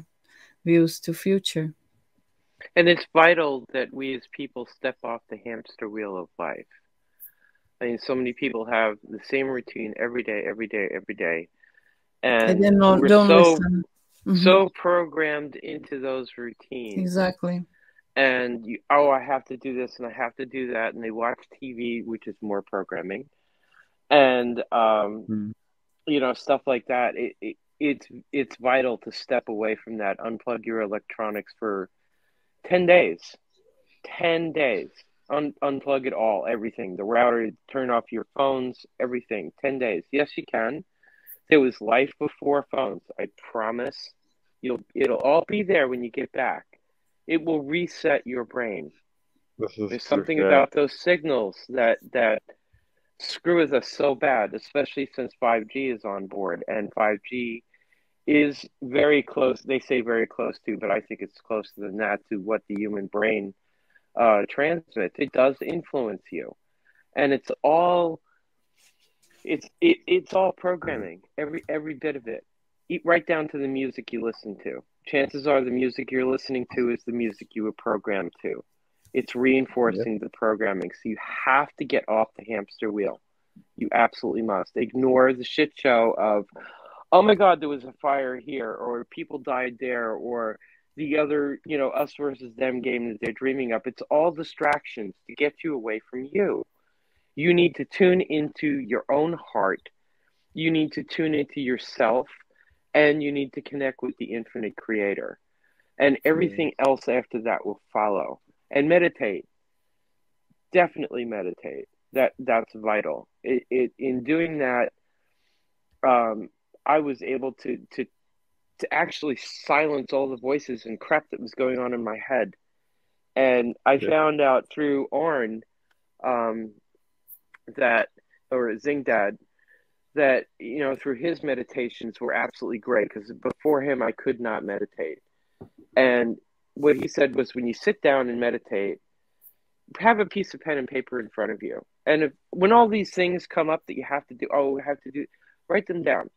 views to future. And it's vital that we as people step off the hamster wheel of life. I mean, so many people have the same routine every day, and then we're don't listen. So programmed into those routines. Exactly. And I have to do this and I have to do that, and they watch TV, which is more programming, and you know, stuff like that. It's vital to step away from that. Unplug your electronics for 10 days. 10 days. Unplug it all, everything. The router, turn off your phones, everything. 10 days. Yes, you can. There was life before phones. I promise. It'll all be there when you get back. It will reset your brain. There's something about those signals that screw with us so bad, especially since 5G is on board, and 5G is very close. They say very close to, but I think it's closer than that to what the human brain transmits. It does influence you, and it's all programming. Every bit of it, right down to the music you listen to. Chances are the music you're listening to is the music you were programmed to. It's reinforcing the programming. So you have to get off the hamster wheel. You absolutely must. Ignore the shit show of, oh my God, there was a fire here, or people died there, or the other, you know, us versus them game that they're dreaming up. It's all distractions to get you away from you. You need to tune into your own heart. You need to tune into yourself, and you need to connect with the infinite creator. And everything else after that will follow. And meditate. Definitely meditate. That's vital. In doing that, I was able to actually silence all the voices and crap that was going on in my head. And I found out through Orn or Zingdad, that, you know, through his meditations were absolutely great, because before him I could not meditate. And what he said was, when you sit down and meditate, have a piece of pen and paper in front of you, and when all these things come up that you have to do, write them down,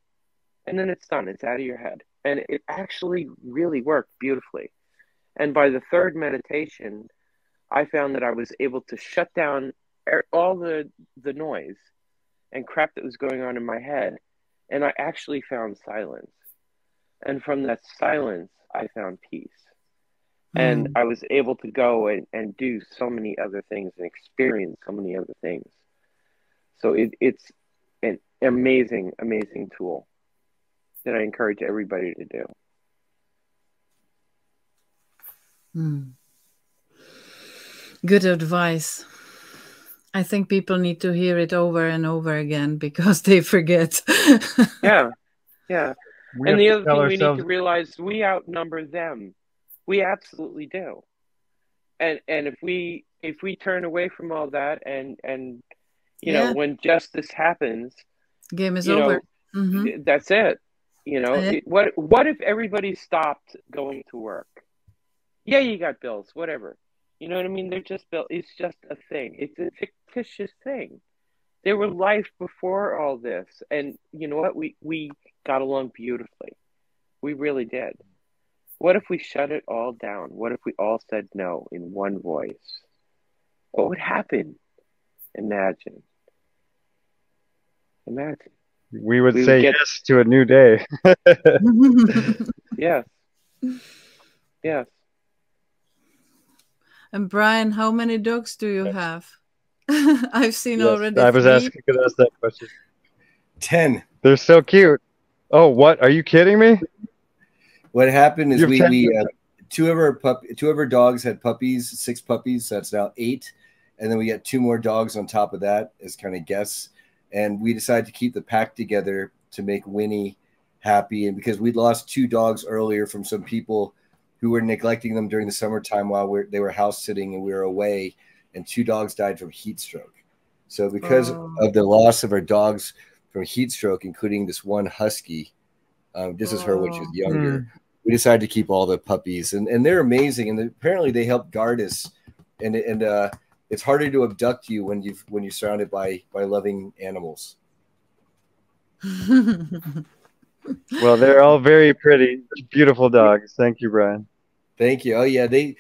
and then it's done. It's out of your head. And it actually really worked beautifully. And by the third meditation, I found that I was able to shut down all the noise and crap that was going on in my head, and I actually found silence. And from that silence, I found peace. And I was able to go and do so many other things and experience so many other things. So it's an amazing, amazing tool that I encourage everybody to do. Good advice. I think people need to hear it over and over again because they forget. Yeah. And the other thing we need to realize, we outnumber them. We absolutely do. And if we turn away from all that and you know, when justice happens, game is over. That's it. You know, what if everybody stopped going to work? Yeah, you got bills, whatever. You know what I mean? They're just bills. It's just a thing. It's a fictitious thing. There were life before all this, and you know what? We got along beautifully. We really did. What if we shut it all down? What if we all said no in one voice? What would happen? Imagine. We would say yes to a new day. Yes. And Brian, how many dogs do you have? I've seen already. I was asking us that question. 10. They're so cute. Oh, what? Are you kidding me? What happened is two of our dogs had puppies, 6 puppies. So that's now 8. And then we got 2 more dogs on top of that as kind of guests. And we decided to keep the pack together to make Winnie happy. And because we'd lost 2 dogs earlier from some people who were neglecting them during the summertime while they were house sitting and we were away, and 2 dogs died from heat stroke. So because of the loss of our dogs from heat stroke, including this one husky, this is her when she was younger, we decided to keep all the puppies, and they're amazing. And apparently they help guard us. And it's harder to abduct you when you're surrounded by loving animals. Well, they're all very pretty, beautiful dogs. Thank you, Brian. Thank you. Oh yeah, they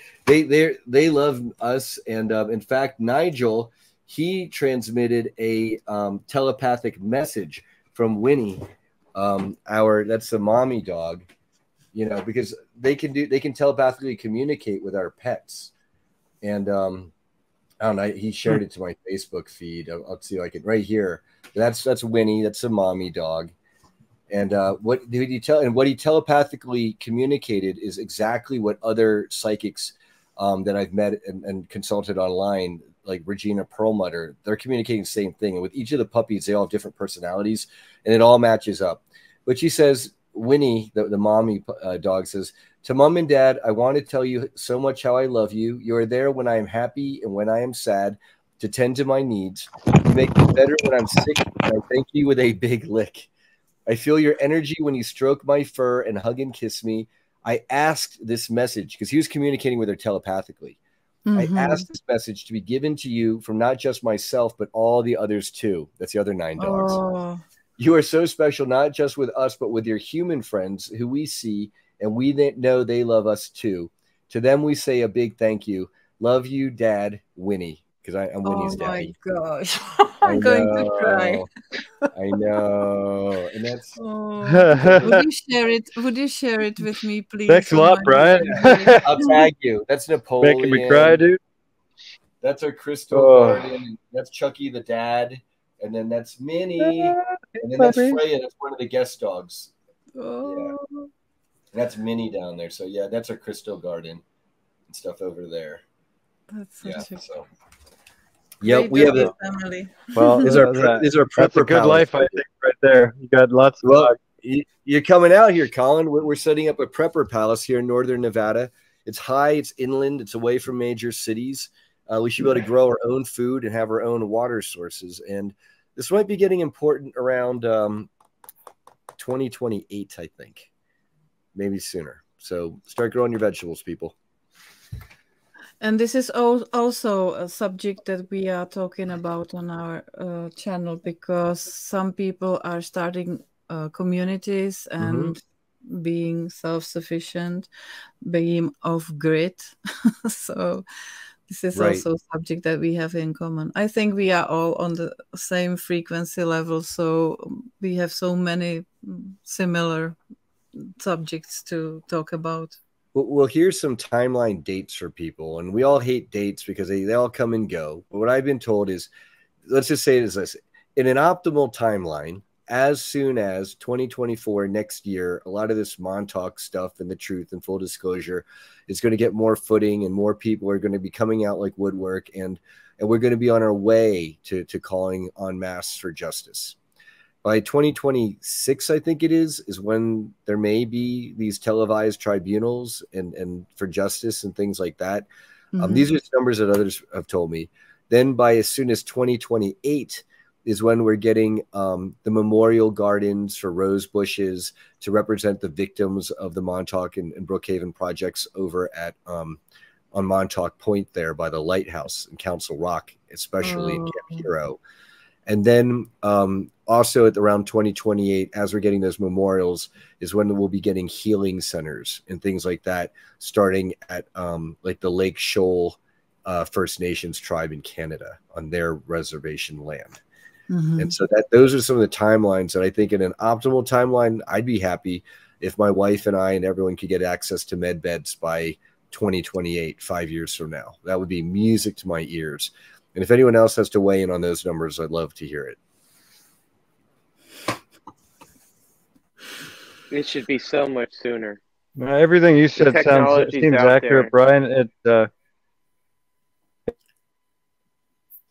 love us, and in fact, Nigel, he transmitted a telepathic message from Winnie, that's the mommy dog, you know, because they can telepathically communicate with our pets, and I don't know. He shared it to my Facebook feed. I'll see if I can right here. That's Winnie. That's a mommy dog. And what he telepathically communicated is exactly what other psychics that I've met and consulted online, like Regina Perlmutter, they're communicating the same thing. And with each of the puppies, they all have different personalities, and it all matches up. But she says, Winnie, the mommy dog, says, to Mom and Dad, I want to tell you so much how I love you. You are there when I am happy and when I am sad, to tend to my needs. You make me better when I'm sick, and I thank you with a big lick. I feel your energy when you stroke my fur and hug and kiss me. I asked this message, because he was communicating with her telepathically. I asked this message to be given to you from not just myself, but all the others too. That's the other 9 dogs. You are so special, not just with us, but with your human friends who we see, and we know they love us too. To them, we say a big thank you. Love you, Dad, Winnie. Because I'm Winnie's daddy. Oh my gosh. I'm going to cry. I know. And that's would you share it with me, please? Thanks a lot, Brian. I'll tag you. That's Napoleon. Making me cry, dude. That's our crystal guardian. That's Chucky the dad. And then that's Minnie. And then that's Freya. That's one of the guest dogs. Yeah. And that's Minnie down there. So yeah, that's our crystal garden and stuff over there. That's such we have a family. Well, these are prepper that's a good palace. Life, I think, right there. You got lots of dogs. You're coming out here, Colin. We're setting up a prepper palace here in northern Nevada. It's high, it's inland, it's away from major cities. We should be able to grow our own food and have our own water sources. And this might be getting important around 2028, I think, maybe sooner. So start growing your vegetables, people. And this is also a subject that we are talking about on our channel, because some people are starting communities and being self-sufficient, being off-grid. So this is also a subject that we have in common. I think we are all on the same frequency level, so we have so many similar, subjects to talk about. Well, here's some timeline dates for people. And we all hate dates because they all come and go. But what I've been told is, let's just say it as this. In an optimal timeline, as soon as 2024, next year, a lot of this Montauk stuff and the truth and full disclosure is going to get more footing, and more people are going to be coming out like woodwork, and we're going to be on our way to calling en masse for justice. By 2026, I think it is when there may be these televised tribunals and for justice and things like that. These are numbers that others have told me. Then by as soon as 2028 is when we're getting the memorial gardens for rose bushes to represent the victims of the Montauk and Brookhaven projects over at on Montauk Point there by the lighthouse in Council Rock, especially in Camp Hero. And then also at around 2028, as we're getting those memorials, is when we'll be getting healing centers and things like that, starting at like the Lake Shoal First Nations tribe in Canada on their reservation land. And so those are some of the timelines that I think in an optimal timeline, I'd be happy if my wife and I and everyone could get access to med beds by 2028, 5 years from now. That would be music to my ears. And if anyone else has to weigh in on those numbers, I'd love to hear it. It should be so much sooner. Everything you said seems accurate, Brian.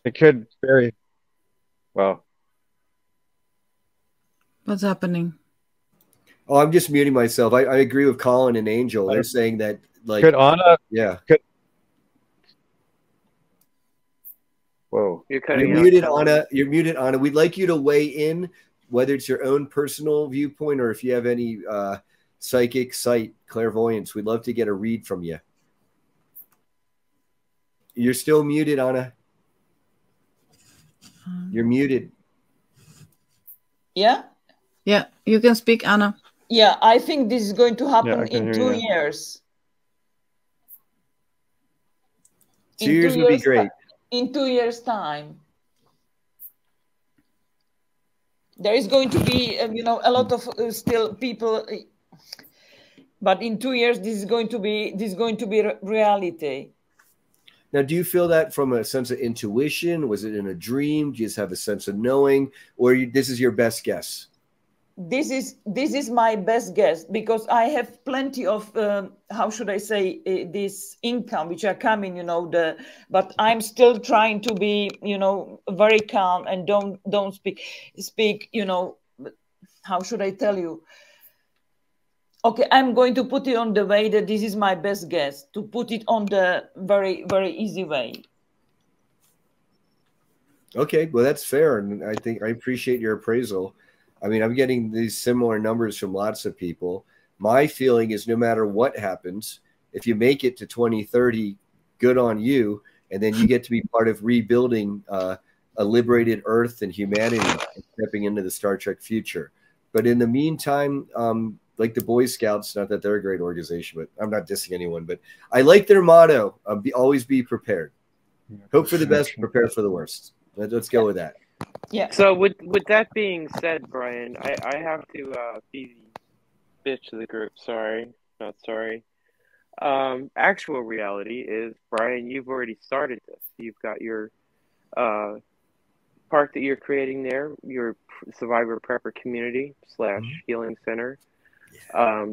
It could vary. Well, what's happening? Oh, I'm just muting myself. I agree with Colin and Angel. They're saying that, like, could Anna? Yeah. Whoa. You're muted, Anna. You're muted, Anna. We'd like you to weigh in, whether it's your own personal viewpoint or if you have any psychic, sight, clairvoyance. We'd love to get a read from you. You're still muted, Anna. You're muted. Yeah? Yeah, you can speak, Anna. Yeah, I think this is going to happen in 2 years. 2 years would be great. In 2 years' time. There is going to be, a lot of still people, but in 2 years, this is going to be reality. Now, do you feel that from a sense of intuition? Was it in a dream? Do you just have a sense of knowing, or this is your best guess? This is my best guess, because I have plenty of how should I say this income which are coming, but I'm still trying to be very calm and don't speak how should I tell you? Okay, I'm going to put it on the way that this is my best guess, to put it on the very, very easy way. Okay, well, that's fair. And I think I appreciate your appraisal. I mean, I'm getting these similar numbers from lots of people. My feeling is no matter what happens, if you make it to 2030, good on you. And then you get to be part of rebuilding a liberated Earth and humanity and stepping into the Star Trek future. But in the meantime, like the Boy Scouts, not that they're a great organization, but I'm not dissing anyone, but I like their motto, always be prepared. Hope for the best, prepare for the worst. Let's go with that. Yeah. So with that being said, Brian, I have to be the bitch of the group. Sorry, not sorry. Actual reality is, Brian, you've already started this. You've got your park that you're creating there, your survivor prepper community / healing center.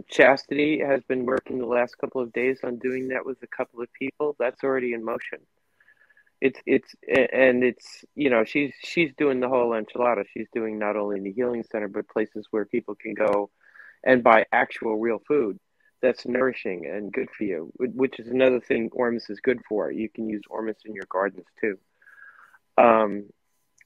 Chastity has been working the last couple of days on doing that with a couple of people. That's already in motion. It's she's doing the whole enchilada. She's doing not only the healing center, but places where people can go and buy actual real food that's nourishing and good for you, which is another thing Ormus is good for. You can use Ormus in your gardens too.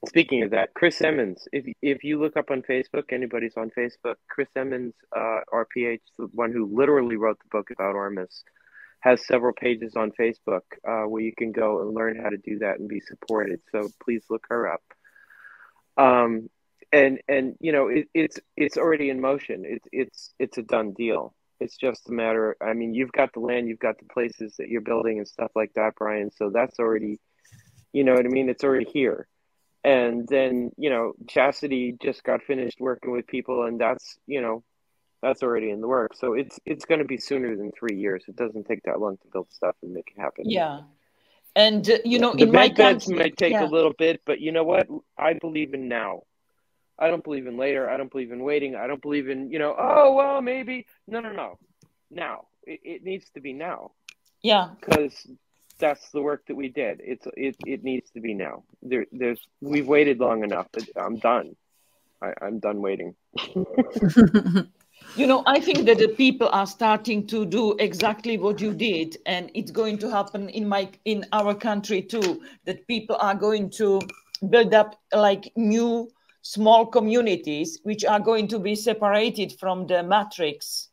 Speaking of that, Chris Emmons, if you look up on Facebook, anybody's on Facebook, Chris Emmons, RPH, the one who literally wrote the book about Ormus, has several pages on Facebook where you can go and learn how to do that and be supported. So please look her up. It's already in motion. It's a done deal. It's just a matter. I mean, you've got the land, you've got the places that you're building and stuff like that, Brian. So that's already, you know what I mean? It's already here. And then, Chastity just got finished working with people, and that's That's already in the works. So it's going to be sooner than 3 years. It doesn't take that long to build stuff and make it happen. Yeah. And, you know, the in my beds country, might take a little bit, but you know what? I believe in now. I don't believe in later. I don't believe in waiting. I don't believe in, you know, oh, well, maybe. No. Now. It needs to be now. Yeah. Because that's the work that we did. It needs to be now. We've waited long enough. I'm done. I'm done waiting. You know, I think that the people are starting to do exactly what you did, and it's going to happen in our country too, that people are going to build up like new small communities which are going to be separated from the matrix.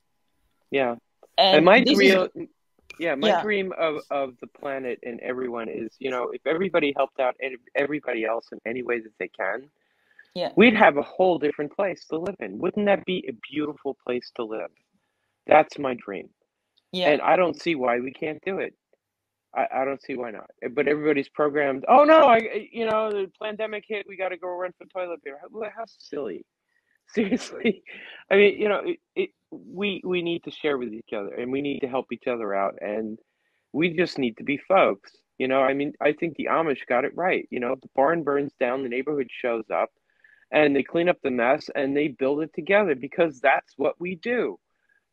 Yeah. And my dream of the planet and everyone is, you know, if everybody helped out everybody else in any way that they can, we'd have a whole different place to live in. Wouldn't that be a beautiful place to live? That's my dream. Yeah. And I don't see why we can't do it. I don't see why not. But everybody's programmed, oh no, you know, the pandemic hit, we got to go run for toilet paper. How silly. Seriously. I mean, you know, we need to share with each other, and we need to help each other out, and we just need to be folks. You know, I mean, I think the Amish got it right. You know, the barn burns down, the neighborhood shows up, and they clean up the mess, and they build it together, because that's what we do.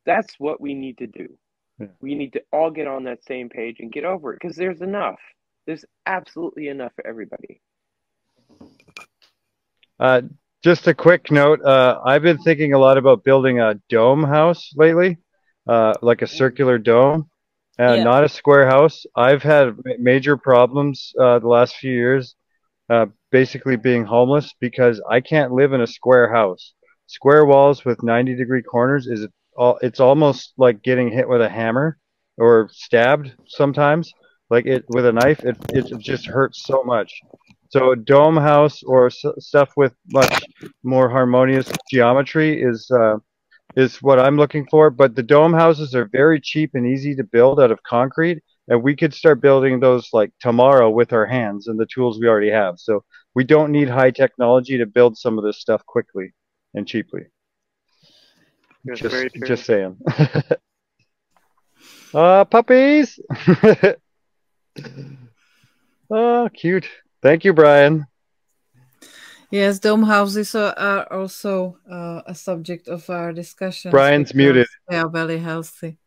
That's what we need to do. Yeah. We need to all get on that same page and get over it, because there's enough. There's absolutely enough for everybody. Just a quick note. I've been thinking a lot about building a dome house lately, like a circular dome, not a square house. I've had major problems the last few years, basically being homeless, because I can't live in a square house. Square walls with 90-degree corners it's almost like getting hit with a hammer or stabbed sometimes, like with a knife. It just hurts so much. So a dome house or stuff with much more harmonious geometry is what I'm looking for. But the dome houses are very cheap and easy to build out of concrete, and we could start building those like tomorrow with our hands and the tools we already have. So we don't need high technology to build some of this stuff quickly and cheaply. Just saying. Puppies. Oh, cute. Thank you, Brian. Yes, dome houses are also a subject of our discussion. Brian's muted. They are very healthy.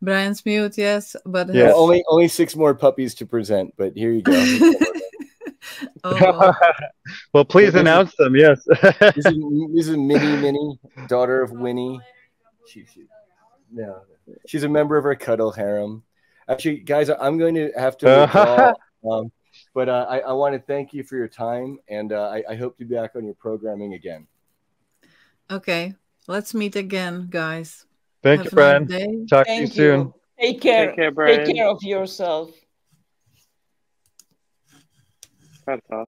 Brian's mute, yes, but yeah, only 6 more puppies to present. But here you go. Well, please announce them. Yes. This is Minnie, daughter of Winnie. She's a member of our cuddle harem. Actually, guys, I'm going to have to withdraw. But I want to thank you for your time, and I hope to be back on your programming again. Okay, let's meet again, guys. Thank you, Brian. Talk to you soon. Take care. Take care, Brian. Take care of yourself. That's awesome.